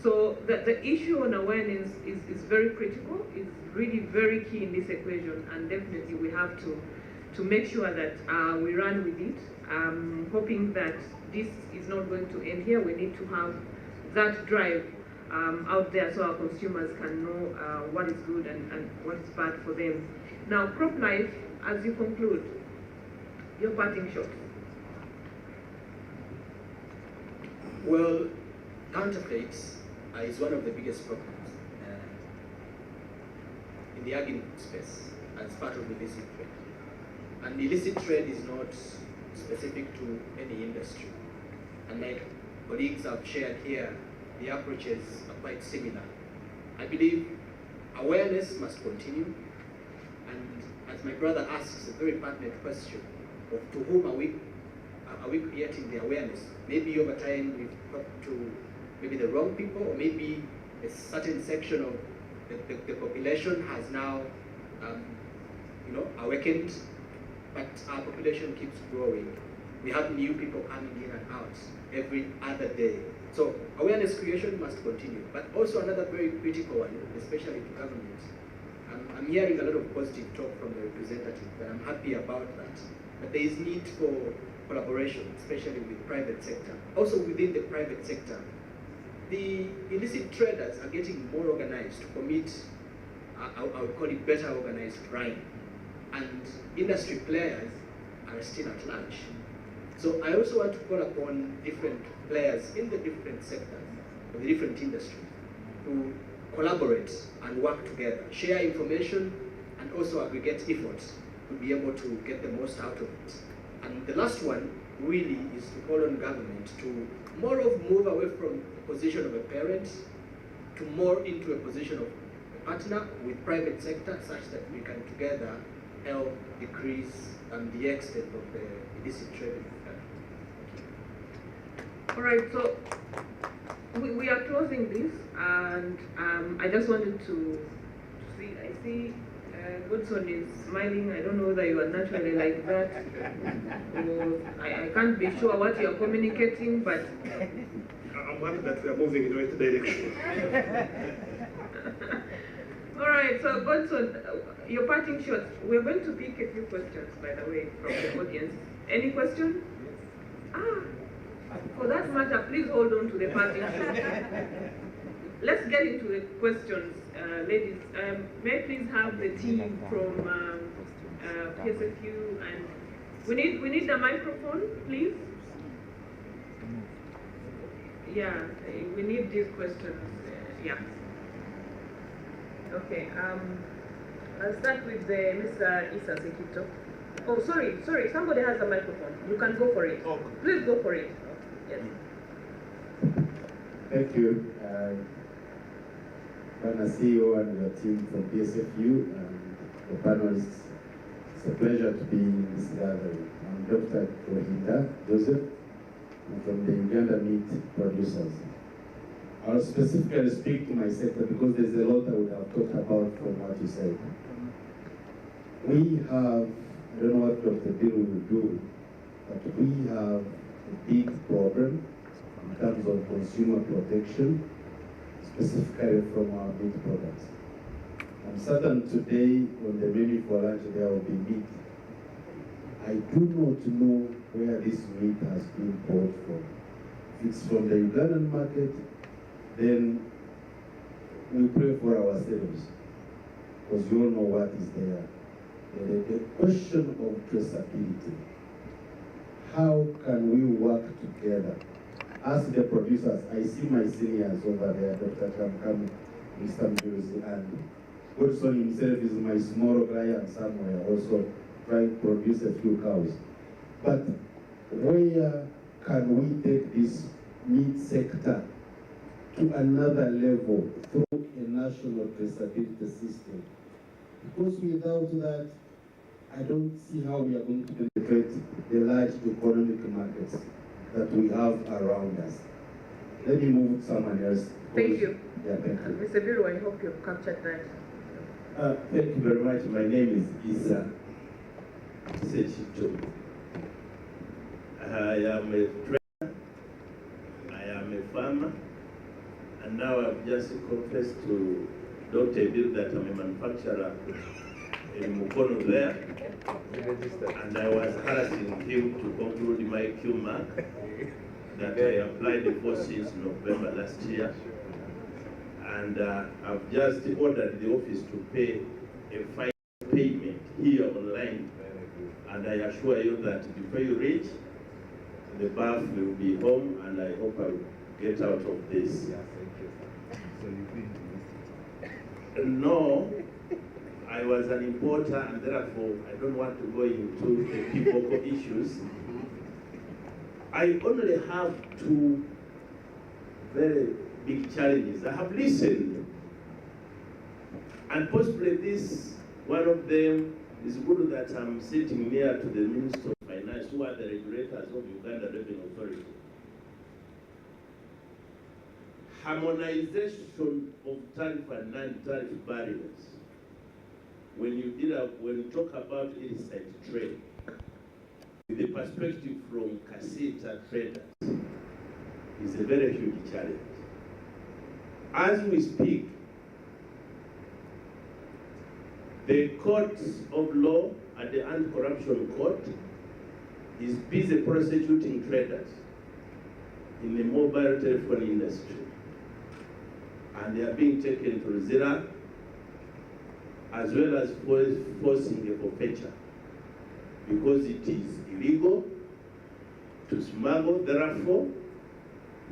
So the issue on awareness is very critical. It's really very key in this equation, and definitely we have to make sure that we run with it. Hoping that this is not going to end here. We need to have that drive out there so our consumers can know what is good and what is bad for them. Now, CropLife, as you conclude, your parting shot. Well, counterfeits is one of the biggest problems in the agri space as part of illicit trade. And illicit trade is not specific to any industry. And like colleagues have shared here, the approaches are quite similar. I believe awareness must continue. And as my brother asks a very pertinent question of to whom are we creating the awareness? Maybe over time we've talked to maybe the wrong people, or maybe a certain section of the population has now awakened, but our population keeps growing. We have new people coming in and out every other day. So awareness creation must continue, but also another very critical one, especially to government. I'm hearing a lot of positive talk from the representative, and I'm happy about that. But there is need for collaboration, especially with private sector. Also within the private sector, the illicit traders are getting more organized to commit, I would call it better organized crime, and industry players are still at large. So I also want to call upon different players in the different sectors, of the different industries, to collaborate and work together, share information, and also aggregate efforts to be able to get the most out of it. And the last one really is to call on government to move away from the position of a parent to more into a position of a partner with private sector, such that we can together help decrease the extent of the illicit trade. All right, so we are closing this, and I just wanted to see, I see Godson is smiling. I don't know whether you are naturally like that, or I can't be sure what you are communicating, but I'm happy that we are moving in the right direction. all right, so Godson, your parting shots. We're going to pick a few questions, by the way, from the audience. Any question? For that matter, please hold on to the parting shot. Let's get into the questions, ladies. May I please have the team from Psfu, and we need the microphone, please. Yeah, we need these questions. Yeah. Okay. I'll start with Mr. Isa Sekito. Oh, sorry. Somebody has a microphone. You can go for it. Please go for it. Yes. Thank you. Bana CEO and your team from Psfu and the panelists. It's a pleasure to be in this gathering. I'm Dr. Rohinda Joseph. I'm from the Uganda Meat Producers. I'll specifically speak to my sector because there's a lot I would have talked about from what you said. We have, I don't know what Dr. Bill will do, but we have a big problem in terms of consumer protection, specifically from our meat products. I'm certain today on the menu for lunch there will be meat. I do not know where this meat has been bought from. If it's from the Ugandan market, then we pray for ourselves, because you all know what is there. The question of traceability. How can we work together? As the producers, I see my seniors over there, Dr. Kamkam, Mr. Mjuzi, and Godson himself is my small client somewhere, also trying to produce a few cows. But where can we take this meat sector to another level through a national traceability system? Because without that, I don't see how we are going to penetrate the large economic markets that we have around us. Let me move to someone else. Thank you. Yeah, thank you. Mr. Biro, I hope you've captured that. Thank you very much. My name is Isa Sechito. I am a trader, I am a farmer, and now I've just confessed to Dr. Bill that I'm a manufacturer in Mukono there, and I was harassing him to conclude my Q mark that I applied for since November last year, and I've just ordered the office to pay a final payment here online, and I assure you that before you reach, the bath will be home, and I hope I will get out of this. No, I was an importer, and therefore I don't want to go into the people issues. I only have two very big challenges. I have listened, and possibly this, one of them, is good that I'm sitting near to the Minister of Finance, who are the regulators of Uganda Revenue Authority. Harmonization of tariff and non-tariff barriers. When you talk about illicit trade, with the perspective from Casita traders, is a very huge challenge. As we speak, the courts of law and the anti-corruption court is busy prosecuting traders in the mobile telephone industry. and they are being taken to Rizira, as well as forcing a forfeiture, because it is illegal to smuggle. Therefore,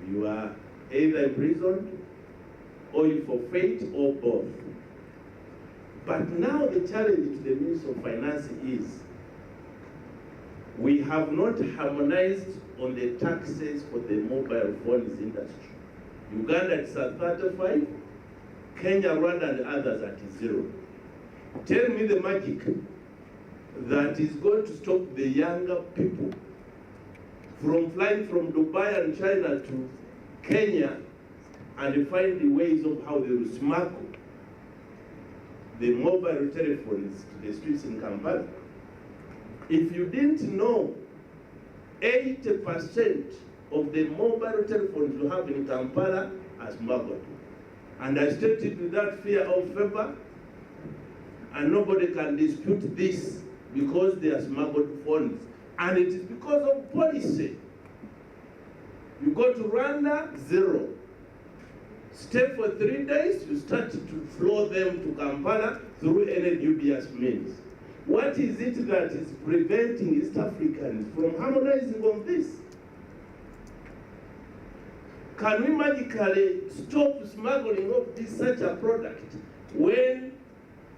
you are either imprisoned or you forfeit, or both. But now the challenge to the Ministry of Finance is we have not harmonized on the taxes for the mobile phones industry. Uganda is at 35, Kenya, Rwanda, and others at 0. Tell me the magic that is going to stop the younger people from flying from Dubai and China to Kenya and find the ways of how they will smuggle the mobile telephones to the streets in Kampala. If you didn't know, 80% of the mobile telephones you have in Kampala are smuggled. And I stated with that fear of favor, and nobody can dispute this because they are smuggled phones. And it is because of policy. You go to Rwanda, 0. Stay for 3 days, you start to flow them to Kampala through any dubious means. What is it that is preventing East Africans from harmonizing on this? Can we magically stop smuggling of this such a product when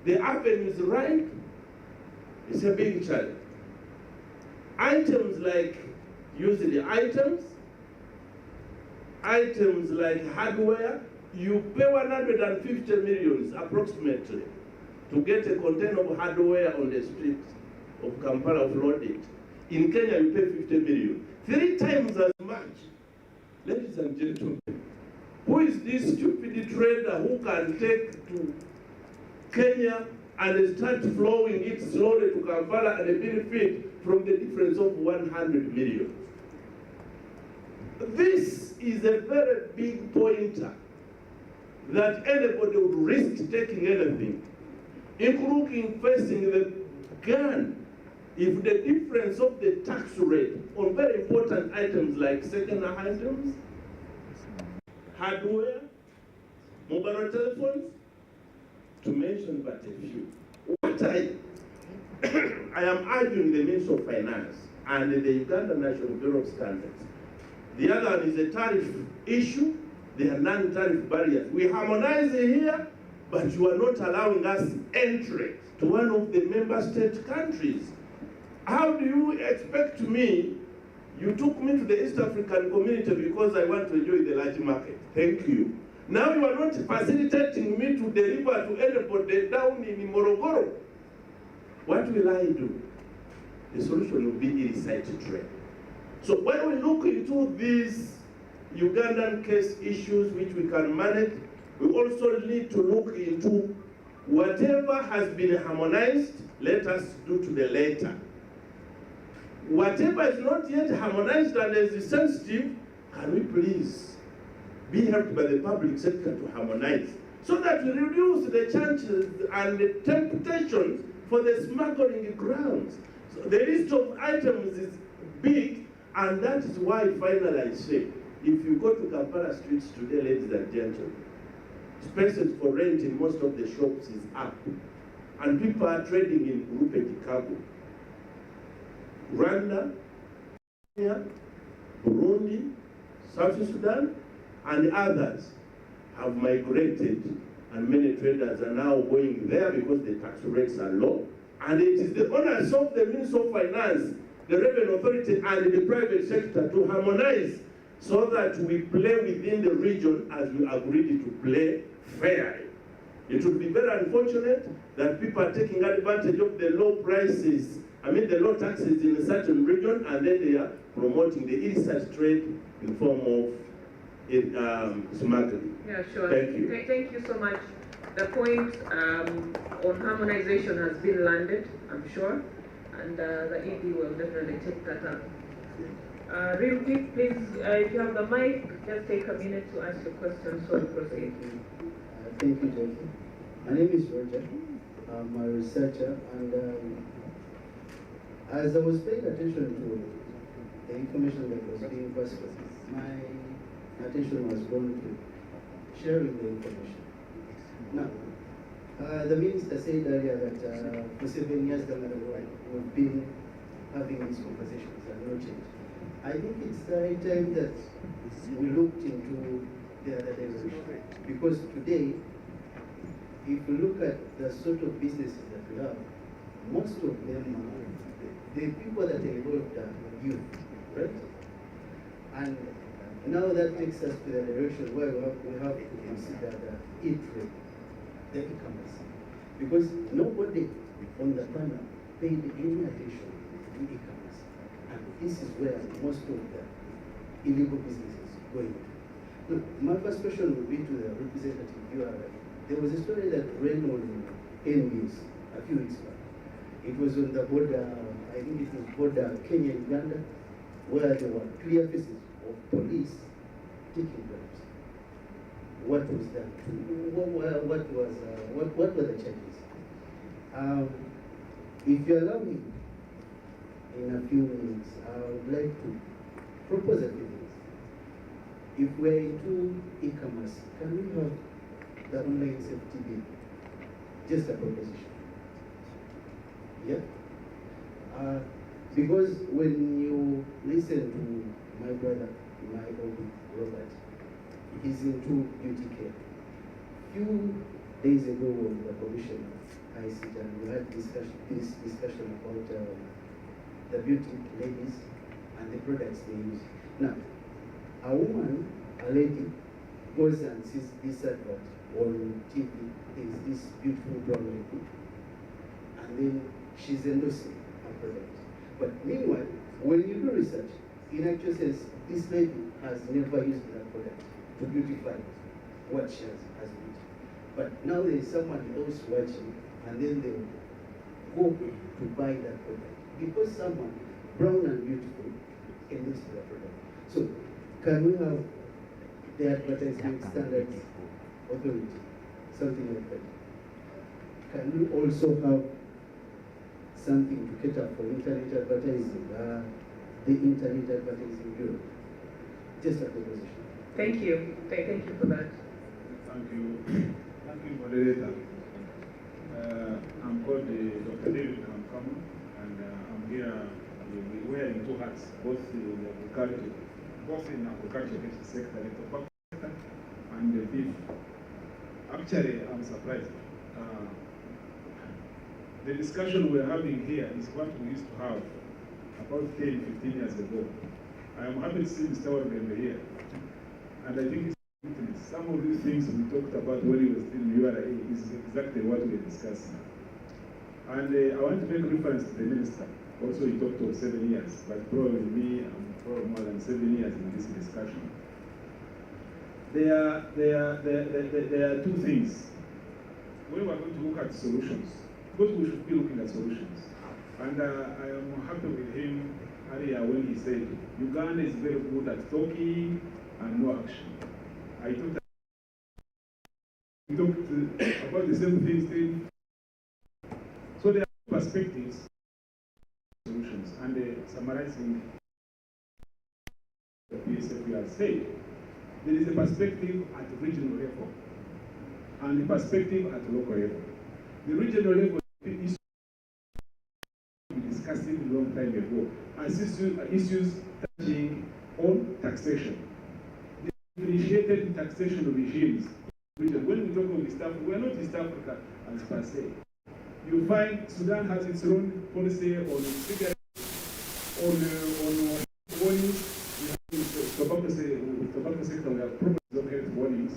the avenue is right? It's a big challenge. Items like, usually items like hardware, you pay 150 million approximately to get a container of hardware on the street of Kampala offloaded. In Kenya, you pay 50 million. 3 times as much. Ladies and gentlemen, who is this stupid trader who can take to Kenya and start flowing it slowly to Kampala and benefit from the difference of 100 million? This is a very big pointer that anybody would risk taking anything, including facing the gun, if the difference of the tax rate on very important items like second-hand items, hardware, mobile telephones, to mention but a few. What I am arguing the Ministry of Finance and the Uganda National Bureau of Standards. The other one is a tariff issue. There are non-tariff barriers. We harmonize here, but you are not allowing us entry to one of the member state countries. How do you expect me? You took me to the East African community because I want to enjoy the large market. Thank you. Now you are not facilitating me to deliver to anybody down in Morogoro. What will I do? The solution will be illicit trade. So when we look into these Ugandan case issues which we can manage, we also need to look into whatever has been harmonized, let us do to the later. Whatever is not yet harmonized and is sensitive, can we please be helped by the public sector to harmonize so that we reduce the chances and the temptations for the smuggling grounds. So the list of items is big, and that is why finally I say, if you go to Kampala streets today, ladies and gentlemen, spaces for rent in most of the shops is up, and people are trading in Rupert cargo. Rwanda, Kenya, Burundi, South Sudan, and others have migrated, and many traders are now going there because the tax rates are low. And it is the onus of the Ministry of Finance, the Revenue Authority, and the private sector to harmonize so that we play within the region as we agreed to play fairly. It would be very unfortunate that people are taking advantage of the low prices, the low taxes in a certain region, and then they are promoting the illicit trade in form of smuggling. Yeah, sure. Thank you. Thank you so much. The point on harmonization has been landed, I'm sure, and the ED will definitely take that up. Real quick, please, if you have the mic, just take a minute to ask your question so we proceed. Thank you, Jackie. My name is Roger. I'm a researcher, and as I was paying attention to the information that was being passed, my attention was drawn to sharing the information. Now, the minister said earlier that for 7 years down the road, we've been having these conversations and no change. I think it's the right time that we looked into the other direction. Because today, if you look at the sort of businesses that we have, most of them, the people that are involved are youth, right? And now that takes us to the direction where we have to consider the e-trade, the e-commerce. Because nobody on the panel paid any attention to e-commerce. And this is where most of the illegal businesses go into. Now, my first question would be to the representative. There was a story that ran on NBS a few weeks back. It was on the border, I think it was border Kenya-Uganda, where there were clear cases of police taking bribes. What was that? What were the charges? If you allow me, in a few minutes, I would like to propose a few things. If we're into e-commerce, can we have the online safety bill? Just a proposition. Yeah? Because when you listen to my brother, my old Robert, he's into beauty care. Few days ago on the commission, I sit and we had this discussion about the beauty ladies and the products they use. Now, a woman, a lady, goes and sees this advert on TV. There's this beautiful brown lady, and then she's endorsing a product. But meanwhile, when you do research, it actually says this lady has never used that product to beautify what she has used. But now there is someone else watching, and then they go to buy that product because someone brown and beautiful endorsed that product. So, can we have the advertising standards authority, something like that? Can we also have something to cater for internet advertising, the internet advertising bureau? Just a proposition. Thank you. Thank you for that. Thank you. Thank you, moderator. I'm called Dr. David Kamkamu, and I'm here wearing two hats, both in the agriculture sector, the tobacco sector, and the beef. Actually, I'm surprised. The discussion we're having here is what we used to have about 10, 15 years ago. I am happy to see Mr. Wargambe here. And I think it's some of these things we talked about when he was still in URA is exactly what we're discussing. And I want to make reference to the minister. Also, he talked of 7 years, but probably me, I'm for more than 7 years in this discussion. There are two things. When we're going to look at solutions, because we should be looking at solutions. And I am happy with him earlier when he said, Uganda is very good at talking and no action. I thought that we talked about the same things. So there are perspectives, solutions, and summarizing the Psfu has said, there is a perspective at the regional level and a perspective at the local level. The regional level is we discussed it a long time ago as issues touching on taxation. The differentiated taxation regimes. When we talk of East Africa, we are not East Africa as per se. You find Sudan has its own policy on cigarettes, on warnings. Tobacco sector, we have problems of health warnings,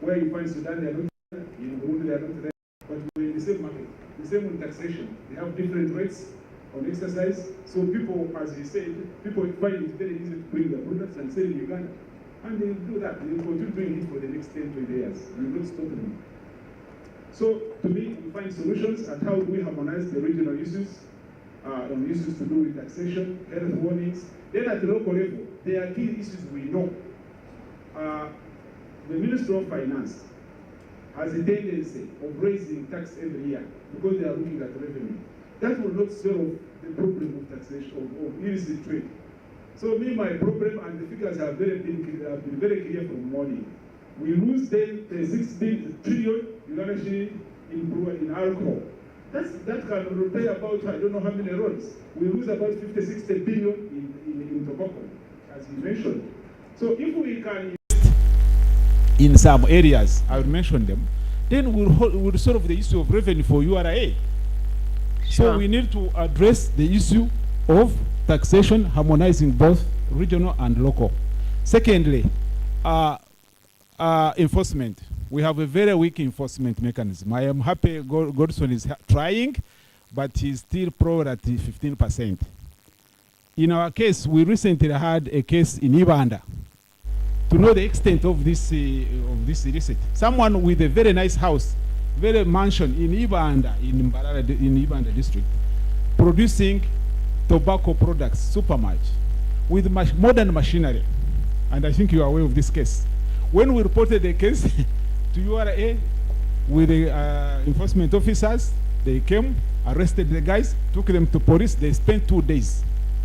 where you find Sudan, they are not there, in Burundi, they are not there, but we're in the same market. The same on taxation. They have different rates on exercise. So people, as he said, people find it very easy to bring the products and sell in Uganda. And they will do that. They will continue doing it for the next 10, 20 years. We will not stop them. So, to me, we find solutions at how do we harmonize the regional issues, on issues to do with taxation, health warnings. Then at the local level, there are key issues we know. The Ministry of Finance has a tendency of raising tax every year because they are looking at revenue. That will not solve the problem of taxation, of illicit trade. So me, my problem, and the figures have been very clear from morning. We lose then 16 trillion Uganda shilling in alcohol. That can repair about, I don't know how many roads. We lose about 50, 60 billion in tobacco, as you mentioned. So if we can in some areas, I will mention them, then we'll solve the issue of revenue for URA. Sure. So we need to address the issue of taxation, harmonizing both regional and local. Secondly, enforcement. We have a very weak enforcement mechanism. I am happy Godson is trying, but he's still probably at 15%. In our case, we recently had a case in Ibanda. To know the extent of this illicit, someone with a very nice house, very mansion in Ibanda, in Ibanda district, producing tobacco products, super much, with modern machinery. And I think you are aware of this case. When we reported the case to URA with the enforcement officers, they came, arrested the guys, took them to police. They spent 2 days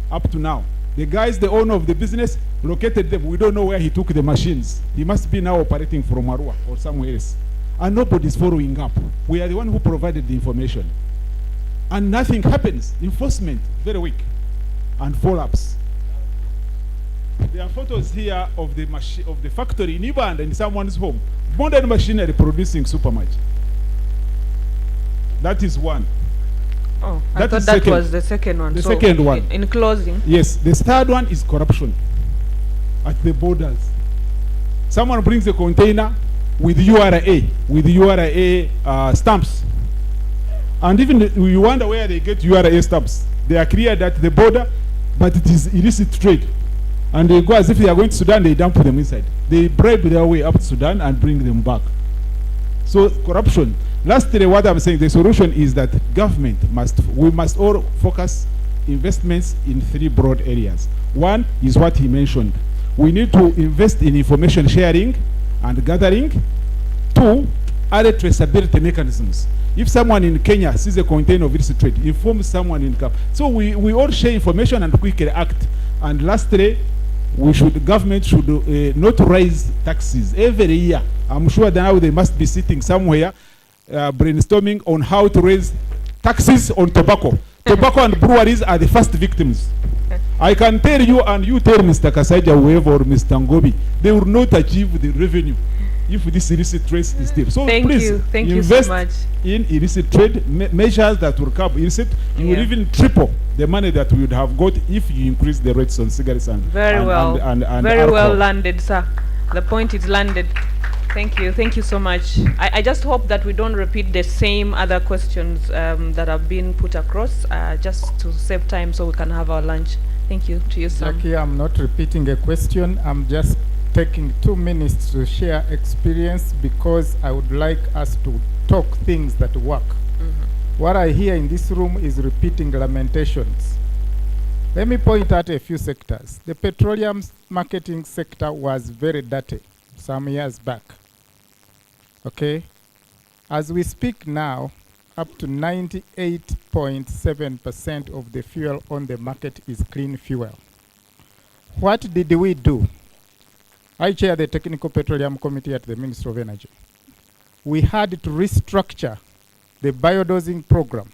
up to now. The guys, the owner of the business, located them. We don't know where he took the machines. He must be now operating from Arua or somewhere else. And nobody's following up. We are the one who provided the information. And nothing happens. Enforcement, very weak. And follow-ups. There are photos here of the factory in Ibanda in someone's home. Modern machinery producing super much. That is one. Oh, I thought that was the second one. The so second one. In closing. Yes, the third one is corruption at the borders. Someone brings a container with URA stamps. And even you wonder where they get URA stamps. They are cleared at the border, but it is illicit trade. And they go as if they are going to Sudan, they dump them inside. They bribe their way up to Sudan and bring them back. So corruption. Lastly, what I'm saying, the solution is that we must all focus investments in 3 broad areas. One is what he mentioned. We need to invest in information sharing and gathering. 2, added traceability mechanisms. If someone in Kenya sees a container of illicit trade, inform someone in Cap. So we all share information and quickly act. And lastly, government should not raise taxes every year. I'm sure that now they must be sitting somewhere brainstorming on how to raise taxes on tobacco. Tobacco and breweries are the first victims. I can tell you, and you tell Mr. Kasaija, whoever, or Mr. Ngobi, they will not achieve the revenue if this illicit trade is still. So please invest in illicit trade measures that will curb illicit. You will even triple the money that we would have got if you increase the rates on cigarettes and very well landed, sir. The point is landed. Thank you so much. I just hope that we don't repeat the same other questions that have been put across, just to save time so we can have our lunch. Thank you. To you, Sam. Jackie, I'm not repeating a question. I'm just taking 2 minutes to share experience because I would like us to talk things that work. What I hear in this room is repeating lamentations. Let me point out a few sectors. The petroleum marketing sector was very dirty some years back. Okay? As we speak now, up to 98.7% of the fuel on the market is clean fuel. What did we do? I chair the Technical Petroleum Committee at the Ministry of Energy. We had to restructure the biodosing program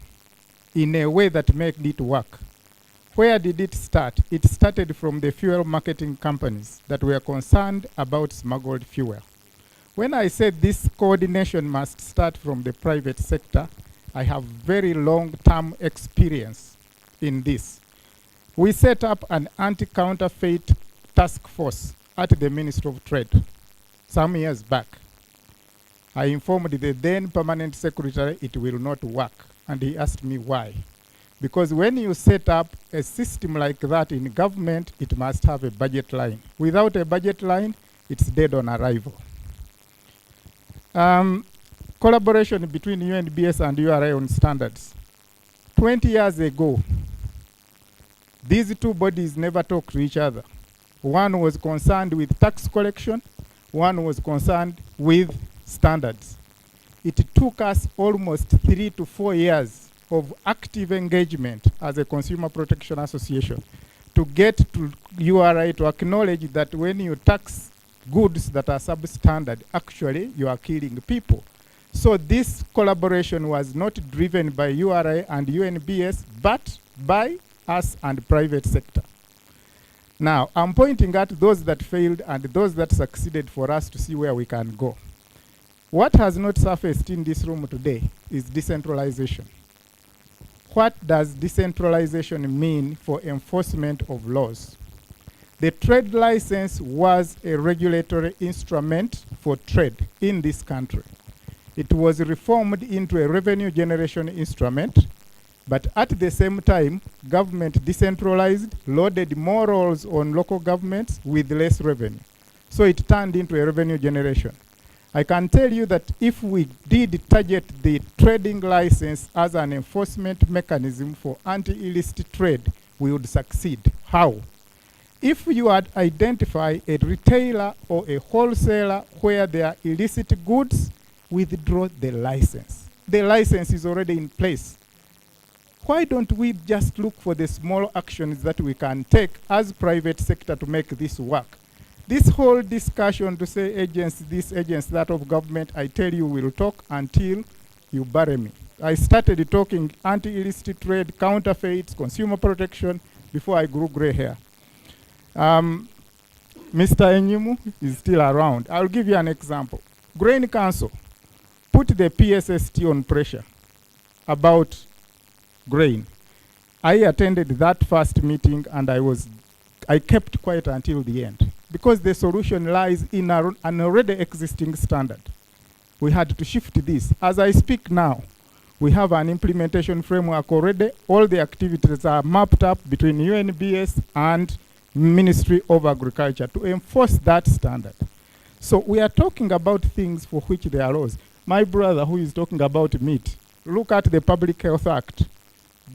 in a way that made it work. Where did it start? It started from the fuel marketing companies that were concerned about smuggled fuel. When I said this coordination must start from the private sector, I have very long-term experience in this. We set up an anti-counterfeit task force at the Ministry of Trade some years back. I informed the then permanent secretary it will not work, and he asked me why. Because when you set up a system like that in government, it must have a budget line. Without a budget line, it's dead on arrival. Collaboration between UNBS and URA on standards. 20 years ago, these 2 bodies never talked to each other. One was concerned with tax collection, one was concerned with standards. It took us almost 3 to 4 years of active engagement as a consumer protection association to get to URA to acknowledge that when you tax goods that are substandard, actually you are killing people. So this collaboration was not driven by URA and UNBS, but by us and private sector. Now, I'm pointing at those that failed and those that succeeded for us to see where we can go. What has not surfaced in this room today is decentralization. What does decentralization mean for enforcement of laws? The trade license was a regulatory instrument for trade in this country. It was reformed into a revenue generation instrument, but at the same time, government decentralized, loaded more roles on local governments with less revenue. So it turned into a revenue generation. I can tell you that if we did target the trading license as an enforcement mechanism for anti-illicit trade, we would succeed. How? If you had identified a retailer or a wholesaler where there are illicit goods, withdraw the license. The license is already in place. Why don't we just look for the small actions that we can take as private sector to make this work? This whole discussion to say agents, this, agents, that of government, I tell you, will talk until you bury me. I started talking anti-illicit trade, counterfeits, consumer protection before I grew gray hair. Mr. Enyimu is still around. I'll give you an example. Grain Council put the PSST on pressure about grain. I attended that first meeting and I kept quiet until the end because the solution lies in an already existing standard. We had to shift this. As I speak now, we have an implementation framework already. All the activities are mapped up between UNBS and Ministry of Agriculture to enforce that standard. So we are talking about things for which there are laws. My brother who is talking about meat, look at the Public Health Act.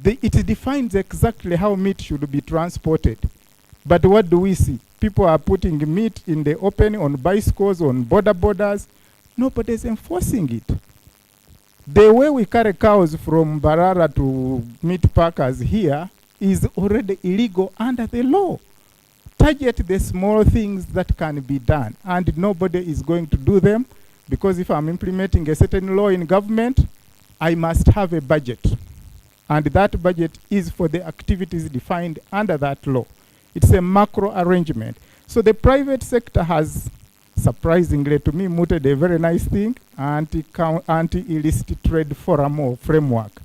It defines exactly how meat should be transported. But what do we see? People are putting meat in the open, on bicycles, on borders. Nobody's enforcing it. The way we carry cows from Barara to meat packers here is already illegal under the law. Target the small things that can be done, and nobody is going to do them, because if I'm implementing a certain law in government, I must have a budget. And that budget is for the activities defined under that law. It's a macro arrangement. So the private sector has, surprisingly to me, mooted a very nice thing, anti-illicit trade forum or framework.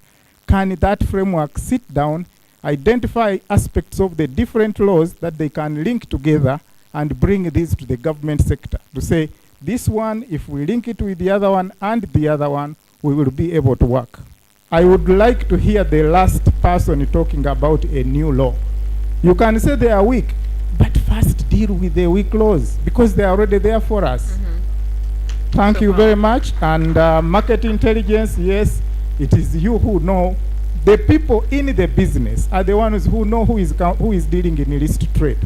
Can that framework sit down, identify aspects of the different laws that they can link together and bring this to the government sector to say, this one, if we link it with the other one and the other one, we will be able to work. I would like to hear the last person talking about a new law. You can say they are weak, but first deal with the weak laws because they are already there for us. Thank you very much. And market intelligence, yes, it is you who know. The people in the business are the ones who know who is dealing in illicit trade.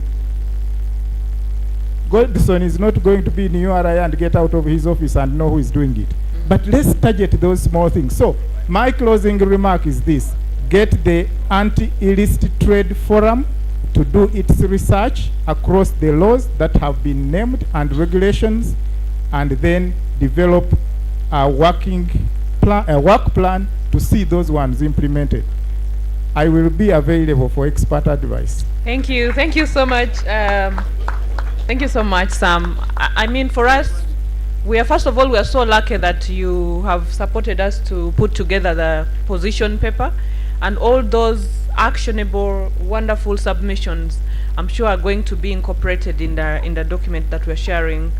Godson is not going to be in URI and get out of his office and know who is doing it. But let's target those small things. So my closing remark is this. Get the anti-illicit trade forum to do its research across the laws that have been named and regulations, and then develop a work plan to see those ones implemented. I will be available for expert advice. Thank you. Thank you so much. Thank you so much, Sam. I mean, for us, first of all, we are so lucky that you have supported us to put together the position paper, and all those actionable, wonderful submissions, I'm sure are going to be incorporated in the document that we're sharing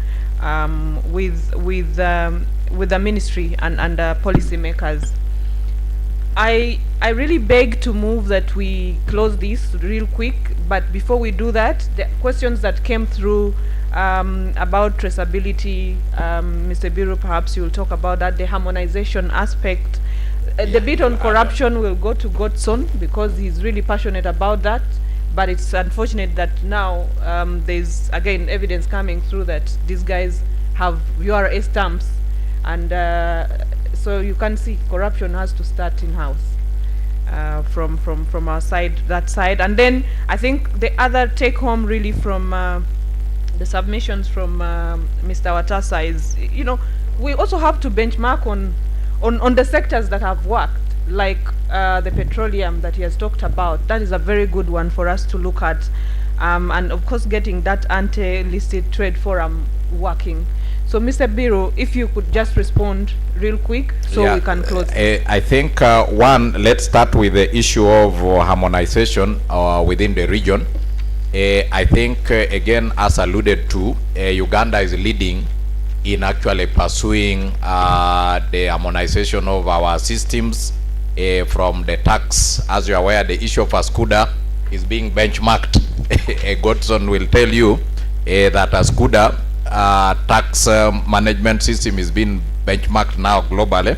with the ministry and the policymakers. I really beg to move that we close this real quick, but before we do that, the questions that came through about traceability, Mr. Biru, perhaps you'll talk about that, the harmonization aspect. The bit on corruption will go to Godson because he's really passionate about that, but it's unfortunate that now there's, again, evidence coming through that these guys have URA stamps, and so you can see corruption has to start in-house from our side, that side. And then I think the other take-home really from the submissions from Mr. Watasa is, you know, we also have to benchmark on the sectors that have worked, like the petroleum that he has talked about. That is a very good one for us to look at. And of course, getting that anti-illicit trade forum working. So, Mr. Biro, if you could just respond real quick so we can close. I think, one, let's start with the issue of harmonization within the region. I think, again, as alluded to, Uganda is leading in actually pursuing the harmonization of our systems from the tax. As you are aware, the issue of ASCUDA is being benchmarked. Godson will tell you that ASCUDA tax management system is being benchmarked now globally,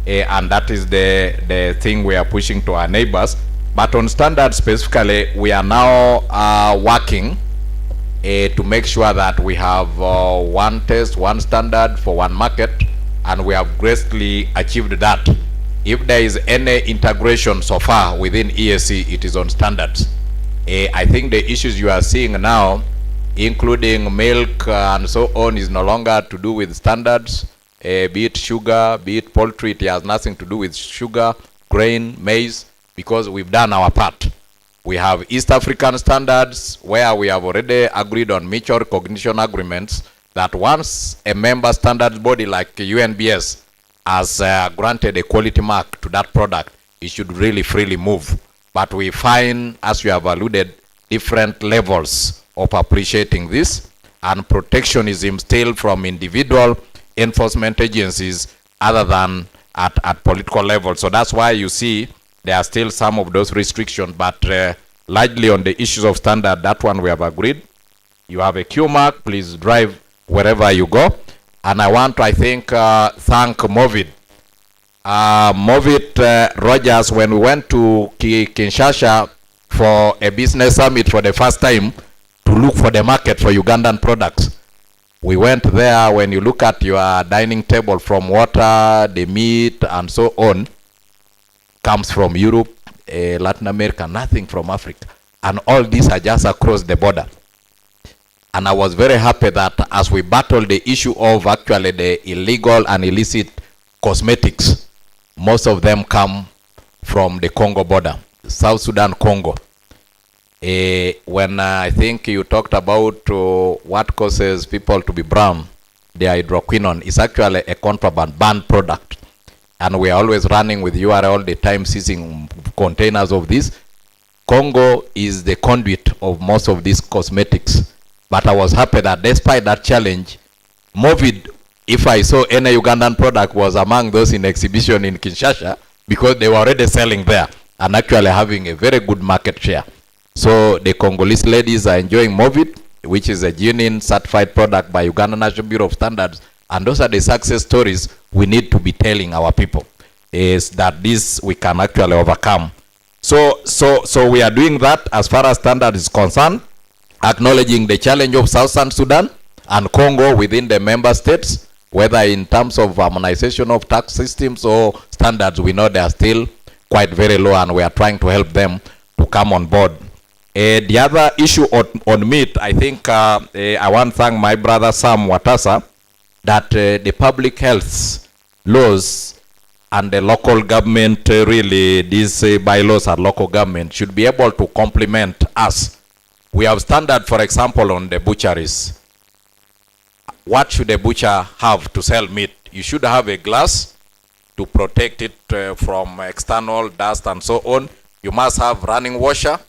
and that is the thing we are pushing to our neighbors. But on standards specifically, we are now working to make sure that we have one test, one standard for one market, and we have greatly achieved that. If there is any integration so far within EAC, it is on standards. I think the issues you are seeing now, including milk and so on, is no longer to do with standards, be it sugar, be it poultry. It has nothing to do with sugar, grain, maize, because we've done our part. We have East African standards where we have already agreed on mutual recognition agreements that once a member standards body like UNBS has granted a quality mark to that product, it should really freely move. But we find, as you have alluded, different levels of appreciating this, and protectionism still from individual enforcement agencies other than at political level. So that's why you see there are still some of those restrictions, but largely on the issues of standard, that one we have agreed. You have a Q mark, please drive wherever you go. And I want to, I think, thank Movid. Movid Rogers, when we went to Kinshasa for a business summit for the first time to look for the market for Ugandan products. We went there. When you look at your dining table, from water, the meat, and so on, comes from Europe, Latin America, nothing from Africa. And all these are just across the border. And I was very happy that as we battled the issue of actually the illegal and illicit cosmetics, most of them come from the Congo border, South Sudan, Congo. When I think you talked about what causes people to be brown, the hydroquinone is actually a contraband banned product. And we are always running with UR all the time, seizing containers of this. Congo is the conduit of most of these cosmetics. But I was happy that despite that challenge, Movid, if I saw any Ugandan product, was among those in exhibition in Kinshasa, because they were already selling there and actually having a very good market share. So the Congolese ladies are enjoying Movid, which is a genuine certified product by Uganda National Bureau of Standards. And those are the success stories we need to be telling our people, is that this we can actually overcome. So we are doing that as far as standard is concerned, acknowledging the challenge of Southern Sudan and Congo within the member states, whether in terms of harmonization of tax systems or standards. We know they are still quite very low, and we are trying to help them to come on board. The other issue on meat, I think I want to thank my brother Sam Watasa, that the public health laws and the local government, really these bylaws at local government should be able to complement us. We have standard, for example, on the butcheries. What should a butcher have to sell meat? You should have a glass to protect it from external dust and so on. You must have running water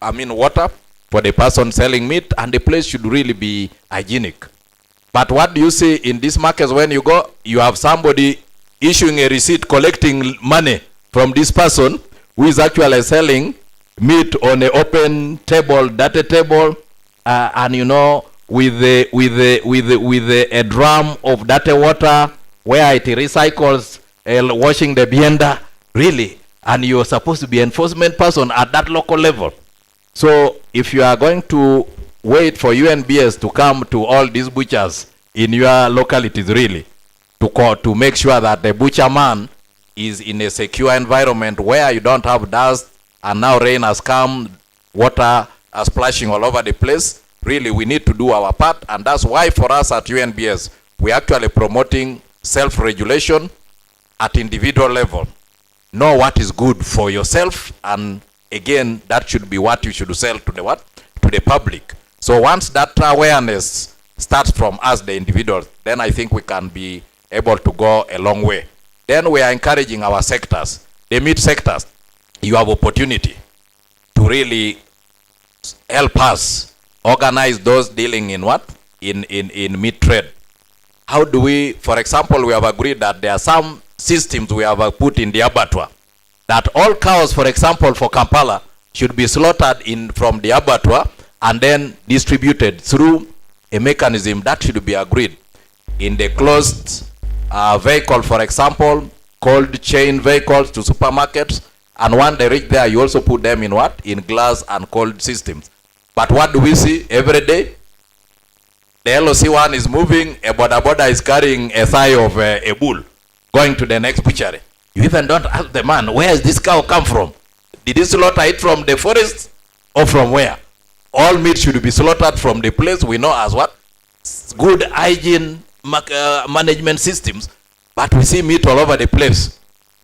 for the person selling meat, and the place should really be hygienic. But what do you see in these markets when you go? You have somebody issuing a receipt, collecting money from this person who is actually selling meat on an open table, dirty table, and you know, with a drum of dirty water where it recycles, washing the bienda, really. And you're supposed to be enforcement person at that local level. So if you are going to wait for UNBS to come to all these butchers in your localities, really, to make sure that the butcher man is in a secure environment where you don't have dust, and now rain has come, water are splashing all over the place, really we need to do our part, and that's why for us at UNBS, we're actually promoting self-regulation at individual level. Know what is good for yourself, and again, that should be what you should sell to the what? To the public. So once that awareness starts from us, the individuals, then I think we can be able to go a long way. Then we are encouraging our sectors, the meat sectors. You have opportunity to really help us organize those dealing in what? In meat trade. How do we, for example, we have agreed that there are some systems we have put in the abattoir, that all cows, for example, for Kampala, should be slaughtered in from the abattoir and then distributed through a mechanism that should be agreed in the closed vehicle, for example, cold chain vehicles to supermarkets, and when they reach there, you also put them in what? In glass and cold systems. But what do we see every day? The LOC one is moving, a boda is carrying a thigh of a bull, going to the next butchery. You even don't ask the man, where has this cow come from? Did he slaughter it from the forest or from where? All meat should be slaughtered from the place we know as what? Good hygiene management systems. But we see meat all over the place.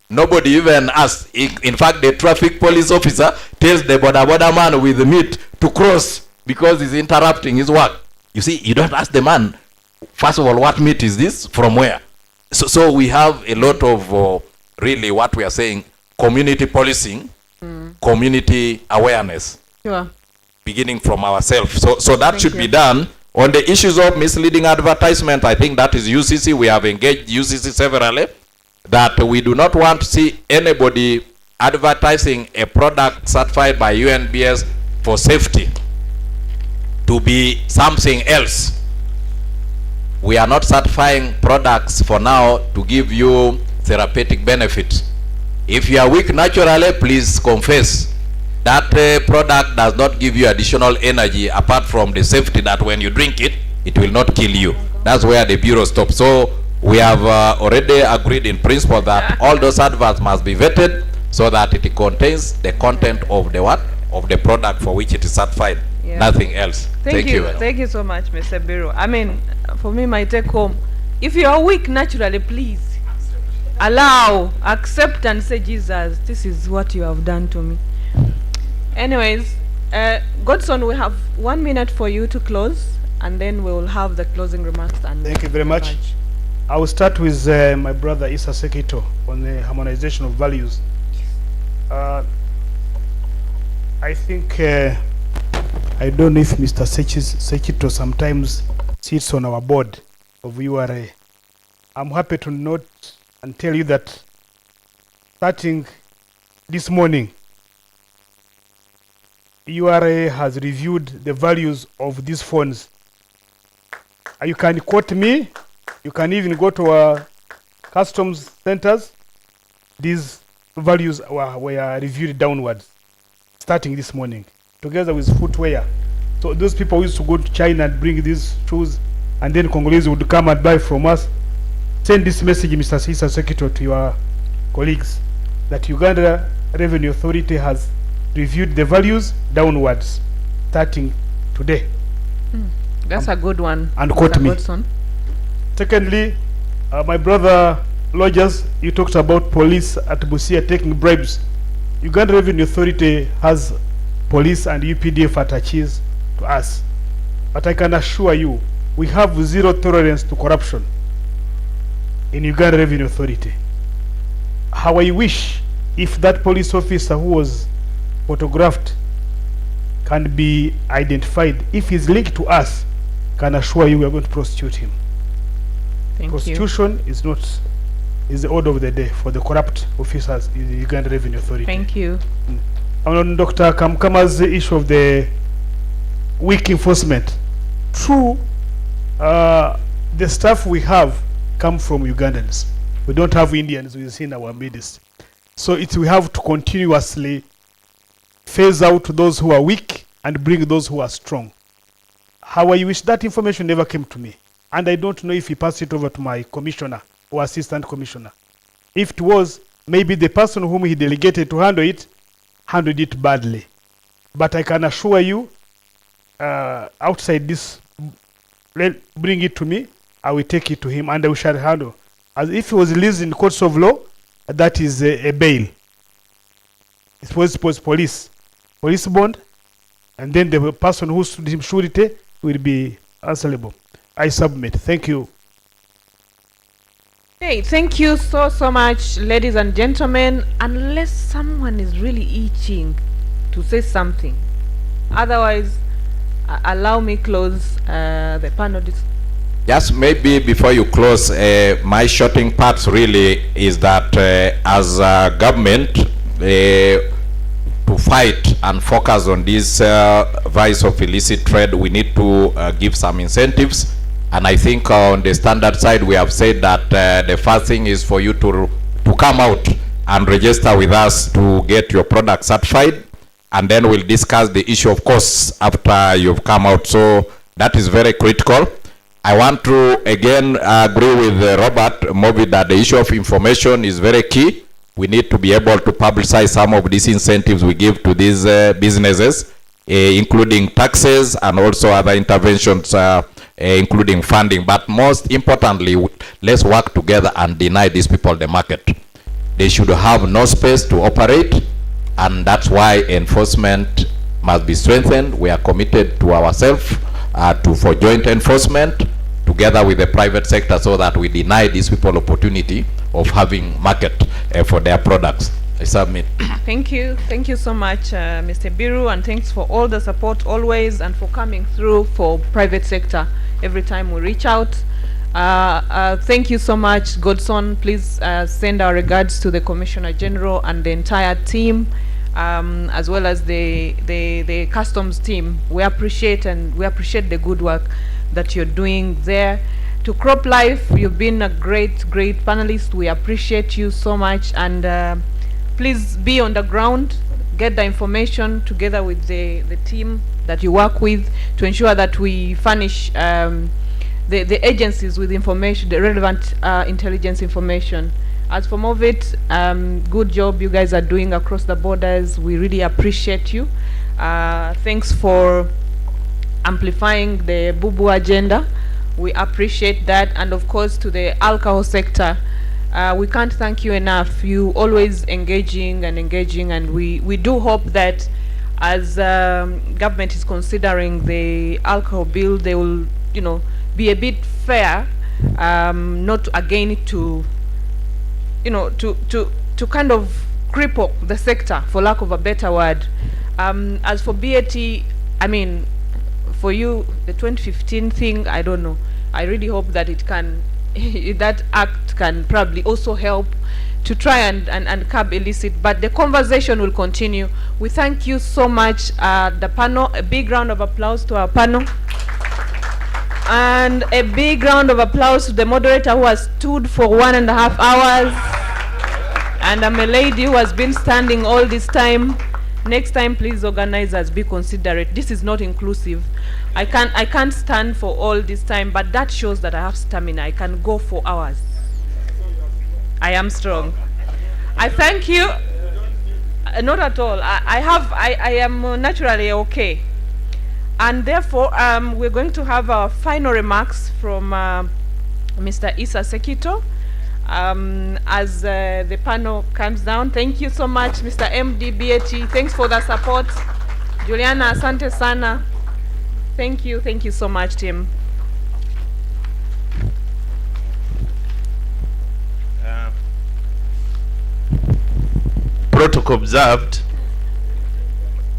Nobody even asks. In fact, the traffic police officer tells the boda man with the meat to cross because he's interrupting his work. You see, you don't ask the man, first of all, what meat is this, from where? So we have a lot of really what we are saying, community policing, community awareness, Sure. beginning from ourselves. So that should be done. On the issues of misleading advertisement, I think that is UCC. We have engaged UCC severally, that we do not want to see anybody advertising a product certified by UNBS for safety to be something else. We are not certifying products for now to give you therapeutic benefits. If you are weak naturally, please confess that product does not give you additional energy apart from the safety that when you drink it, it will not kill you. That's where the Bureau stops. So we have already agreed in principle that all those adverts must be vetted so that it contains the content of the what? Of the product for which it is certified. Yeah. Nothing else. Thank you. Thank you so much, Mr. Biro. I mean, for me, my take home, if you are weak naturally, please allow, accept and say, Jesus, this is what you have done to me. Anyways, Godson, we have 1 minute for you to close, and then we will have the closing remarks. And thank you very much. I will start with my brother Issa Sekito on the harmonization of values. I think, I don't know if Mr. Sekito sometimes sits on our board of URA. I'm happy to note and tell you that starting this morning, URA has reviewed the values of these phones. You can quote me, you can even go to our customs centers. These values were reviewed downwards, starting this morning, together with footwear. So those people used to go to China and bring these shoes, and then Congolese would come and buy from us. Send this message, Mr. Sisa Secretary, to your colleagues, that Uganda Revenue Authority has reviewed the values downwards, starting today. That's a good one. And quote me. Godson. Secondly, my brother Rogers, you talked about police at Busia taking bribes. Uganda Revenue Authority has police and UPDF attached to us. But I can assure you, we have zero tolerance to corruption in Uganda Revenue Authority. How I wish if that police officer who was photographed can be identified. If he's linked to us, can assure you we are going to prosecute him. Thank Prostitution is the order of the day for the corrupt officers in the Uganda Revenue Authority. Thank you. On Dr. Kamkama's issue of the weak enforcement, true, the staff we have come from Ugandans. We don't have Indians within our midst. So we have to continuously phase out those who are weak and bring those who are strong. How I wish that information never came to me. And I don't know if he passed it over to my commissioner or assistant commissioner. If it was, maybe the person whom he delegated to handled it badly. But I can assure you, outside this, bring it to me. I will take it to him and we shall handle. As if he was released in courts of law, that is a bail. It was police bond, and then the person who stood him surety will be answerable. I submit. Thank you. Hey, thank you so much, ladies and gentlemen. Unless someone is really itching to say something, otherwise, allow me close the panel. Just maybe before you close, my shorting parts really is that as a government, to fight and focus on this vice of illicit trade, we need to give some incentives. And I think on the standard side, we have said that the first thing is for you to come out and register with us to get your product certified. And then we'll discuss the issue of costs after you've come out. So that is very critical. I want to again agree with Robert Moby that the issue of information is very key. We need to be able to publicize some of these incentives we give to these businesses, including taxes and also other interventions, including funding. But most importantly, let's work together and deny these people the market. They should have no space to operate, and that's why enforcement must be strengthened. We are committed to ourselves for joint enforcement together with the private sector so that we deny these people opportunity of having market for their products. I submit. Thank you so much, Mr. Biru, and thanks for all the support always and for coming through for private sector every time we reach out. Thank you so much, Godson. Please send our regards to the Commissioner General and the entire team, as well as the customs team. We appreciate the good work that you're doing there. To Crop Life, you've been a great panelist. We appreciate you so much, and please be on the ground, get the information together with the team that you work with to ensure that we furnish the agencies with information, the relevant intelligence information. As for Movit, good job you guys are doing across the borders. We really appreciate you. Thanks for amplifying the Bubu agenda. We appreciate that. And of course, to the alcohol sector, we can't thank you enough. You always engaging, and we do hope that as government is considering the alcohol bill, they will, be a bit fair, not again to kind of cripple the sector, for lack of a better word. As for BAT, I mean, for you, the 2015 thing, I don't know. I really hope that it can, that act can probably also help to try and curb illicit. But the conversation will continue. We thank you so much, the panel. A big round of applause to our panel. And a big round of applause to the moderator who has stood for 1.5 hours. And I'm a lady who has been standing all this time. Next time, please, organizers, be considerate. This is not inclusive. I can't stand for all this time, but that shows that I have stamina. I can go for hours. I am strong. I thank you. Not at all. I am naturally okay. And therefore, we're going to have our final remarks from Mr. Issa Sekito. As the panel comes down. Thank you so much, Mr. MD BAT. Thanks for the support. Juliana, asante sana. Thank you so much, team. Protocol observed.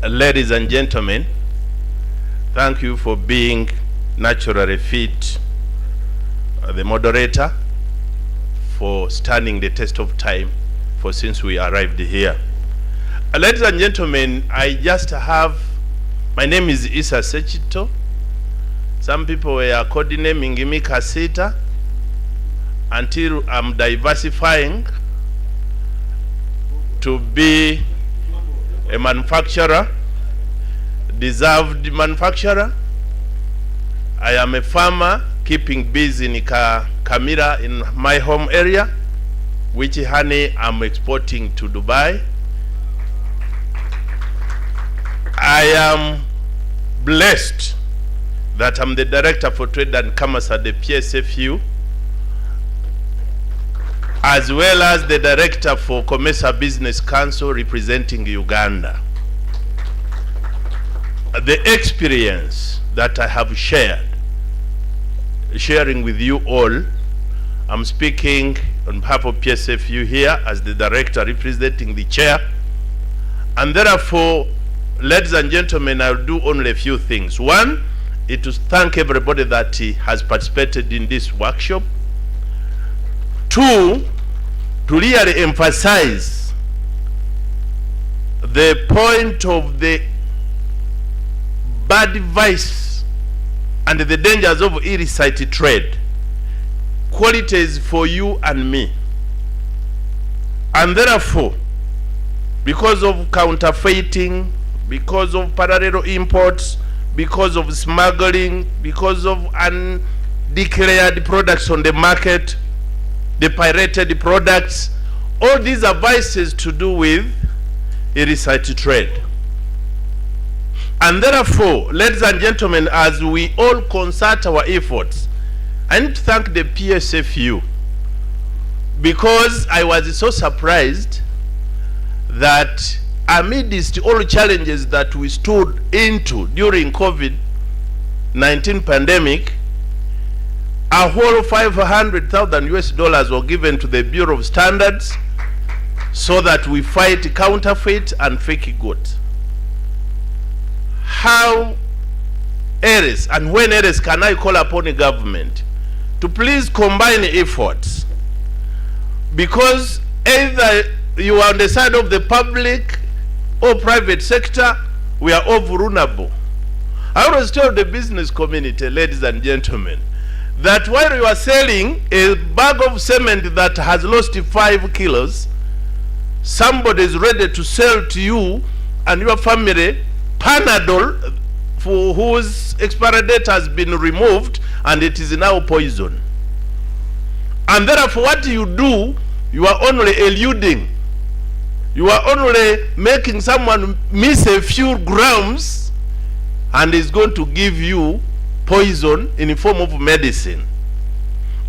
Ladies and gentlemen, thank you for being naturally fit. The moderator, for standing the test of time for since we arrived here. Ladies and gentlemen, I just have, my name is Issa Sechito. Some people were codenaming me Kasita until I'm diversifying to be a manufacturer, deserved manufacturer. I am a farmer keeping busy in Kamira in my home area, which honey I'm exporting to Dubai. I am blessed that I'm the Director for Trade and Commerce at the Psfu, as well as the Director for Commercial Business Council representing Uganda. The experience that I have sharing with you all, I'm speaking on behalf of Psfu here as the Director representing the Chair, and therefore, ladies and gentlemen, I'll do only a few things. One, is to thank everybody that has participated in this workshop. Two, to really emphasize the point of the bad vice and the dangers of illicit trade. Qualities for you and me. And therefore, because of counterfeiting, because of parallel imports, because of smuggling, because of undeclared products on the market, the pirated products, all these are vices to do with illicit trade. And therefore, ladies and gentlemen, as we all concert our efforts, I need to thank the Psfu, because I was so surprised that amidst all challenges that we stood into during COVID-19 pandemic, a whole $500,000 were given to the Bureau of Standards so that we fight counterfeit and fake goods. How else and when else can I call upon the government to please combine efforts? Because either you are on the side of the public or private sector, we are all vulnerable. I always tell the business community, ladies and gentlemen, that while you are selling a bag of cement that has lost 5 kilos, somebody is ready to sell to you and your family Panadol for whose expiry date has been removed and it is now poison. And therefore what you do, you are only eluding. You are only making someone miss a few grams and is going to give you poison in the form of medicine.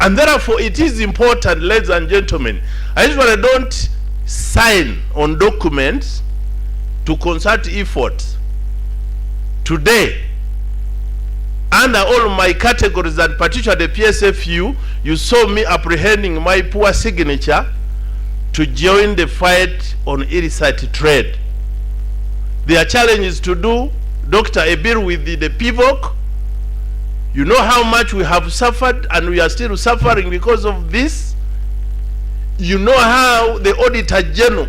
And therefore it is important, ladies and gentlemen, I usually don't sign on documents to consult efforts. Today, under all my categories and particularly the Psfu, you saw me apprehending my poor signature to join the fight on illicit trade. There are challenges to do. Dr. Ebir with the PVOC, you know how much we have suffered and we are still suffering because of this. You know how the Auditor General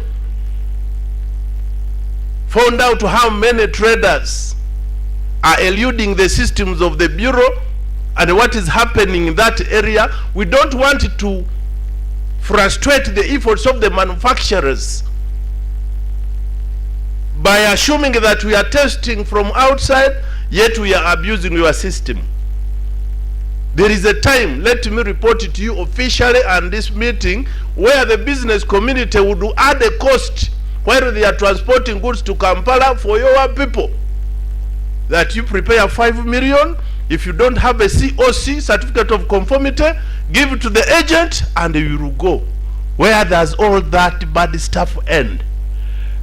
found out how many traders are eluding the systems of the Bureau and what is happening in that area. We don't want to frustrate the efforts of the manufacturers by assuming that we are testing from outside, yet we are abusing your system. There is a time, let me report it to you officially and this meeting, where the business community would add a cost while they are transporting goods to Kampala for your people. That you prepare 5 million, if you don't have a COC, certificate of conformity, give it to the agent and you will go. Where does all that bad stuff end?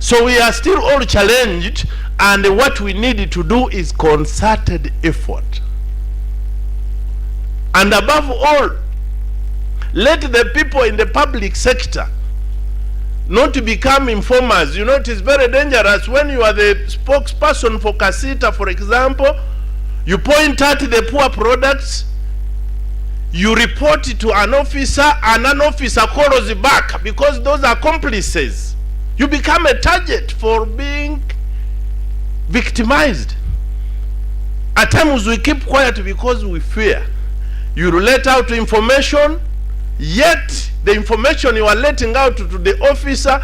So we are still all challenged, and what we need to do is concerted effort. And above all, let the people in the public sector not to become informers. You know, it is very dangerous when you are the spokesperson for Casita, for example, you point out the poor products, you report it to an officer, and an officer calls you back because those are accomplices. You become a target for being victimized. At times we keep quiet because we fear. You let out information, yet the information you are letting out to the officer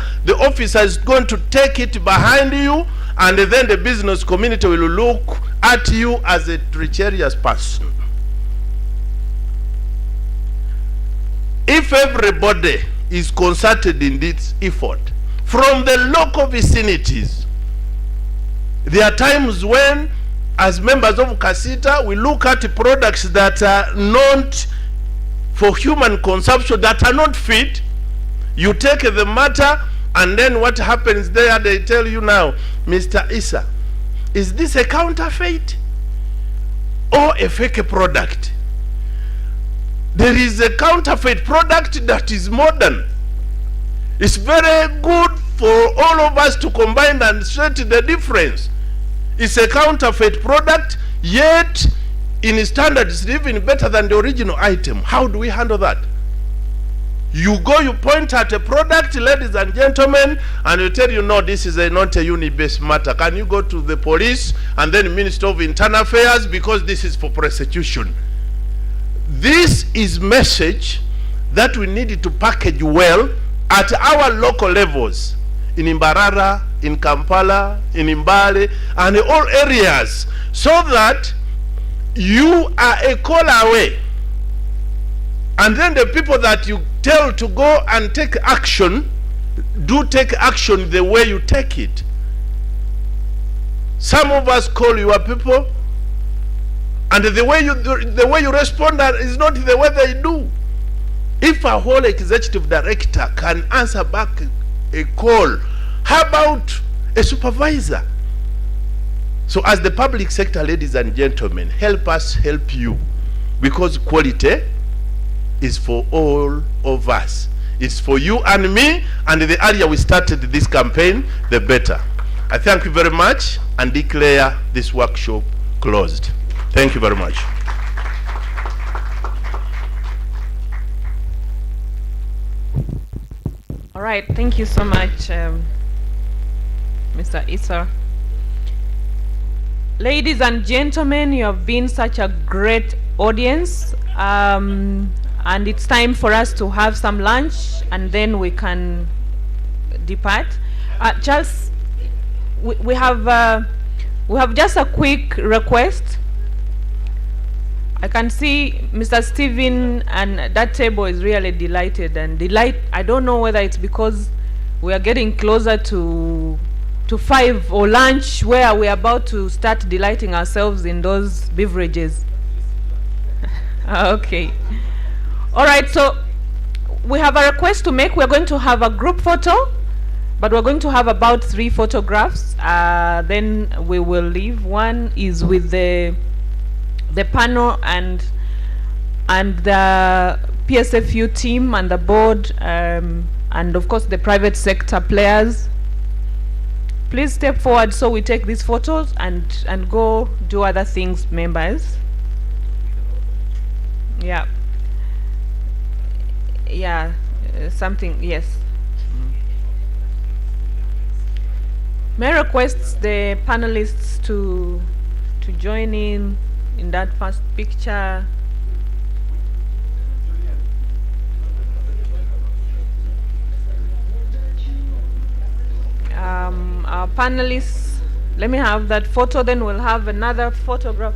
is going to take it behind you, and then the business community will look at you as a treacherous person. If everybody is concerted in this effort, from the local vicinities, there are times when as members of Casita, we look at products that are not for human consumption, that are not fit. You take the matter, and then what happens there, they tell you now, Mr. Issa, is this a counterfeit or a fake product? There is a counterfeit product that is modern. It's very good for all of us to combine and set the difference. It's a counterfeit product, yet in standards it's even better than the original item. How do we handle that? You go, you point at a product, ladies and gentlemen, and you tell you, no, this is not a unit-based matter. Can you go to the police and then Minister of Internal Affairs, because this is for prosecution? This is message that we need to package well at our local levels, in Imbarara, in Kampala, in Mbale, and in all areas, so that you are a call away. And then the people that you tell to go and take action, do take action the way you take it. Some of us call your people, and the way you respond is not the way they do. If a whole executive director can answer back a call, how about a supervisor? So as the public sector, ladies and gentlemen, help us help you, because quality is for all of us. It's for you and me, and the earlier we started this campaign, the better. I thank you very much and declare this workshop closed. Thank you very much. All right, thank you so much, Mr. Issa. Ladies and gentlemen, you have been such a great audience, and it's time for us to have some lunch, and then we can depart. Charles, we have just a quick request. I can see Mr. Stephen, and that table is really delighted, and I don't know whether it's because we are getting closer to 5 or lunch, where we're about to start delighting ourselves in those beverages. Okay. All right, so we have a request to make. We're going to have a group photo, but we're going to have about 3 photographs. Then we will leave. One is with the panel and the PSFU team and the board, and of course the private sector players. Please step forward so we take these photos and go do other things, members. Yeah. Yeah, something, yes. May I request the panelists to join in that first picture. Our panelists, let me have that photo, then we'll have another photograph.